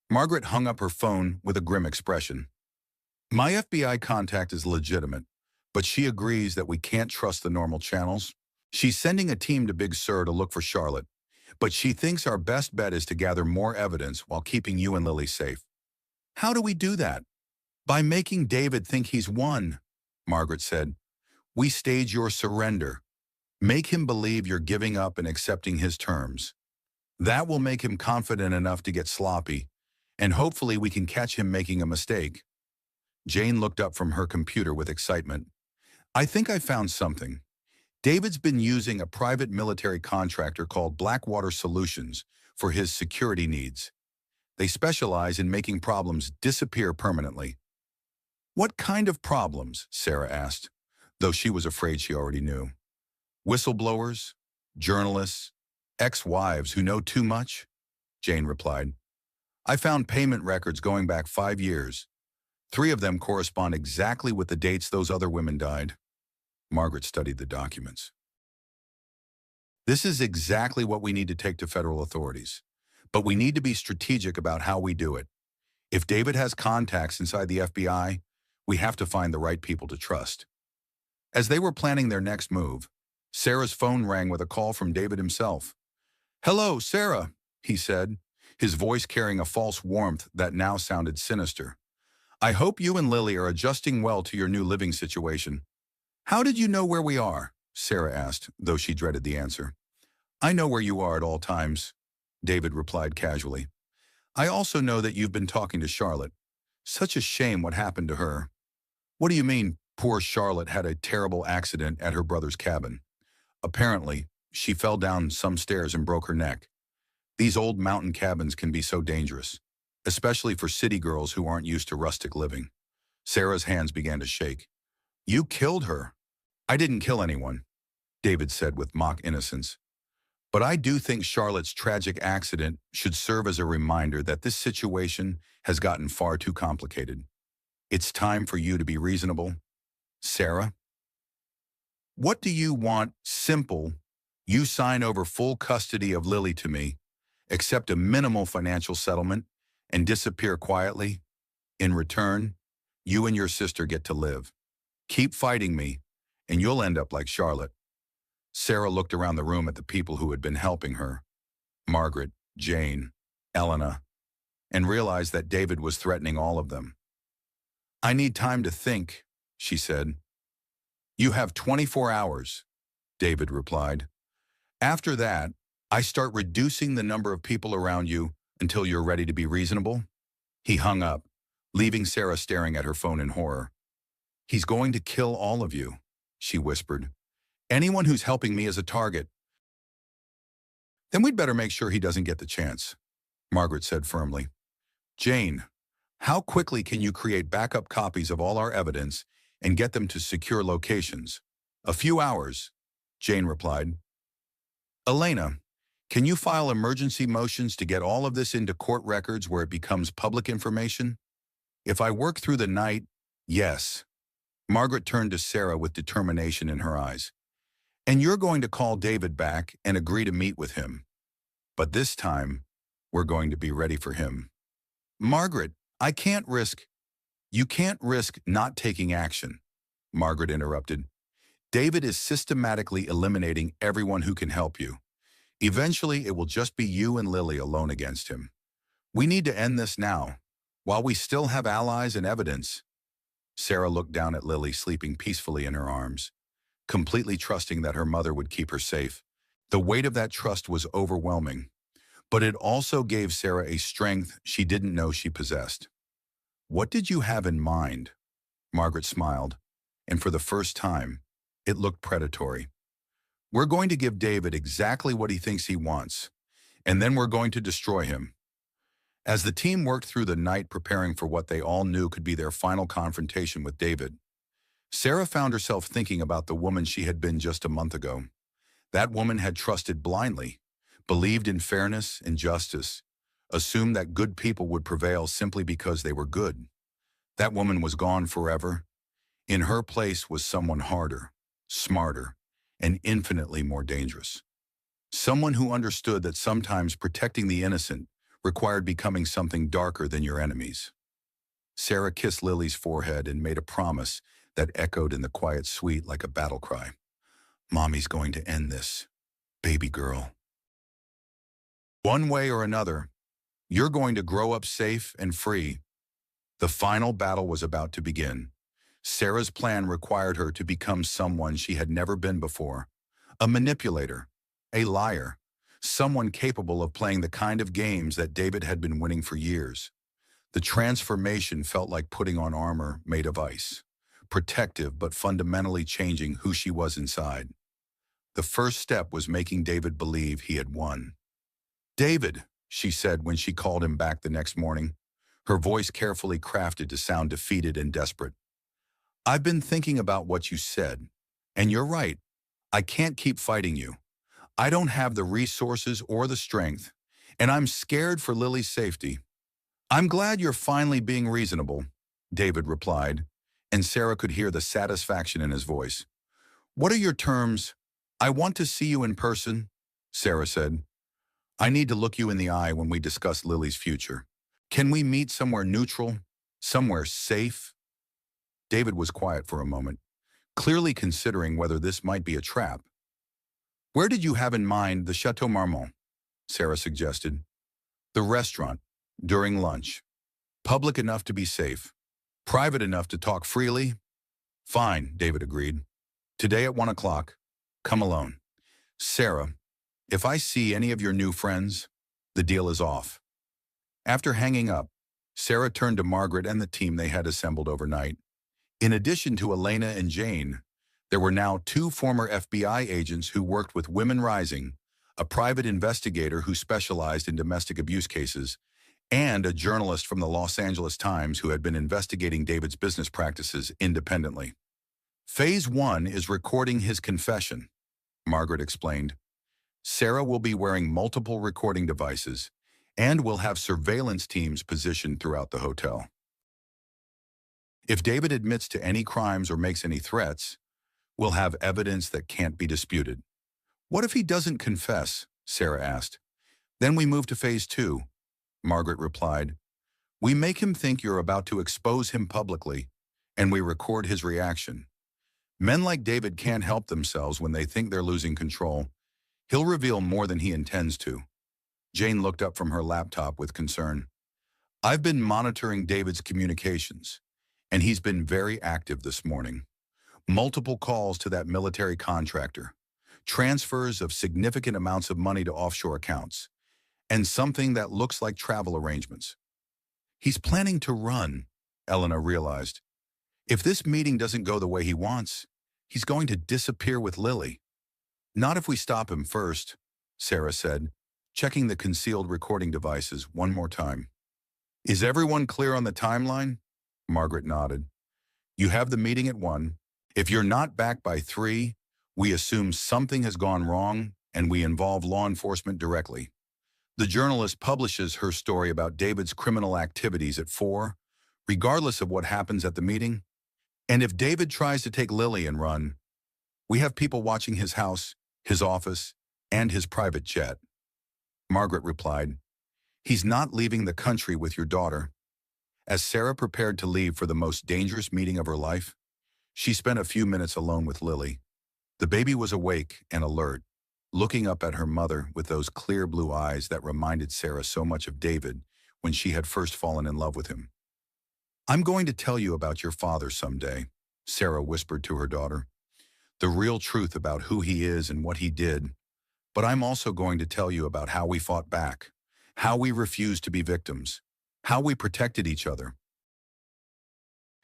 Margaret hung up her phone with a grim expression. My FBI contact is legitimate, but she agrees that we can't trust the normal channels. She's sending a team to Big Sur to look for Charlotte, but she thinks our best bet is to gather more evidence while keeping you and Lily safe. How do we do that? By making David think he's won, Margaret said. We stage your surrender. Make him believe you're giving up and accepting his terms. That will make him confident enough to get sloppy, and hopefully we can catch him making a mistake. Jane looked up from her computer with excitement. I think I found something. David's been using a private military contractor called Blackwater Solutions for his security needs. They specialize in making problems disappear permanently. What kind of problems? Sarah asked, though she was afraid she already knew. Whistleblowers, journalists, ex-wives who know too much? Jane replied. I found payment records going back 5 years. 3 of them correspond exactly with the dates those other women died. Margaret studied the documents. This is exactly what we need to take to federal authorities. But we need to be strategic about how we do it. If David has contacts inside the FBI, we have to find the right people to trust. As they were planning their next move, Sarah's phone rang with a call from David himself. Hello, Sarah, he said, his voice carrying a false warmth that now sounded sinister. I hope you and Lily are adjusting well to your new living situation. How did you know where we are? Sarah asked, though she dreaded the answer. I know where you are at all times, David replied casually. I also know that you've been talking to Charlotte. Such a shame what happened to her. What do you mean, poor Charlotte had a terrible accident at her brother's cabin? Apparently, she fell down some stairs and broke her neck. These old mountain cabins can be so dangerous, especially for city girls who aren't used to rustic living. Sarah's hands began to shake. You killed her. I didn't kill anyone, David said with mock innocence. But I do think Charlotte's tragic accident should serve as a reminder that this situation has gotten far too complicated. It's time for you to be reasonable. Sarah? What do you want? Simple. You sign over full custody of Lily to me, accept a minimal financial settlement, and disappear quietly. In return, you and your sister get to live. Keep fighting me, and you'll end up like Charlotte. Sarah looked around the room at the people who had been helping her, Margaret, Jane, Elena, and realized that David was threatening all of them. I need time to think, she said. You have 24 hours, David replied. After that, I start reducing the number of people around you until you're ready to be reasonable. He hung up, leaving Sarah staring at her phone in horror. He's going to kill all of you, she whispered. Anyone who's helping me is a target. Then we'd better make sure he doesn't get the chance, Margaret said firmly. Jane, how quickly can you create backup copies of all our evidence and get them to secure locations? A few hours, Jane replied. Elena, can you file emergency motions to get all of this into court records where it becomes public information? If I work through the night, yes. Margaret turned to Sarah with determination in her eyes. And you're going to call David back and agree to meet with him. But this time, we're going to be ready for him. Margaret, I can't risk. You can't risk not taking action, Margaret interrupted. David is systematically eliminating everyone who can help you. Eventually, it will just be you and Lily alone against him. We need to end this now, while we still have allies and evidence. Sarah looked down at Lily sleeping peacefully in her arms, completely trusting that her mother would keep her safe. The weight of that trust was overwhelming, but it also gave Sarah a strength she didn't know she possessed. What did you have in mind? Margaret smiled, and for the first time, it looked predatory. We're going to give David exactly what he thinks he wants, and then we're going to destroy him. As the team worked through the night preparing for what they all knew could be their final confrontation with David, Sarah found herself thinking about the woman she had been just a month ago. That woman had trusted blindly, believed in fairness and justice, assumed that good people would prevail simply because they were good. That woman was gone forever. In her place was someone harder, smarter, and infinitely more dangerous. Someone who understood that sometimes protecting the innocent required becoming something darker than your enemies. Sarah kissed Lily's forehead and made a promise that echoed in the quiet suite like a battle cry. Mommy's going to end this, baby girl. One way or another, you're going to grow up safe and free. The final battle was about to begin. Sarah's plan required her to become someone she had never been before. A manipulator, a liar, someone capable of playing the kind of games that David had been winning for years. The transformation felt like putting on armor made of ice, protective but fundamentally changing who she was inside. The first step was making David believe he had won. David, she said when she called him back the next morning, her voice carefully crafted to sound defeated and desperate. I've been thinking about what you said, and you're right. I can't keep fighting you. I don't have the resources or the strength, and I'm scared for Lily's safety. I'm glad you're finally being reasonable, David replied, and Sarah could hear the satisfaction in his voice. What are your terms? I want to see you in person, Sarah said. I need to look you in the eye when we discuss Lily's future. Can we meet somewhere neutral, somewhere safe? David was quiet for a moment, clearly considering whether this might be a trap. Where did you have in mind the Chateau Marmont? Sarah suggested. The restaurant, during lunch. Public enough to be safe. Private enough to talk freely. Fine, David agreed. Today at 1 o'clock. Come alone. Sarah, if I see any of your new friends, the deal is off. After hanging up, Sarah turned to Margaret and the team they had assembled overnight. In addition to Elena and Jane, there were now 2 former FBI agents who worked with Women Rising, a private investigator who specialized in domestic abuse cases, and a journalist from the Los Angeles Times who had been investigating David's business practices independently. Phase 1 is recording his confession, Margaret explained. Sarah will be wearing multiple recording devices and will have surveillance teams positioned throughout the hotel. If David admits to any crimes or makes any threats, we'll have evidence that can't be disputed. What if he doesn't confess? Sarah asked. Then we move to phase 2, Margaret replied. We make him think you're about to expose him publicly, and we record his reaction. Men like David can't help themselves when they think they're losing control. He'll reveal more than he intends to. Jane looked up from her laptop with concern. I've been monitoring David's communications, and he's been very active this morning. Multiple calls to that military contractor, transfers of significant amounts of money to offshore accounts, and something that looks like travel arrangements. He's planning to run, Elena realized. If this meeting doesn't go the way he wants, he's going to disappear with Lily. Not if we stop him first, Sarah said, checking the concealed recording devices one more time. Is everyone clear on the timeline? Margaret nodded. You have the meeting at 1. If you're not back by 3, we assume something has gone wrong and we involve law enforcement directly. The journalist publishes her story about David's criminal activities at 4. Regardless of what happens at the meeting, And if David tries to take Lily and run, we have people watching his house, his office, and his private jet. Margaret replied, "He's not leaving the country with your daughter." As Sarah prepared to leave for the most dangerous meeting of her life, she spent a few minutes alone with Lily. The baby was awake and alert, looking up at her mother with those clear blue eyes that reminded Sarah so much of David when she had first fallen in love with him. "I'm going to tell you about your father someday," Sarah whispered to her daughter. "The real truth about who he is and what he did. But I'm also going to tell you about how we fought back, how we refused to be victims, how we protected each other."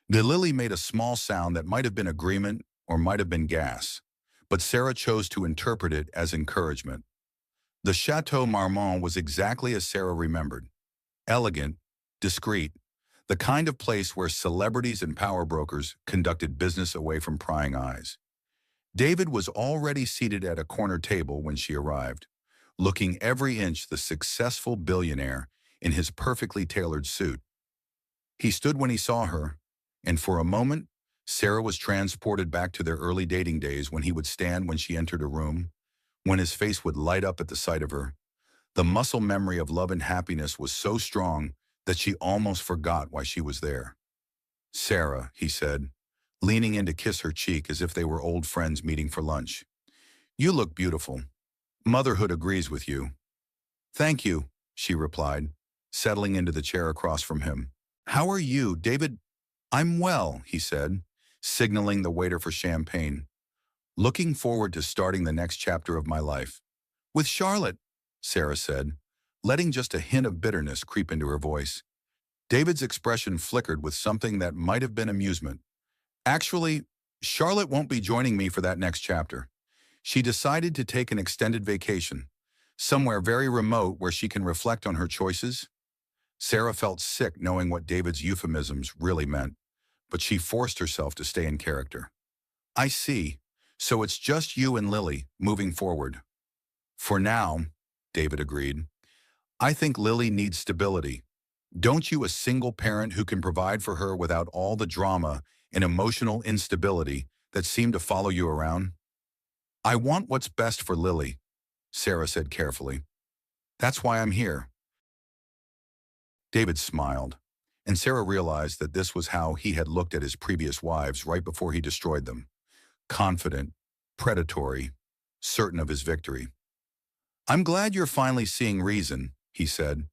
The Lily made a small sound that might have been agreement or might have been gas, but Sarah chose to interpret it as encouragement. The Chateau Marmont was exactly as Sarah remembered. Elegant, discreet, the kind of place where celebrities and power brokers conducted business away from prying eyes. David was already seated at a corner table when she arrived, looking every inch the successful billionaire in his perfectly tailored suit. He stood when he saw her, and for a moment, Sarah was transported back to their early dating days when he would stand when she entered a room, when his face would light up at the sight of her. The muscle memory of love and happiness was so strong that she almost forgot why she was there. "Sarah," he said, leaning in to kiss her cheek as if they were old friends meeting for lunch. "You look beautiful. Motherhood agrees with you." "Thank you," she replied, settling into the chair across from him. "How are you, David?" "I'm well," he said, signaling the waiter for champagne. "Looking forward to starting the next chapter of my life." "With Charlotte," Sarah said, letting just a hint of bitterness creep into her voice. David's expression flickered with something that might have been amusement. "Actually, Charlotte won't be joining me for that next chapter. She decided to take an extended vacation, somewhere very remote where she can reflect on her choices." Sarah felt sick knowing what David's euphemisms really meant, but she forced herself to stay in character. "I see. So it's just you and Lily moving forward." "For now," David agreed. "I think Lily needs stability. Don't you, a single parent who can provide for her without all the drama and emotional instability that seem to follow you around?" "I want what's best for Lily," Sarah said carefully. "That's why I'm here." David smiled, and Sarah realized that this was how he had looked at his previous wives right before he destroyed them. Confident, predatory, certain of his victory. "I'm glad you're finally seeing reason," he said.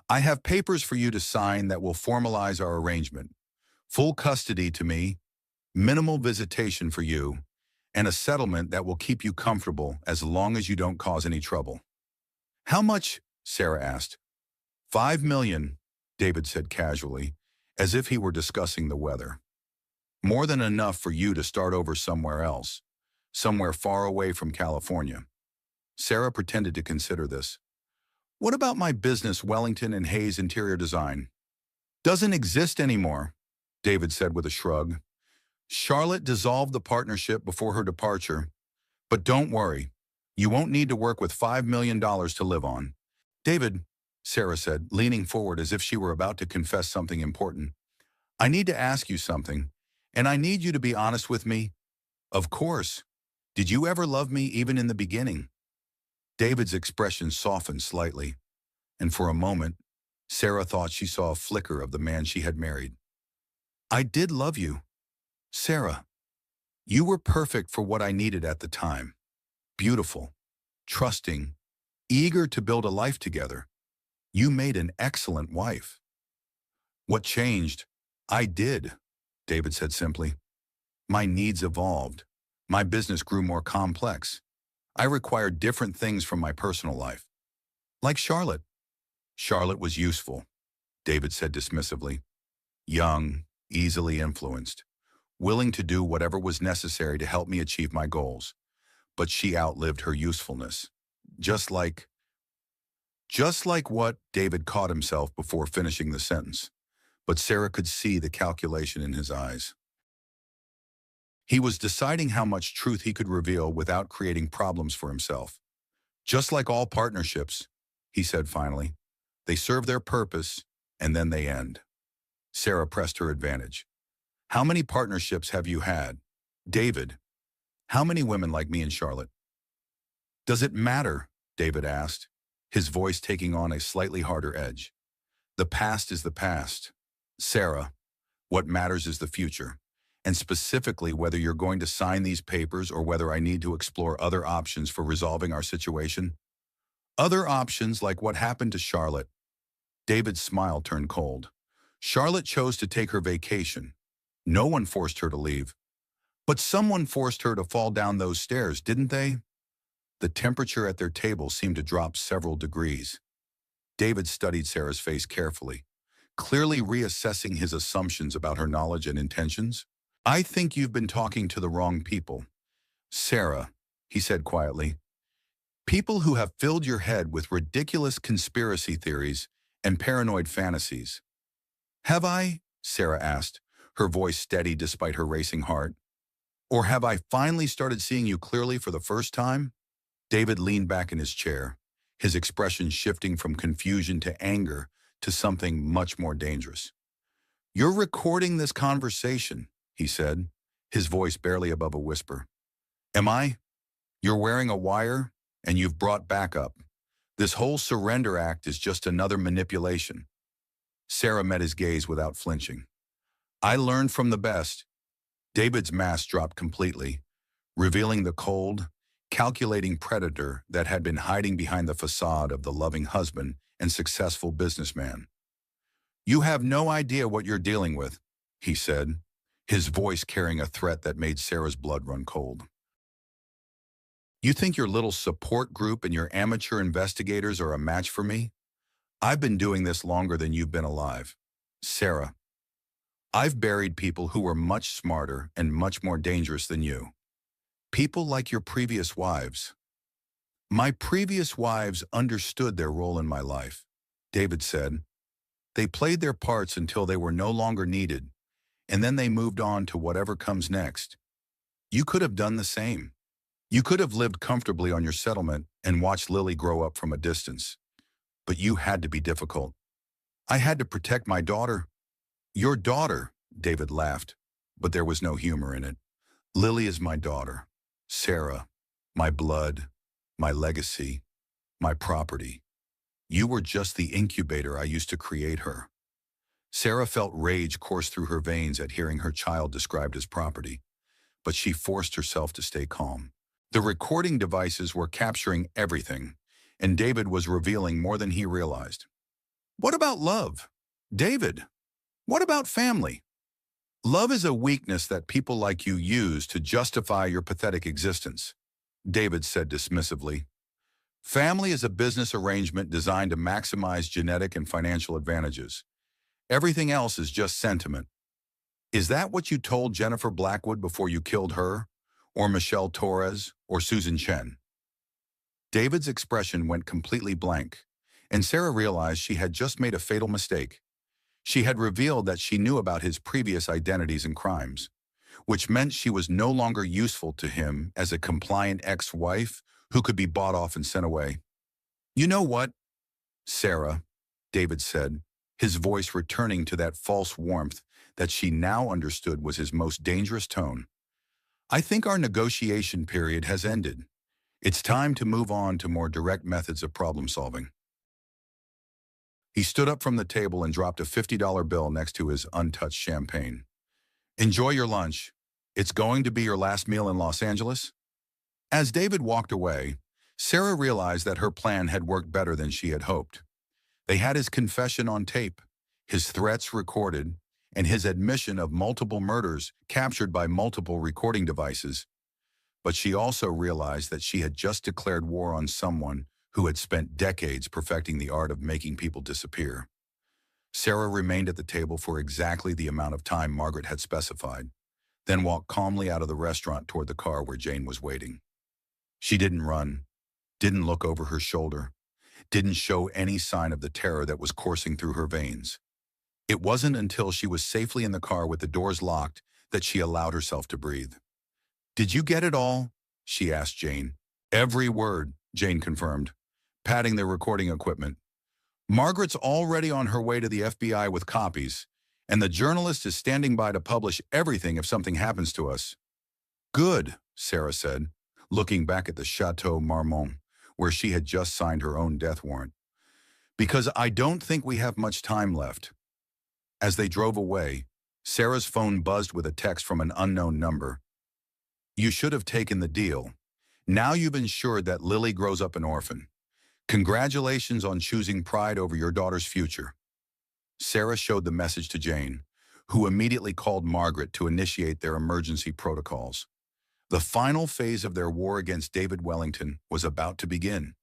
"I have papers for you to sign that will formalize our arrangement. Full custody to me, minimal visitation for you, and a settlement that will keep you comfortable as long as you don't cause any trouble." "How much?" Sarah asked. "5 million, David said casually, as if he were discussing the weather. "More than enough for you to start over somewhere else, somewhere far away from California." Sarah pretended to consider this. "What about my business, Wellington and Hayes Interior Design?" "Doesn't exist anymore," David said with a shrug. "Charlotte dissolved the partnership before her departure. But don't worry, you won't need to work with $5 million to live on." "David," Sarah said, leaning forward as if she were about to confess something important, "I need to ask you something, and I need you to be honest with me." "Of course. Did you ever love me even in the beginning?" David's expression softened slightly, and for a moment, Sarah thought she saw a flicker of the man she had married. "I did love you, Sarah. You were perfect for what I needed at the time. Beautiful, trusting, eager to build a life together. You made an excellent wife." "What changed?" "I did," David said simply. "My needs evolved. My business grew more complex. I required different things from my personal life. Like Charlotte." "Charlotte was useful," David said dismissively. "Young, easily influenced, willing to do whatever was necessary to help me achieve my goals. But she outlived her usefulness. Just like what?" David caught himself before finishing the sentence, but Sarah could see the calculation in his eyes. He was deciding how much truth he could reveal without creating problems for himself. "Just like all partnerships," he said finally. "They serve their purpose, and then they end." Sarah pressed her advantage. How many partnerships have you had? David, how many women like me in Charlotte? Does it matter? David asked, his voice taking on a slightly harder edge. The past is the past. Sarah, what matters is the future, and specifically whether you're going to sign these papers or whether I need to explore other options for resolving our situation. Other options like what happened to Charlotte. David's smile turned cold. Charlotte chose to take her vacation. No one forced her to leave. But someone forced her to fall down those stairs, didn't they? The temperature at their table seemed to drop several degrees. David studied Sarah's face carefully, clearly reassessing his assumptions about her knowledge and intentions. I think you've been talking to the wrong people. Sarah, he said quietly, people who have filled your head with ridiculous conspiracy theories and paranoid fantasies. Have I? Sarah asked, her voice steady despite her racing heart. Or have I finally started seeing you clearly for the first time? David leaned back in his chair, his expression shifting from confusion to anger to something much more dangerous. You're recording this conversation, he said, his voice barely above a whisper. Am I? You're wearing a wire, and you've brought backup. This whole surrender act is just another manipulation. Sarah met his gaze without flinching. I learned from the best. David's mask dropped completely, revealing the cold, calculating predator that had been hiding behind the facade of the loving husband and successful businessman. You have no idea what you're dealing with, he said, his voice carrying a threat that made Sarah's blood run cold. You think your little support group and your amateur investigators are a match for me? I've been doing this longer than you've been alive. Sarah, I've buried people who were much smarter and much more dangerous than you. People like your previous wives. My previous wives understood their role in my life, David said. They played their parts until they were no longer needed, and then they moved on to whatever comes next. You could have done the same. You could have lived comfortably on your settlement and watched Lily grow up from a distance. But you had to be difficult. I had to protect my daughter. Your daughter, David laughed, but there was no humor in it. Lily is my daughter. Sarah, my blood, my legacy, my property. You were just the incubator I used to create her. Sarah felt rage course through her veins at hearing her child described as property, but she forced herself to stay calm. The recording devices were capturing everything, and David was revealing more than he realized. What about love? David, what about family? Love is a weakness that people like you use to justify your pathetic existence, David said dismissively. Family is a business arrangement designed to maximize genetic and financial advantages. Everything else is just sentiment. Is that what you told Jennifer Blackwood before you killed her, or Michelle Torres, or Susan Chen? David's expression went completely blank, and Sarah realized she had just made a fatal mistake. She had revealed that she knew about his previous identities and crimes, which meant she was no longer useful to him as a compliant ex-wife who could be bought off and sent away. You know what, Sarah, David said, his voice returning to that false warmth that she now understood was his most dangerous tone. I think our negotiation period has ended. It's time to move on to more direct methods of problem solving. He stood up from the table and dropped a $50 bill next to his untouched champagne. Enjoy your lunch. It's going to be your last meal in Los Angeles. As David walked away, Sarah realized that her plan had worked better than she had hoped. They had his confession on tape, his threats recorded, and his admission of multiple murders captured by multiple recording devices. But she also realized that she had just declared war on someone who had spent decades perfecting the art of making people disappear. Sarah remained at the table for exactly the amount of time Margaret had specified, then walked calmly out of the restaurant toward the car where Jane was waiting. She didn't run, didn't look over her shoulder, didn't show any sign of the terror that was coursing through her veins. It wasn't until she was safely in the car with the doors locked that she allowed herself to breathe. Did you get it all? She asked Jane. Every word, Jane confirmed, patting their recording equipment. Margaret's already on her way to the FBI with copies, And the journalist is standing by to publish everything if something happens to us. Good, Sarah said, looking back at the Chateau Marmont, where she had just signed her own death warrant. Because I don't think we have much time left. As they drove away, Sarah's phone buzzed with a text from an unknown number. You should have taken the deal. Now you've ensured that Lily grows up an orphan. Congratulations on choosing pride over your daughter's future. Sarah showed the message to Jane, who immediately called Margaret to initiate their emergency protocols. The final phase of their war against David Wellington was about to begin,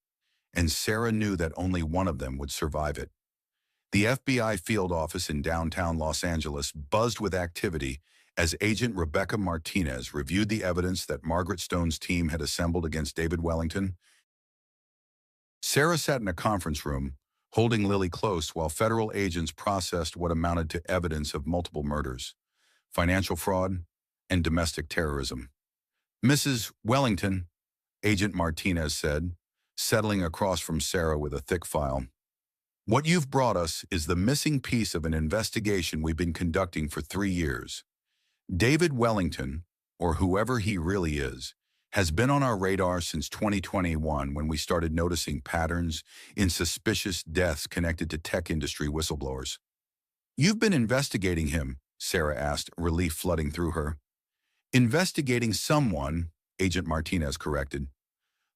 and Sarah knew that only one of them would survive it. The FBI field office in downtown Los Angeles buzzed with activity as Agent Rebecca Martinez reviewed the evidence that Margaret Stone's team had assembled against David Wellington. Sarah sat in a conference room, holding Lily close while federal agents processed what amounted to evidence of multiple murders, financial fraud, and domestic terrorism. Mrs. Wellington, Agent Martinez said, settling across from Sarah with a thick file. What you've brought us is the missing piece of an investigation we've been conducting for 3 years. David Wellington, or whoever he really is, has been on our radar since 2021 when we started noticing patterns in suspicious deaths connected to tech industry whistleblowers. You've been investigating him, Sarah asked, relief flooding through her. Investigating someone, Agent Martinez corrected.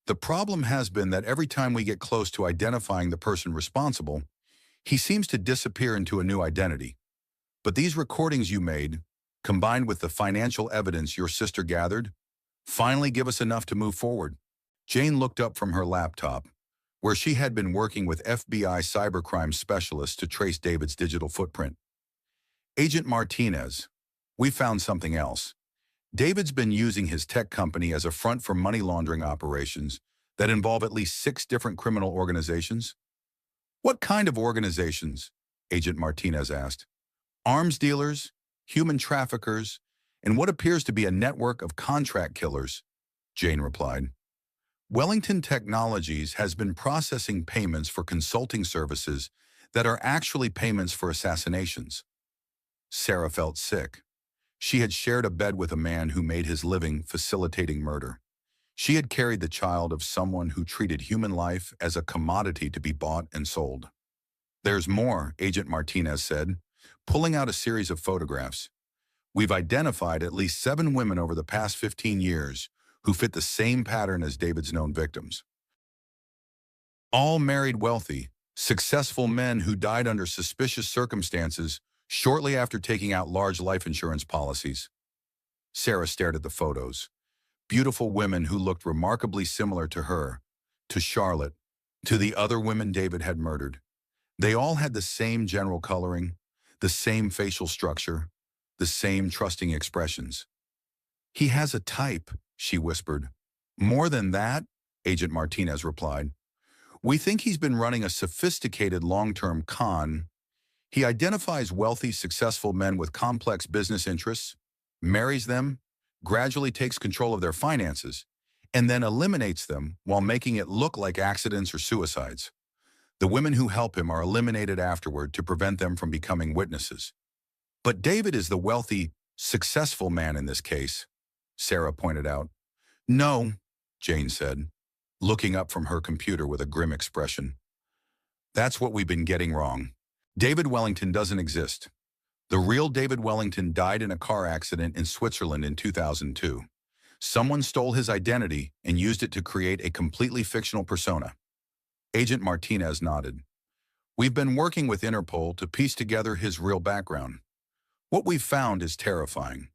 The problem has been that every time we get close to identifying the person responsible, he seems to disappear into a new identity. But these recordings you made, combined with the financial evidence your sister gathered, finally give us enough to move forward. Jane looked up from her laptop, where she had been working with FBI cybercrime specialists to trace David's digital footprint. Agent Martinez, we found something else. David's been using his tech company as a front for money laundering operations that involve at least 6 different criminal organizations. What kind of organizations? Agent Martinez asked. Arms dealers, human traffickers, and what appears to be a network of contract killers, Jane replied. Wellington Technologies has been processing payments for consulting services that are actually payments for assassinations. Sarah felt sick. She had shared a bed with a man who made his living facilitating murder. She had carried the child of someone who treated human life as a commodity to be bought and sold. There's more, Agent Martinez said, pulling out a series of photographs. We've identified at least 7 women over the past 15 years who fit the same pattern as David's known victims. All married wealthy, successful men who died under suspicious circumstances shortly after taking out large life insurance policies. Sarah stared at the photos. Beautiful women who looked remarkably similar to her, to Charlotte, to the other women David had murdered. They all had the same general coloring, the same facial structure, the same trusting expressions. He has a type, she whispered. More than that, Agent Martinez replied. We think he's been running a sophisticated long-term con. He identifies wealthy, successful men with complex business interests, marries them, gradually takes control of their finances, and then eliminates them while making it look like accidents or suicides. The women who help him are eliminated afterward to prevent them from becoming witnesses. But David is the wealthy, successful man in this case, Sarah pointed out. No, Jane said, looking up from her computer with a grim expression. That's what we've been getting wrong. David Wellington doesn't exist. The real David Wellington died in a car accident in Switzerland in 2002. Someone stole his identity and used it to create a completely fictional persona. Agent Martinez nodded. We've been working with Interpol to piece together his real background. What we've found is terrifying.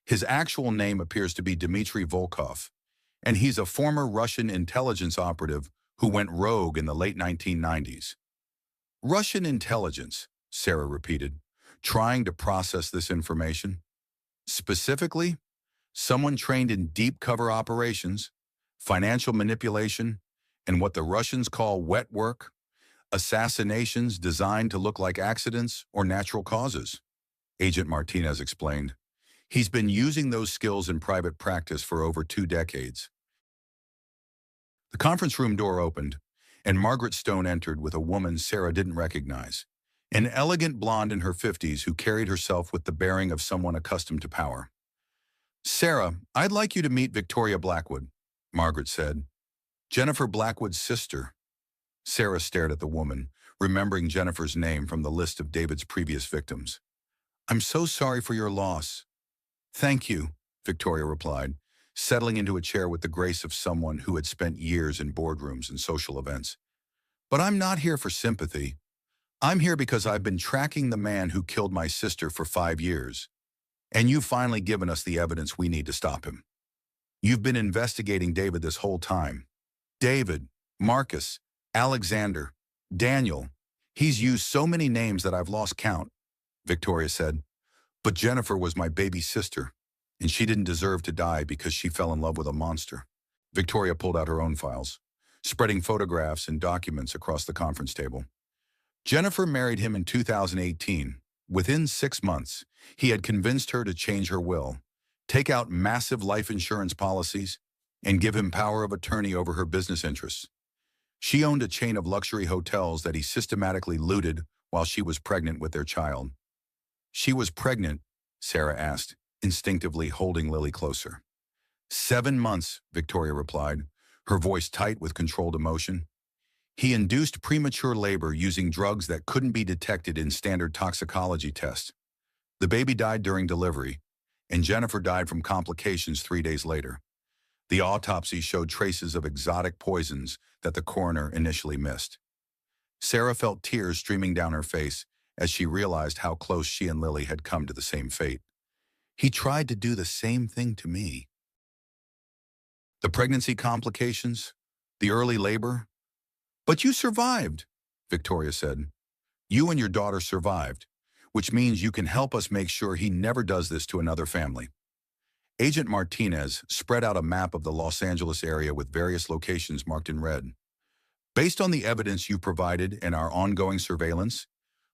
His actual name appears to be Dmitry Volkov, and he's a former Russian intelligence operative who went rogue in the late 1990s. Russian intelligence, Sarah repeated, trying to process this information. Specifically, someone trained in deep cover operations, financial manipulation, and what the Russians call wet work, assassinations designed to look like accidents or natural causes. Agent Martinez explained. He's been using those skills in private practice for over 2 decades. The conference room door opened, and Margaret Stone entered with a woman Sarah didn't recognize. an elegant blonde in her 50s who carried herself with the bearing of someone accustomed to power. "Sarah, I'd like you to meet Victoria Blackwood," Margaret said. "Jennifer Blackwood's sister." Sarah stared at the woman, remembering Jennifer's name from the list of David's previous victims. "I'm so sorry for your loss." "Thank you," Victoria replied, settling into a chair with the grace of someone who had spent years in boardrooms and social events. "But I'm not here for sympathy. I'm here because I've been tracking the man who killed my sister for 5 years. And you've finally given us the evidence we need to stop him. You've been investigating David this whole time. David, Marcus, Alexander, Daniel. He's used so many names that I've lost count," Victoria said. "But Jennifer was my baby sister, and she didn't deserve to die because she fell in love with a monster." Victoria pulled out her own files, spreading photographs and documents across the conference table. Jennifer married him in 2018. Within 6 months, he had convinced her to change her will, take out massive life insurance policies, and give him power of attorney over her business interests. She owned a chain of luxury hotels that he systematically looted while she was pregnant with their child. "She was pregnant?" Sarah asked, instinctively holding Lily closer. "7 months," Victoria replied, her voice tight with controlled emotion. "He induced premature labor using drugs that couldn't be detected in standard toxicology tests. The baby died during delivery, and Jennifer died from complications 3 days later. The autopsy showed traces of exotic poisons that the coroner initially missed." Sarah felt tears streaming down her face as she realized how close she and Lily had come to the same fate. "He tried to do the same thing to me." "The pregnancy complications? The early labor? But you survived," Victoria said. "You and your daughter survived, which means you can help us make sure he never does this to another family." Agent Martinez spread out a map of the Los Angeles area with various locations marked in red. "Based on the evidence you provided and our ongoing surveillance,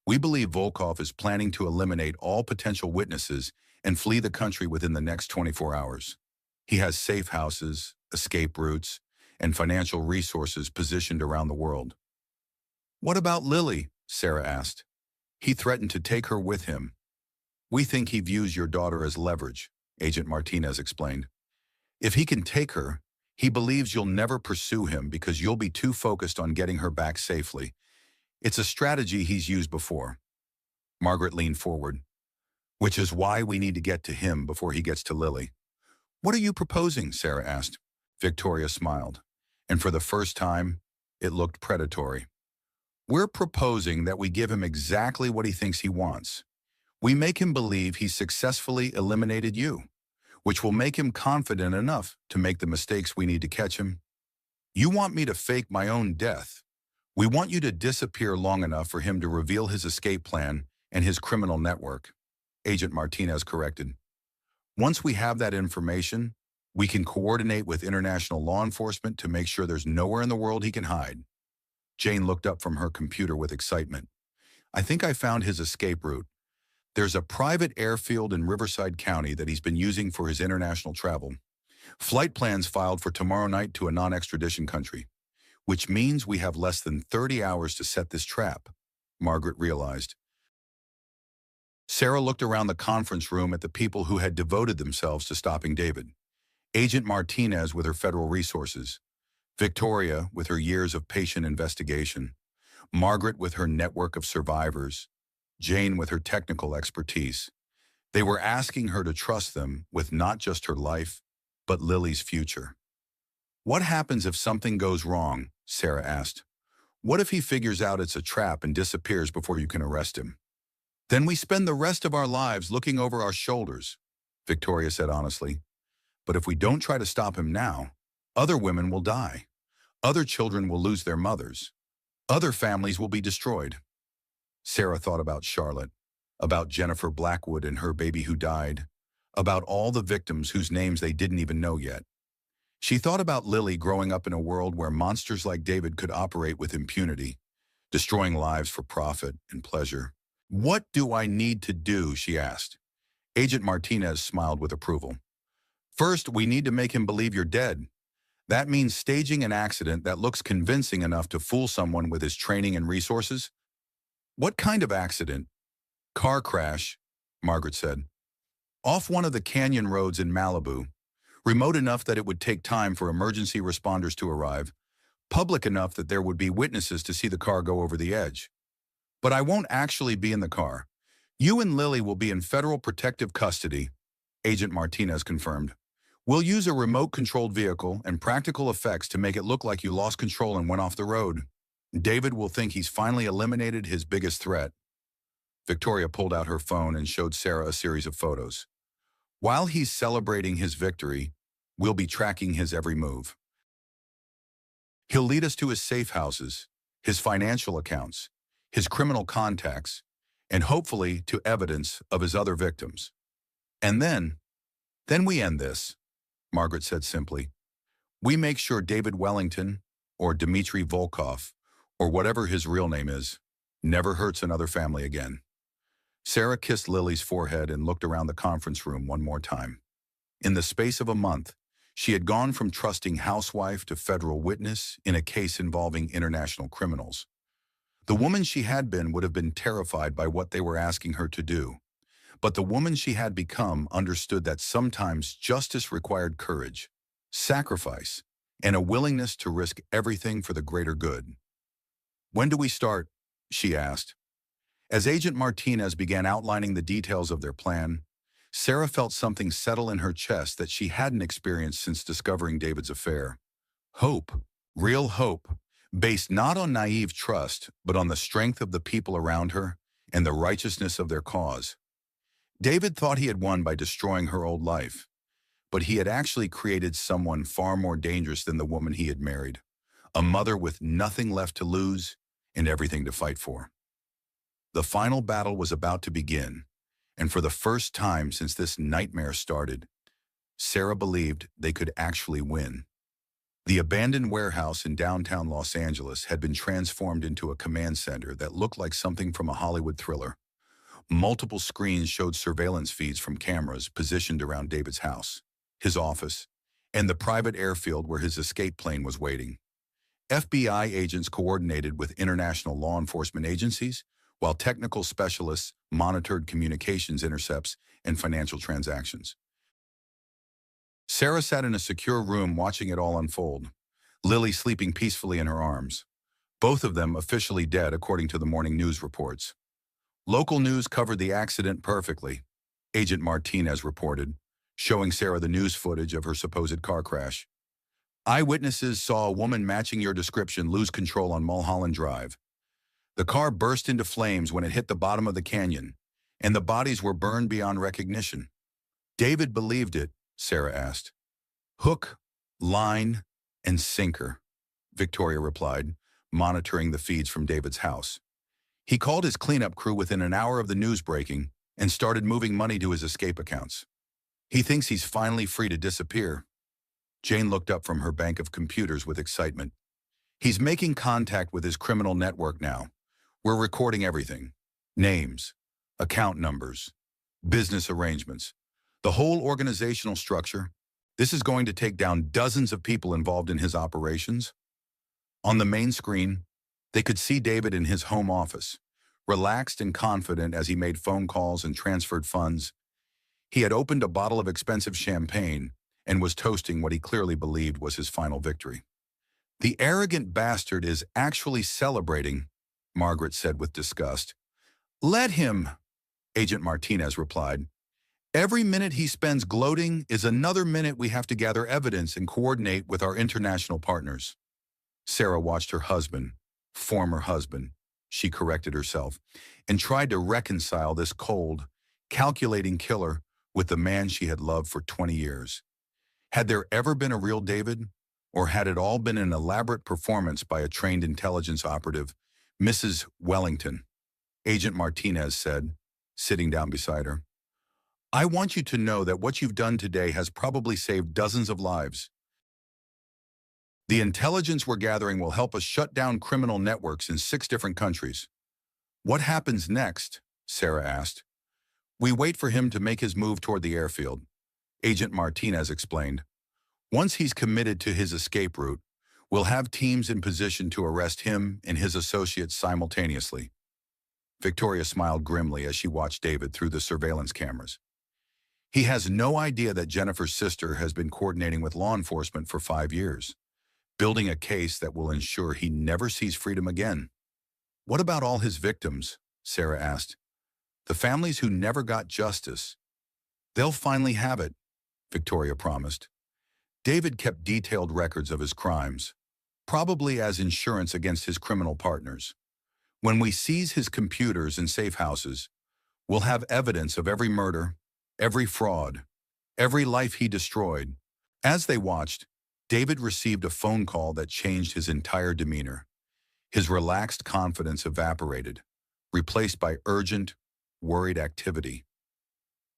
we believe Volkov is planning to eliminate all potential witnesses and flee the country within the next 24 hours. He has safe houses, escape routes, and financial resources positioned around the world." "What about Lily?" Sarah asked. "He threatened to take her with him." "We think he views your daughter as leverage," Agent Martinez explained. "If he can take her, he believes you'll never pursue him because you'll be too focused on getting her back safely. It's a strategy he's used before." Margaret leaned forward. "Which is why we need to get to him before he gets to Lily." "What are you proposing?" Sarah asked. Victoria smiled, and for the first time, it looked predatory. "We're proposing that we give him exactly what he thinks he wants. We make him believe he successfully eliminated you, which will make him confident enough to make the mistakes we need to catch him. You want me to fake my own death. We want you to disappear long enough for him to reveal his escape plan and his criminal network," Agent Martinez corrected. "Once we have that information, we can coordinate with international law enforcement to make sure there's nowhere in the world he can hide." Jane looked up from her computer with excitement. "I think I found his escape route. There's a private airfield in Riverside County that he's been using for his international travel. Flight plans filed for tomorrow night to a non-extradition country, which means we have less than 30 hours to set this trap," Margaret realized. Sarah looked around the conference room at the people who had devoted themselves to stopping David. Agent Martinez with her federal resources, Victoria with her years of patient investigation, Margaret with her network of survivors, Jane with her technical expertise. They were asking her to trust them with not just her life, but Lily's future. "What happens if something goes wrong?" Sarah asked. "What if he figures out it's a trap and disappears before you can arrest him?" "Then we spend the rest of our lives looking over our shoulders," Victoria said honestly. "But if we don't try to stop him now, other women will die. Other children will lose their mothers. Other families will be destroyed." Sarah thought about Charlotte, about Jennifer Blackwood and her baby who died, about all the victims whose names they didn't even know yet. She thought about Lily growing up in a world where monsters like David could operate with impunity, destroying lives for profit and pleasure. "What do I need to do?" she asked. Agent Martinez smiled with approval. "First, we need to make him believe you're dead. That means staging an accident that looks convincing enough to fool someone with his training and resources. What kind of accident? Car crash, Margaret said. Off one of the canyon roads in Malibu, remote enough that it would take time for emergency responders to arrive, public enough that there would be witnesses to see the car go over the edge. But I won't actually be in the car. You and Lily will be in federal protective custody, Agent Martinez confirmed. We'll use a remote-controlled vehicle and practical effects to make it look like you lost control and went off the road. David will think he's finally eliminated his biggest threat. Victoria pulled out her phone and showed Sarah a series of photos. While he's celebrating his victory, we'll be tracking his every move. He'll lead us to his safe houses, his financial accounts, his criminal contacts, and hopefully to evidence of his other victims. And then we end this, Margaret said simply. We make sure David Wellington, or Dmitry Volkov, or whatever his real name is, never hurts another family again. Sarah kissed Lily's forehead and looked around the conference room one more time. In the space of a month, she had gone from trusting housewife to federal witness in a case involving international criminals. The woman she had been would have been terrified by what they were asking her to do. But the woman she had become understood that sometimes justice required courage, sacrifice, and a willingness to risk everything for the greater good. When do we start? She asked. As Agent Martinez began outlining the details of their plan, Sarah felt something settle in her chest that she hadn't experienced since discovering David's affair. Hope, real hope, based not on naive trust, but on the strength of the people around her and the righteousness of their cause. David thought he had won by destroying her old life, but he had actually created someone far more dangerous than the woman he had married, a mother with nothing left to lose and everything to fight for. The final battle was about to begin, and for the first time since this nightmare started, Sarah believed they could actually win. The abandoned warehouse in downtown Los Angeles had been transformed into a command center that looked like something from a Hollywood thriller. Multiple screens showed surveillance feeds from cameras positioned around David's house, his office, and the private airfield where his escape plane was waiting. FBI agents coordinated with international law enforcement agencies, while technical specialists monitored communications intercepts and financial transactions. Sarah sat in a secure room watching it all unfold, Lily sleeping peacefully in her arms, both of them officially dead according to the morning news reports. Local news covered the accident perfectly, Agent Martinez reported, showing Sarah the news footage of her supposed car crash. Eyewitnesses saw a woman matching your description lose control on Mulholland Drive. The car burst into flames when it hit the bottom of the canyon, and the bodies were burned beyond recognition. David believed it, Sarah asked. Hook, line, and sinker, Victoria replied, monitoring the feeds from David's house. He called his cleanup crew within an hour of the news breaking and started moving money to his escape accounts. He thinks he's finally free to disappear. Jane looked up from her bank of computers with excitement. He's making contact with his criminal network now. We're recording everything. Names, account numbers, business arrangements, the whole organizational structure. This is going to take down dozens of people involved in his operations. On the main screen, they could see David in his home office, relaxed and confident as he made phone calls and transferred funds. He had opened a bottle of expensive champagne and was toasting what he clearly believed was his final victory. The arrogant bastard is actually celebrating, Margaret said with disgust. Let him, Agent Martinez replied. Every minute he spends gloating is another minute we have to gather evidence and coordinate with our international partners. Sarah watched her husband, former husband, she corrected herself, and tried to reconcile this cold, calculating killer with the man she had loved for 20 years. Had there ever been a real David, or had it all been an elaborate performance by a trained intelligence operative, Mrs. Wellington? Agent Martinez said, sitting down beside her. I want you to know that what you've done today has probably saved dozens of lives. The intelligence we're gathering will help us shut down criminal networks in 6 different countries. What happens next? Sarah asked. We wait for him to make his move toward the airfield, Agent Martinez explained. Once he's committed to his escape route, we'll have teams in position to arrest him and his associates simultaneously. Victoria smiled grimly as she watched David through the surveillance cameras. He has no idea that Jennifer's sister has been coordinating with law enforcement for 5 years, building a case that will ensure he never sees freedom again. What about all his victims? Sarah asked. The families who never got justice. They'll finally have it, Victoria promised. David kept detailed records of his crimes, probably as insurance against his criminal partners. When we seize his computers and safe houses, we'll have evidence of every murder, every fraud, every life he destroyed. As they watched, David received a phone call that changed his entire demeanor. His relaxed confidence evaporated, replaced by urgent, worried activity.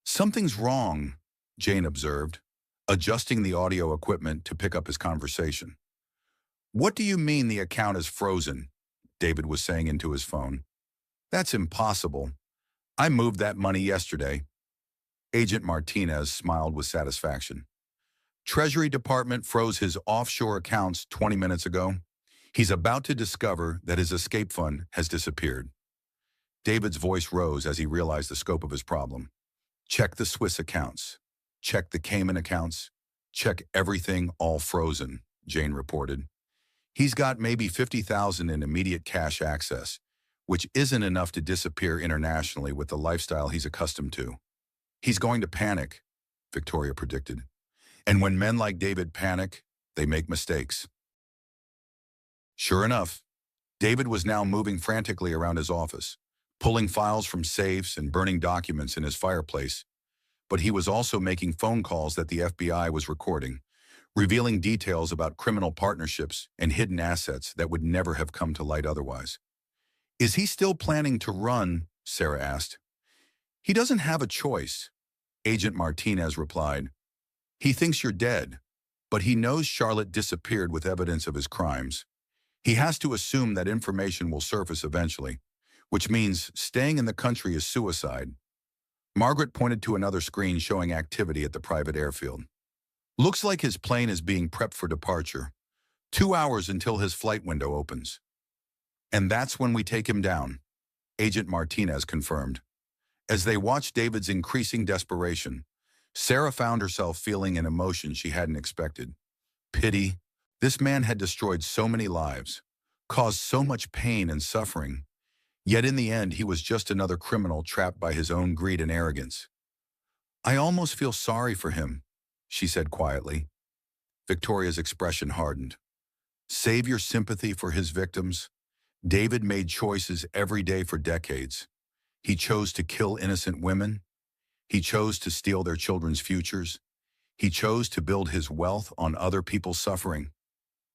Something's wrong, Jane observed, adjusting the audio equipment to pick up his conversation. What do you mean the account is frozen? David was saying into his phone. That's impossible. I moved that money yesterday. Agent Martinez smiled with satisfaction. Treasury Department froze his offshore accounts 20 minutes ago. He's about to discover that his escape fund has disappeared. David's voice rose as he realized the scope of his problem. Check the Swiss accounts. Check the Cayman accounts. Check everything, all frozen, Jane reported. He's got maybe $50,000 in immediate cash access, which isn't enough to disappear internationally with the lifestyle he's accustomed to. He's going to panic, Victoria predicted. And when men like David panic, they make mistakes. Sure enough, David was now moving frantically around his office, pulling files from safes and burning documents in his fireplace. But he was also making phone calls that the FBI was recording, revealing details about criminal partnerships and hidden assets that would never have come to light otherwise. Is he still planning to run? Sarah asked. He doesn't have a choice, Agent Martinez replied. He thinks you're dead, but he knows Charlotte disappeared with evidence of his crimes. He has to assume that information will surface eventually, which means staying in the country is suicide. Margaret pointed to another screen showing activity at the private airfield. Looks like his plane is being prepped for departure. 2 hours until his flight window opens. And that's when we take him down, Agent Martinez confirmed. As they watched David's increasing desperation, Sarah found herself feeling an emotion she hadn't expected. Pity. This man had destroyed so many lives, caused so much pain and suffering, yet in the end he was just another criminal trapped by his own greed and arrogance. I almost feel sorry for him, she said quietly. Victoria's expression hardened. Save your sympathy for his victims. David made choices every day for decades. He chose to kill innocent women. He chose to steal their children's futures. He chose to build his wealth on other people's suffering.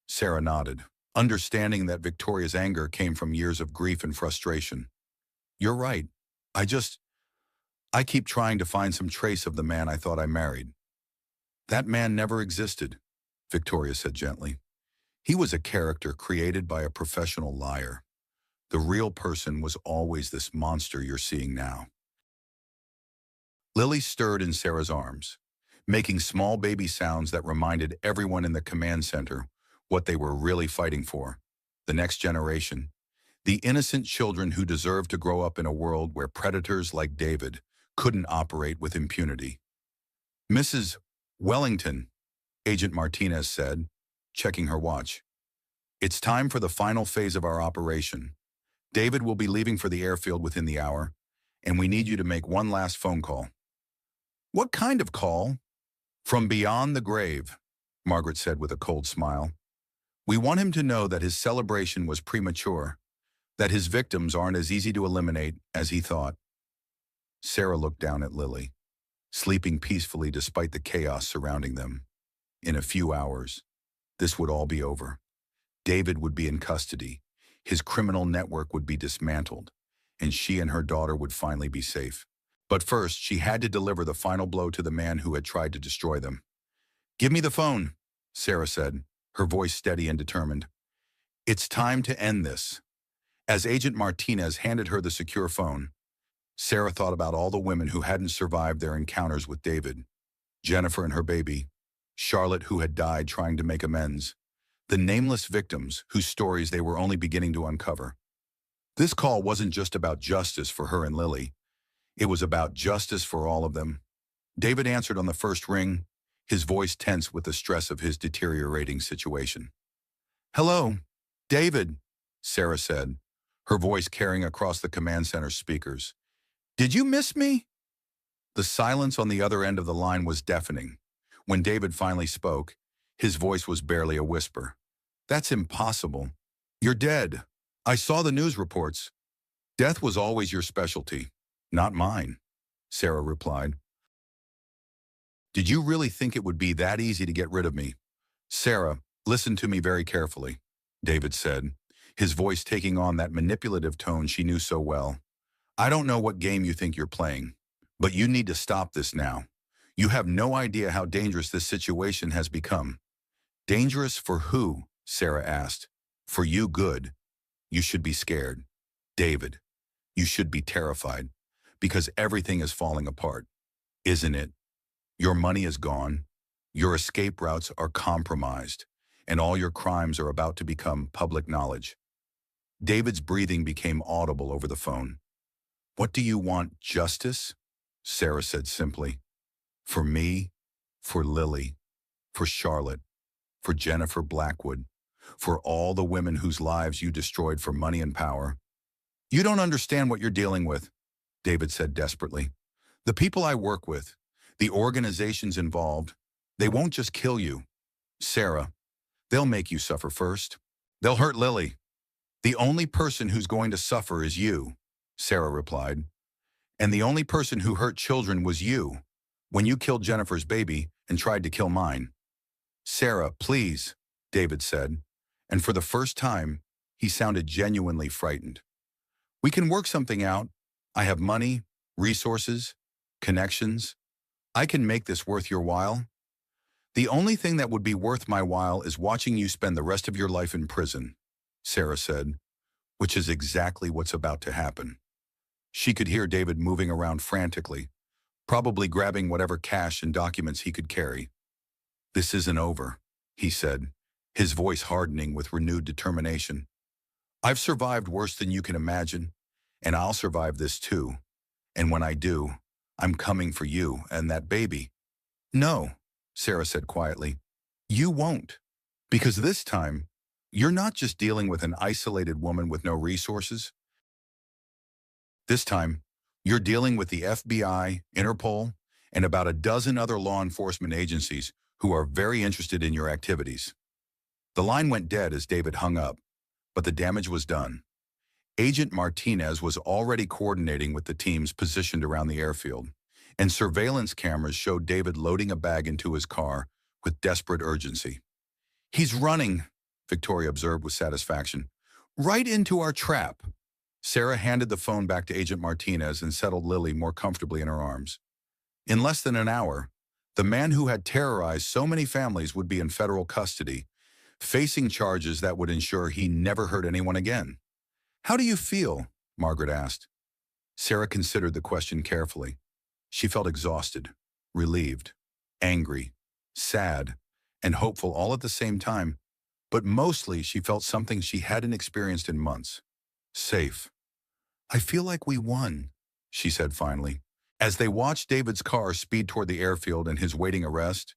Sarah nodded, understanding that Victoria's anger came from years of grief and frustration. You're right. I keep trying to find some trace of the man I thought I married. That man never existed, Victoria said gently. He was a character created by a professional liar. The real person was always this monster you're seeing now. Lily stirred in Sarah's arms, making small baby sounds that reminded everyone in the command center what they were really fighting for. The next generation. The innocent children who deserved to grow up in a world where predators like David couldn't operate with impunity. Mrs. Wellington, Agent Martinez said, checking her watch. It's time for the final phase of our operation. David will be leaving for the airfield within the hour, and we need you to make one last phone call. What kind of call? From beyond the grave, Margaret said with a cold smile. We want him to know that his celebration was premature, that his victims aren't as easy to eliminate as he thought. Sarah looked down at Lily, sleeping peacefully despite the chaos surrounding them. In a few hours, this would all be over. David would be in custody, his criminal network would be dismantled, and she and her daughter would finally be safe. But first, she had to deliver the final blow to the man who had tried to destroy them. Give me the phone, Sarah said, her voice steady and determined. It's time to end this. As Agent Martinez handed her the secure phone, Sarah thought about all the women who hadn't survived their encounters with David. Jennifer and her baby, Charlotte who had died trying to make amends, the nameless victims whose stories they were only beginning to uncover. This call wasn't just about justice for her and Lily. It was about justice for all of them. David answered on the first ring, his voice tense with the stress of his deteriorating situation. "Hello, David," Sarah said, her voice carrying across the command center speakers. "Did you miss me?" The silence on the other end of the line was deafening. When David finally spoke, his voice was barely a whisper. "That's impossible. You're dead. I saw the news reports." "Death was always your specialty, not mine," Sarah replied. "Did you really think it would be that easy to get rid of me?" "Sarah, listen to me very carefully," David said, his voice taking on that manipulative tone she knew so well. "I don't know what game you think you're playing, but you need to stop this now. You have no idea how dangerous this situation has become." "Dangerous for who?" Sarah asked. "For you, good. You should be scared. David, you should be terrified, because everything is falling apart, isn't it? Your money is gone, your escape routes are compromised, and all your crimes are about to become public knowledge." David's breathing became audible over the phone. "What do you want, justice?" Sarah said simply. "For me, for Lily, for Charlotte, for Jennifer Blackwood, for all the women whose lives you destroyed for money and power." "You don't understand what you're dealing with," David said desperately. "The people I work with, the organizations involved, they won't just kill you, Sarah. They'll make you suffer first. They'll hurt Lily. The only person who's going to suffer is you," Sarah replied. "And the only person who hurt children was you, when you killed Jennifer's baby and tried to kill mine." "Sarah, please," David said, and for the first time, he sounded genuinely frightened. "We can work something out. I have money, resources, connections. I can make this worth your while." "The only thing that would be worth my while is watching you spend the rest of your life in prison," Sarah said, "which is exactly what's about to happen." She could hear David moving around frantically, probably grabbing whatever cash and documents he could carry. "This isn't over," he said, his voice hardening with renewed determination. "I've survived worse than you can imagine, and I'll survive this too. And when I do, I'm coming for you and that baby." "No," Sarah said quietly, "you won't. Because this time, you're not just dealing with an isolated woman with no resources. This time, you're dealing with the FBI, Interpol, and about a dozen other law enforcement agencies who are very interested in your activities." The line went dead as David hung up, but the damage was done. Agent Martinez was already coordinating with the teams positioned around the airfield, and surveillance cameras showed David loading a bag into his car with desperate urgency. "He's running," Victoria observed with satisfaction. "Right into our trap." Sarah handed the phone back to Agent Martinez and settled Lily more comfortably in her arms. In less than an hour, the man who had terrorized so many families would be in federal custody, facing charges that would ensure he never hurt anyone again. "How do you feel?" Margaret asked. Sarah considered the question carefully. She felt exhausted, relieved, angry, sad, and hopeful all at the same time, but mostly she felt something she hadn't experienced in months. Safe. "I feel like we won," she said finally. As they watched David's car speed toward the airfield and his waiting arrest,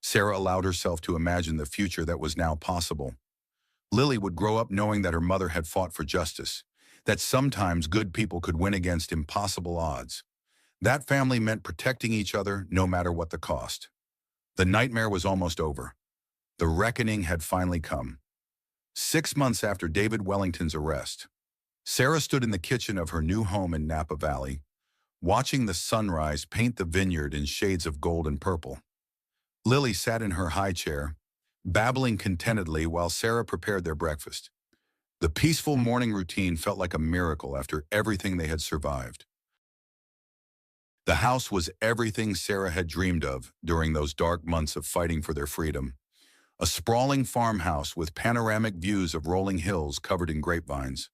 Sarah allowed herself to imagine the future that was now possible. Lily would grow up knowing that her mother had fought for justice, that sometimes good people could win against impossible odds. That family meant protecting each other no matter what the cost. The nightmare was almost over. The reckoning had finally come. 6 months after David Wellington's arrest, Sarah stood in the kitchen of her new home in Napa Valley, watching the sunrise paint the vineyard in shades of gold and purple. Lily sat in her high chair, babbling contentedly while Sarah prepared their breakfast. The peaceful morning routine felt like a miracle after everything they had survived. The house was everything Sarah had dreamed of during those dark months of fighting for their freedom. A sprawling farmhouse with panoramic views of rolling hills covered in grapevines.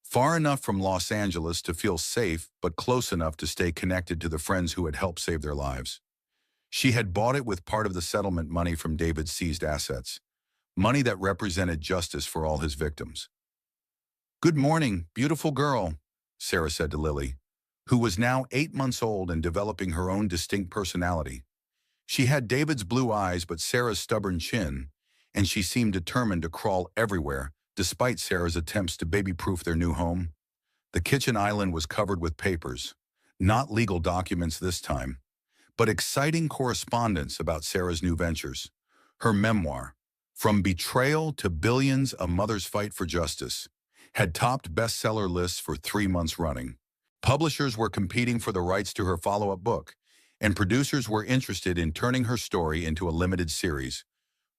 Far enough from Los Angeles to feel safe, but close enough to stay connected to the friends who had helped save their lives. She had bought it with part of the settlement money from David's seized assets, money that represented justice for all his victims. Good morning, beautiful girl, Sarah said to Lily, who was now 8 months old and developing her own distinct personality. She had David's blue eyes but Sarah's stubborn chin, and she seemed determined to crawl everywhere, despite Sarah's attempts to baby-proof their new home. The kitchen island was covered with papers, not legal documents this time, but exciting correspondence about Sarah's new ventures. Her memoir, From Betrayal to Billions, A Mother's Fight for Justice, had topped bestseller lists for 3 months running. Publishers were competing for the rights to her follow-up book, and producers were interested in turning her story into a limited series.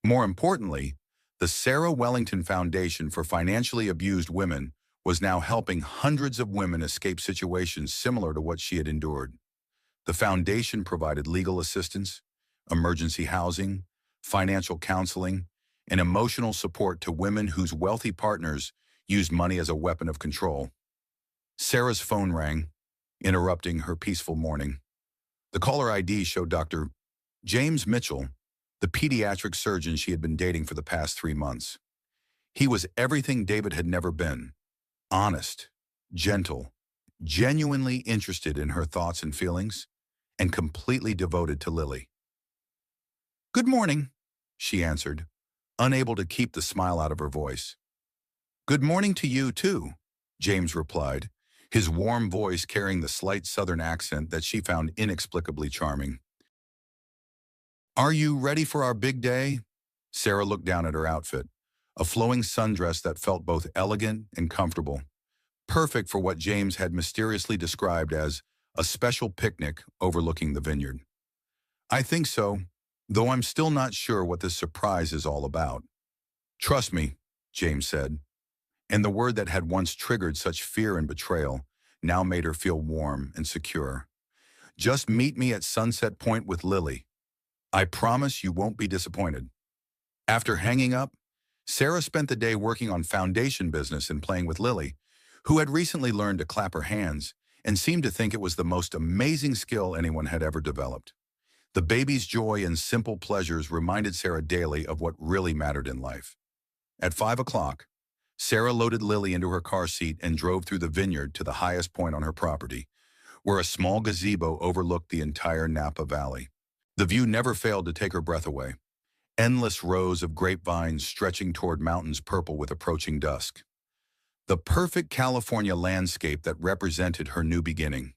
More importantly, the Sarah Wellington Foundation for Financially Abused Women was now helping hundreds of women escape situations similar to what she had endured. The foundation provided legal assistance, emergency housing, financial counseling, and emotional support to women whose wealthy partners used money as a weapon of control. Sarah's phone rang, interrupting her peaceful morning. The caller ID showed Dr. James Mitchell, the pediatric surgeon she had been dating for the past 3 months. He was everything David had never been: honest, gentle, genuinely interested in her thoughts and feelings, and completely devoted to Lily. "Good morning," she answered, unable to keep the smile out of her voice. "Good morning to you, too," James replied, his warm voice carrying the slight southern accent that she found inexplicably charming. "Are you ready for our big day?" Sarah looked down at her outfit, a flowing sundress that felt both elegant and comfortable, perfect for what James had mysteriously described as a special picnic overlooking the vineyard. "I think so, though I'm still not sure what this surprise is all about." "Trust me," James said, and the word that had once triggered such fear and betrayal now made her feel warm and secure. "Just meet me at Sunset Point with Lily. I promise you won't be disappointed." After hanging up, Sarah spent the day working on foundation business and playing with Lily, who had recently learned to clap her hands and seemed to think it was the most amazing skill anyone had ever developed. The baby's joy and simple pleasures reminded Sarah daily of what really mattered in life. At 5 o'clock, Sarah loaded Lily into her car seat and drove through the vineyard to the highest point on her property, where a small gazebo overlooked the entire Napa Valley. The view never failed to take her breath away, endless rows of grapevines stretching toward mountains purple with approaching dusk. The perfect California landscape that represented her new beginning.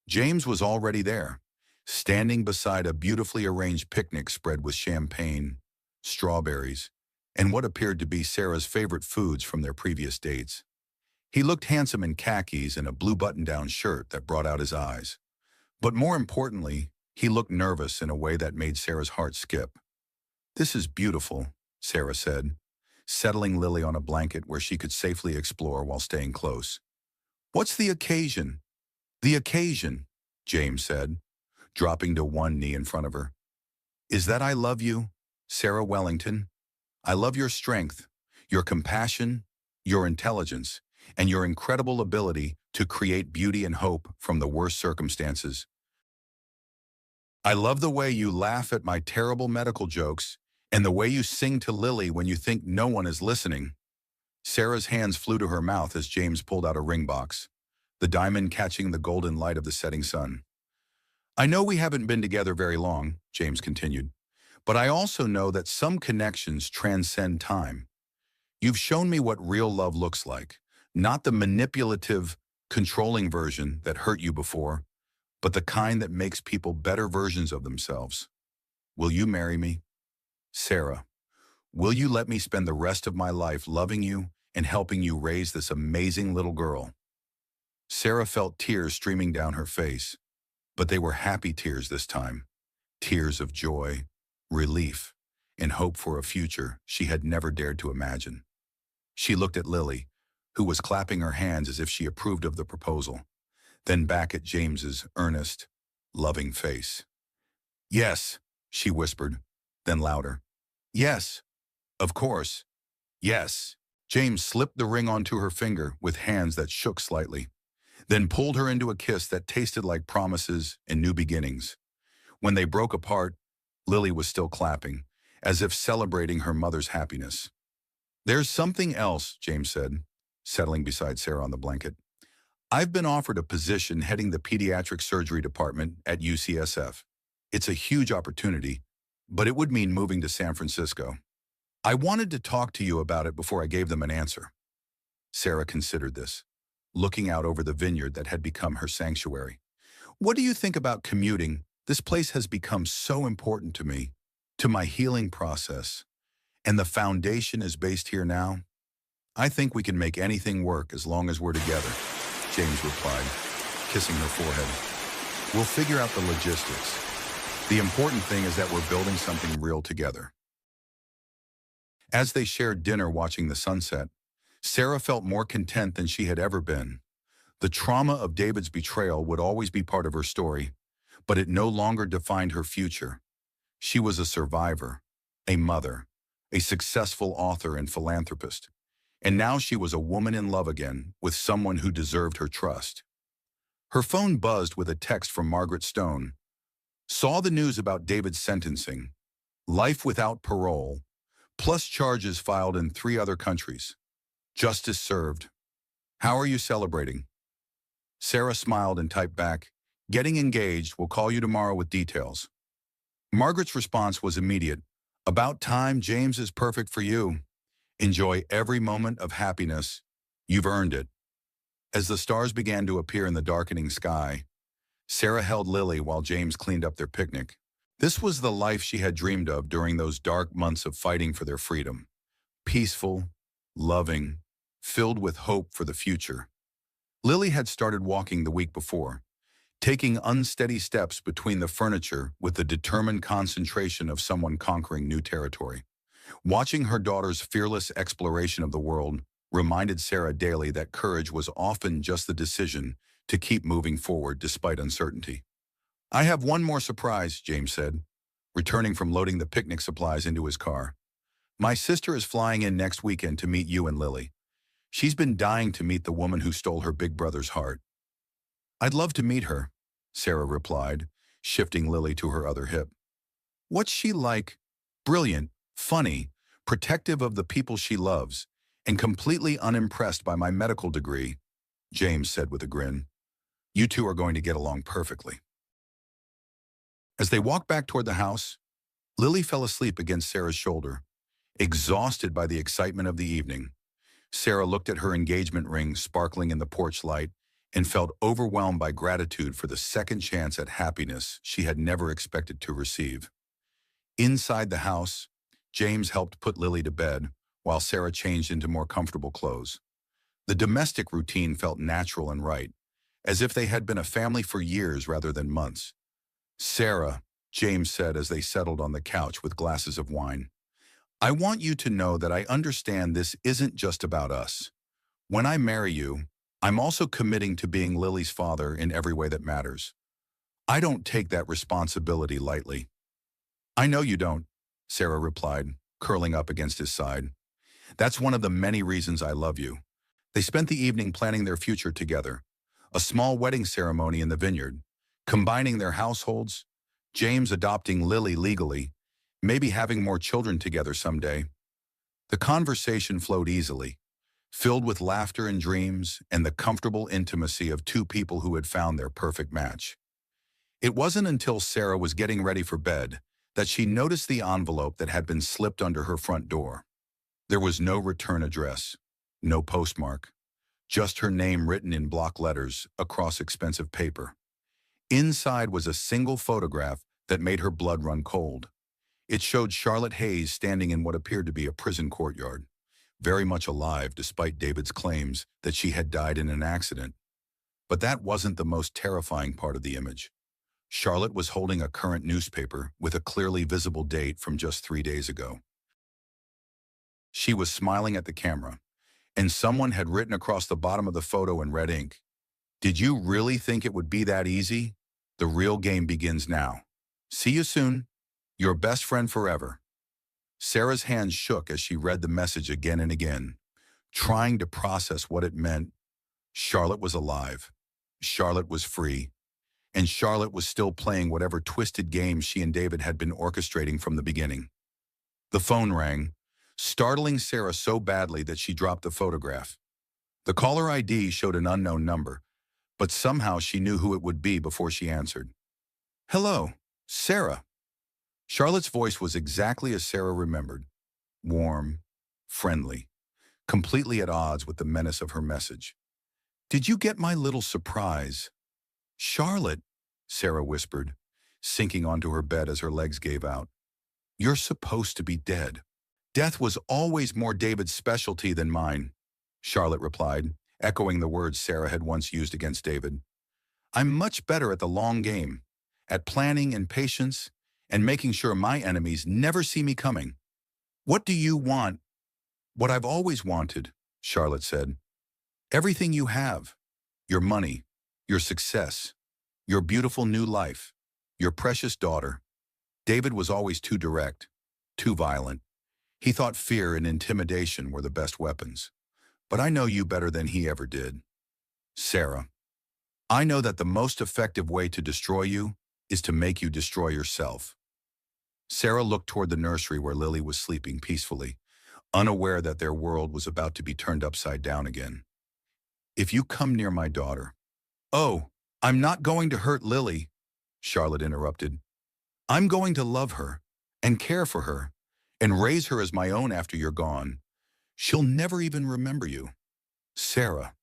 James was already there, standing beside a beautifully arranged picnic spread with champagne, strawberries, and what appeared to be Sarah's favorite foods from their previous dates. He looked handsome in khakis and a blue button-down shirt that brought out his eyes. But more importantly, he looked nervous in a way that made Sarah's heart skip. "This is beautiful," Sarah said, settling Lily on a blanket where she could safely explore while staying close. "What's the occasion?" "The occasion," James said, dropping to one knee in front of her, "is that I love you, Sarah Wellington. I love your strength, your compassion, your intelligence, and your incredible ability to create beauty and hope from the worst circumstances. I love the way you laugh at my terrible medical jokes and the way you sing to Lily when you think no one is listening." Sarah's hands flew to her mouth as James pulled out a ring box, the diamond catching the golden light of the setting sun. "I know we haven't been together very long," James continued, "but I also know that some connections transcend time. You've shown me what real love looks like, not the manipulative, controlling version that hurt you before, but the kind that makes people better versions of themselves. Will you marry me? Sarah, will you let me spend the rest of my life loving you and helping you raise this amazing little girl?" Sarah felt tears streaming down her face, but they were happy tears this time, tears of joy, relief, and hope for a future she had never dared to imagine. She looked at Lily, who was clapping her hands as if she approved of the proposal, then back at James's earnest, loving face. "Yes," she whispered, then louder. "Yes, of course, yes." James slipped the ring onto her finger with hands that shook slightly, then pulled her into a kiss that tasted like promises and new beginnings. When they broke apart, Lily was still clapping, as if celebrating her mother's happiness. "There's something else," James said, settling beside Sarah on the blanket. I've been offered a position heading the pediatric surgery department at UCSF. It's a huge opportunity, but it would mean moving to San Francisco. I wanted to talk to you about it before I gave them an answer. Sarah considered this, looking out over the vineyard that had become her sanctuary. What do you think about commuting? This place has become so important to me, to my healing process, and the foundation is based here now. I think we can make anything work as long as we're together, James replied, kissing her forehead. We'll figure out the logistics. The important thing is that we're building something real together. As they shared dinner watching the sunset, Sarah felt more content than she had ever been. The trauma of David's betrayal would always be part of her story, but it no longer defined her future. She was a survivor, a mother, a successful author and philanthropist. And now she was a woman in love again with someone who deserved her trust. Her phone buzzed with a text from Margaret Stone. Saw the news about David's sentencing. Life without parole, plus charges filed in 3 other countries. Justice served. How are you celebrating? Sarah smiled and typed back, getting engaged, we'll call you tomorrow with details. Margaret's response was immediate. About time, James is perfect for you. Enjoy every moment of happiness. You've earned it. As the stars began to appear in the darkening sky, Sarah held Lily while James cleaned up their picnic. This was the life she had dreamed of during those dark months of fighting for their freedom. Peaceful, loving, filled with hope for the future. Lily had started walking the week before, taking unsteady steps between the furniture with the determined concentration of someone conquering new territory. Watching her daughter's fearless exploration of the world reminded Sarah daily that courage was often just the decision to keep moving forward despite uncertainty. I have one more surprise, James said, returning from loading the picnic supplies into his car. My sister is flying in next weekend to meet you and Lily. She's been dying to meet the woman who stole her big brother's heart. I'd love to meet her, Sarah replied, shifting Lily to her other hip. What's she like? Brilliant, funny, protective of the people she loves, and completely unimpressed by my medical degree, James said with a grin. You two are going to get along perfectly. As they walked back toward the house, Lily fell asleep against Sarah's shoulder, exhausted by the excitement of the evening. Sarah looked at her engagement ring sparkling in the porch light and felt overwhelmed by gratitude for the second chance at happiness she had never expected to receive. Inside the house, James helped put Lily to bed while Sarah changed into more comfortable clothes. The domestic routine felt natural and right, as if they had been a family for years rather than months. Sarah, James said as they settled on the couch with glasses of wine, I want you to know that I understand this isn't just about us. When I marry you, I'm also committing to being Lily's father in every way that matters. I don't take that responsibility lightly. I know you don't, Sarah replied, curling up against his side. That's one of the many reasons I love you. They spent the evening planning their future together, a small wedding ceremony in the vineyard, combining their households, James adopting Lily legally, maybe having more children together someday. The conversation flowed easily, filled with laughter and dreams and the comfortable intimacy of two people who had found their perfect match. It wasn't until Sarah was getting ready for bed that she noticed the envelope that had been slipped under her front door. There was no return address, no postmark, just her name written in block letters across expensive paper. Inside was a single photograph that made her blood run cold. It showed Charlotte Hayes standing in what appeared to be a prison courtyard, very much alive despite David's claims that she had died in an accident. But that wasn't the most terrifying part of the image. Charlotte was holding a current newspaper with a clearly visible date from just 3 days ago. She was smiling at the camera, and someone had written across the bottom of the photo in red ink, "Did you really think it would be that easy? The real game begins now. See you soon. Your best friend forever." Sarah's hands shook as she read the message again and again, trying to process what it meant. Charlotte was alive. Charlotte was free. And Charlotte was still playing whatever twisted game she and David had been orchestrating from the beginning. The phone rang, startling Sarah so badly that she dropped the photograph. The caller ID showed an unknown number, but somehow she knew who it would be before she answered. "Hello, Sarah." Charlotte's voice was exactly as Sarah remembered, warm, friendly, completely at odds with the menace of her message. "Did you get my little surprise?" "Charlotte," Sarah whispered, sinking onto her bed as her legs gave out. "You're supposed to be dead." "Death was always more David's specialty than mine," Charlotte replied, echoing the words Sarah had once used against David. "I'm much better at the long game, at planning and patience, and making sure my enemies never see me coming." "What do you want?" "What I've always wanted," Charlotte said. "Everything you have. Your money, your success, your beautiful new life, your precious daughter." David was always too direct, too violent. He thought fear and intimidation were the best weapons. "But I know you better than he ever did. Sarah, I know that the most effective way to destroy you is to make you destroy yourself." Sarah looked toward the nursery where Lily was sleeping peacefully, unaware that their world was about to be turned upside down again. "If you come near my daughter—" "Oh, I'm not going to hurt Lily," Charlotte interrupted. "I'm going to love her and care for her and raise her as my own after you're gone. She'll never even remember you." "Sarah."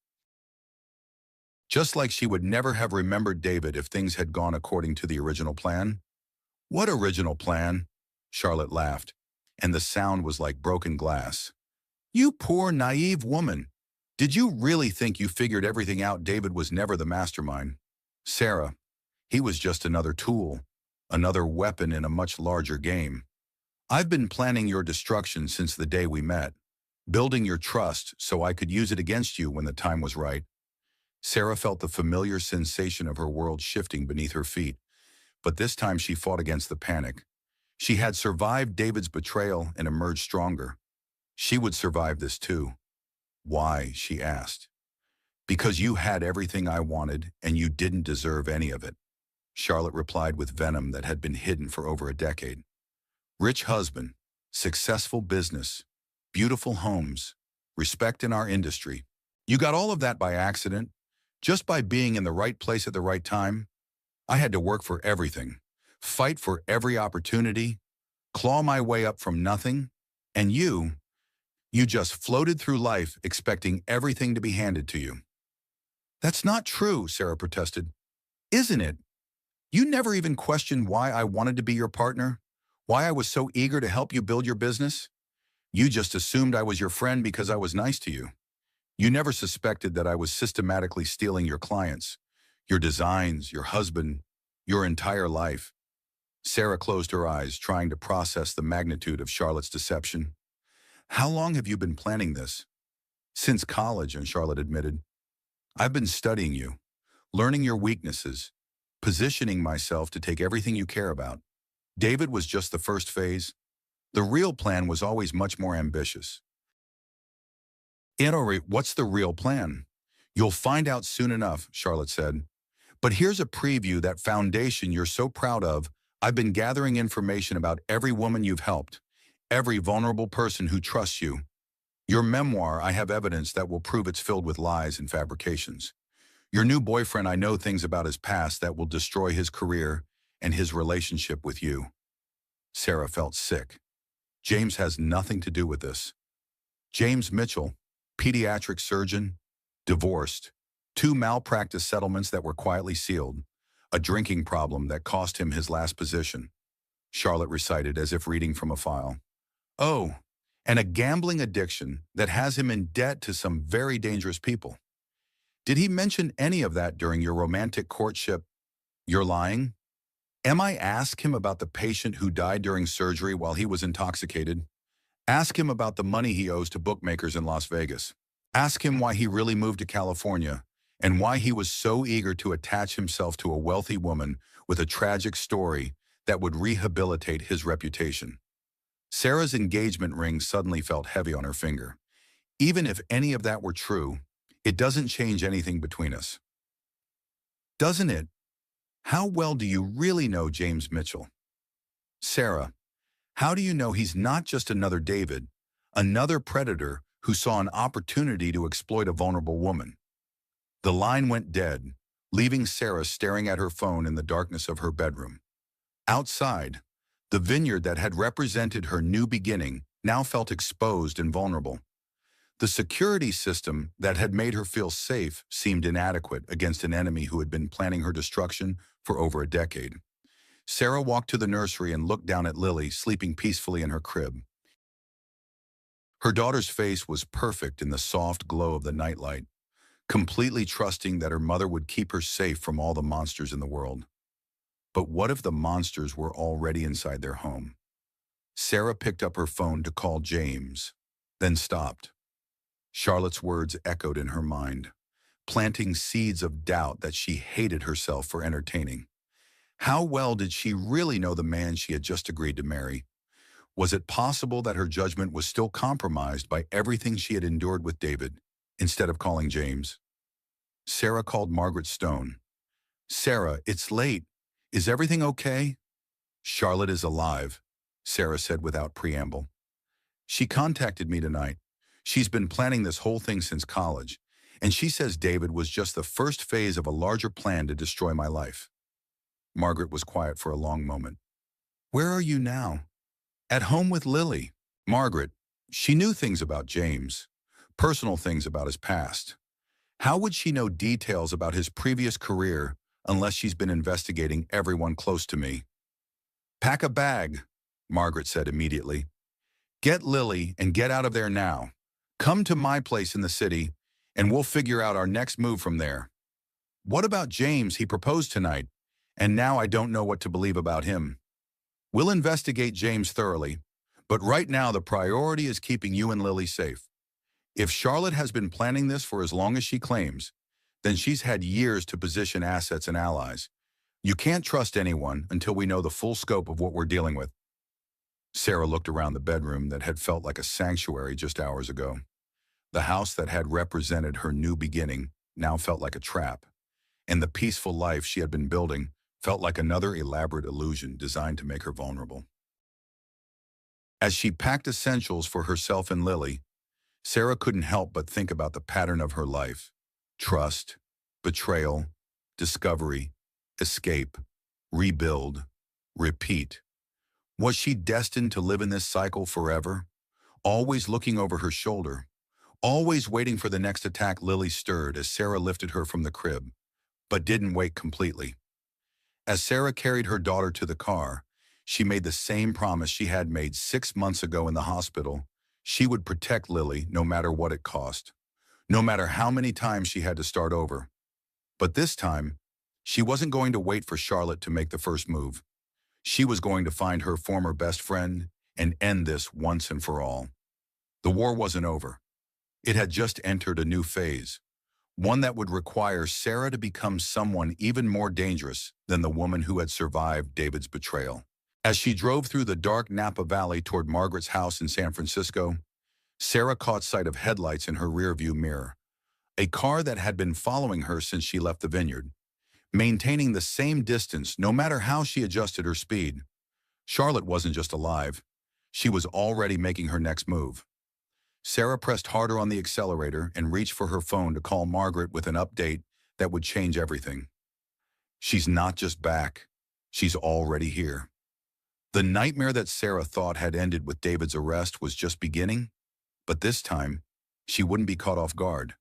Just like she would never have remembered David if things had gone according to the original plan. "What original plan?" Charlotte laughed, and the sound was like broken glass. "You poor, naive woman. Did you really think you figured everything out? David was never the mastermind. Sarah, he was just another tool, another weapon in a much larger game. I've been planning your destruction since the day we met, building your trust so I could use it against you when the time was right." Sarah felt the familiar sensation of her world shifting beneath her feet, but this time she fought against the panic. She had survived David's betrayal and emerged stronger. She would survive this too. "Why?" she asked. "Because you had everything I wanted and you didn't deserve any of it," Charlotte replied with venom that had been hidden for over a decade. "Rich husband, successful business, beautiful homes, respect in our industry. You got all of that by accident, just by being in the right place at the right time. I had to work for everything, fight for every opportunity, claw my way up from nothing, and you just floated through life expecting everything to be handed to you." "That's not true," Sarah protested. "Isn't it? You never even questioned why I wanted to be your partner, why I was so eager to help you build your business. You just assumed I was your friend because I was nice to you. You never suspected that I was systematically stealing your clients, your designs, your husband, your entire life." Sarah closed her eyes, trying to process the magnitude of Charlotte's deception. "How long have you been planning this?" "Since college," and Charlotte admitted. "I've been studying you, learning your weaknesses, positioning myself to take everything you care about. David was just the first phase. The real plan was always much more ambitious." "What's the real plan?" "You'll find out soon enough," Charlotte said. "But here's a preview. That foundation you're so proud of. I've been gathering information about every woman you've helped, every vulnerable person who trusts you. Your memoir, I have evidence that will prove it's filled with lies and fabrications. Your new boyfriend, I know things about his past that will destroy his career and his relationship with you." Sarah felt sick. James has nothing to do with this. James Mitchell, pediatric surgeon, divorced, 2 malpractice settlements that were quietly sealed, a drinking problem that cost him his last position, Charlotte recited as if reading from a file. "Oh, and a gambling addiction that has him in debt to some very dangerous people. Did he mention any of that during your romantic courtship?" "You're lying." "Am I ask him about the patient who died during surgery while he was intoxicated? Ask him about the money he owes to bookmakers in Las Vegas. Ask him why he really moved to California and why he was so eager to attach himself to a wealthy woman with a tragic story that would rehabilitate his reputation." Sarah's engagement ring suddenly felt heavy on her finger. "Even if any of that were true, it doesn't change anything between us." "Doesn't it? How well do you really know James Mitchell?" "Sarah, how do you know he's not just another David, another predator who saw an opportunity to exploit a vulnerable woman. The line went dead, leaving Sarah staring at her phone in the darkness of her bedroom. Outside, the vineyard that had represented her new beginning now felt exposed and vulnerable. The security system that had made her feel safe seemed inadequate against an enemy who had been planning her destruction for over a decade. Sarah walked to the nursery and looked down at Lily, sleeping peacefully in her crib. Her daughter's face was perfect in the soft glow of the nightlight, completely trusting that her mother would keep her safe from all the monsters in the world. But what if the monsters were already inside their home? Sarah picked up her phone to call James, then stopped. Charlotte's words echoed in her mind, planting seeds of doubt that she hated herself for entertaining. How well did she really know the man she had just agreed to marry? Was it possible that her judgment was still compromised by everything she had endured with David, instead of calling James? Sarah called Margaret Stone. "Sarah, it's late. Is everything okay?" "Charlotte is alive," Sarah said without preamble. "She contacted me tonight. She's been planning this whole thing since college, and she says David was just the first phase of a larger plan to destroy my life." Margaret was quiet for a long moment. "Where are you now?" "At home with Lily." Margaret, she knew things about James, personal things about his past. How would she know details about his previous career unless she's been investigating everyone close to me? "Pack a bag," Margaret said immediately. "Get Lily and get out of there now. Come to my place in the city, and we'll figure out our next move from there." "What about James? He proposed tonight, and now I don't know what to believe about him." "We'll investigate James thoroughly, but right now the priority is keeping you and Lily safe. If Charlotte has been planning this for as long as she claims, then she's had years to position assets and allies. You can't trust anyone until we know the full scope of what we're dealing with." Sarah looked around the bedroom that had felt like a sanctuary just hours ago. The house that had represented her new beginning now felt like a trap, and the peaceful life she had been building felt like another elaborate illusion designed to make her vulnerable. As she packed essentials for herself and Lily, Sarah couldn't help but think about the pattern of her life: trust, betrayal, discovery, escape, rebuild, repeat. Was she destined to live in this cycle forever? Always looking over her shoulder, always waiting for the next attack. Lily stirred as Sarah lifted her from the crib, but didn't wake completely. As Sarah carried her daughter to the car, she made the same promise she had made 6 months ago in the hospital. She would protect Lily no matter what it cost, no matter how many times she had to start over. But this time, she wasn't going to wait for Charlotte to make the first move. She was going to find her former best friend and end this once and for all. The war wasn't over. It had just entered a new phase, one that would require Sarah to become someone even more dangerous than the woman who had survived David's betrayal. As she drove through the dark Napa Valley toward Margaret's house in San Francisco, Sarah caught sight of headlights in her rearview mirror, a car that had been following her since she left the vineyard, maintaining the same distance no matter how she adjusted her speed. Charlotte wasn't just alive. She was already making her next move. Sarah pressed harder on the accelerator and reached for her phone to call Margaret with an update that would change everything. She's not just back. She's already here. The nightmare that Sarah thought had ended with David's arrest was just beginning, but this time, she wouldn't be caught off guard.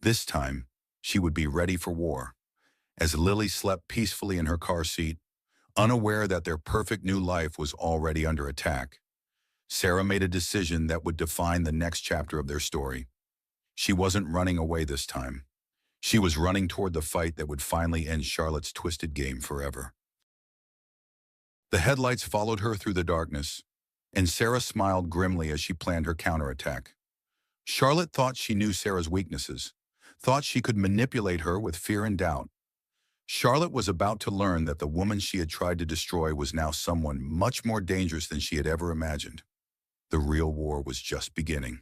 This time, she would be ready for war. As Lily slept peacefully in her car seat, unaware that their perfect new life was already under attack, Sarah made a decision that would define the next chapter of their story. She wasn't running away this time. She was running toward the fight that would finally end Charlotte's twisted game forever. The headlights followed her through the darkness, and Sarah smiled grimly as she planned her counterattack. Charlotte thought she knew Sarah's weaknesses, thought she could manipulate her with fear and doubt. Charlotte was about to learn that the woman she had tried to destroy was now someone much more dangerous than she had ever imagined. The real war was just beginning.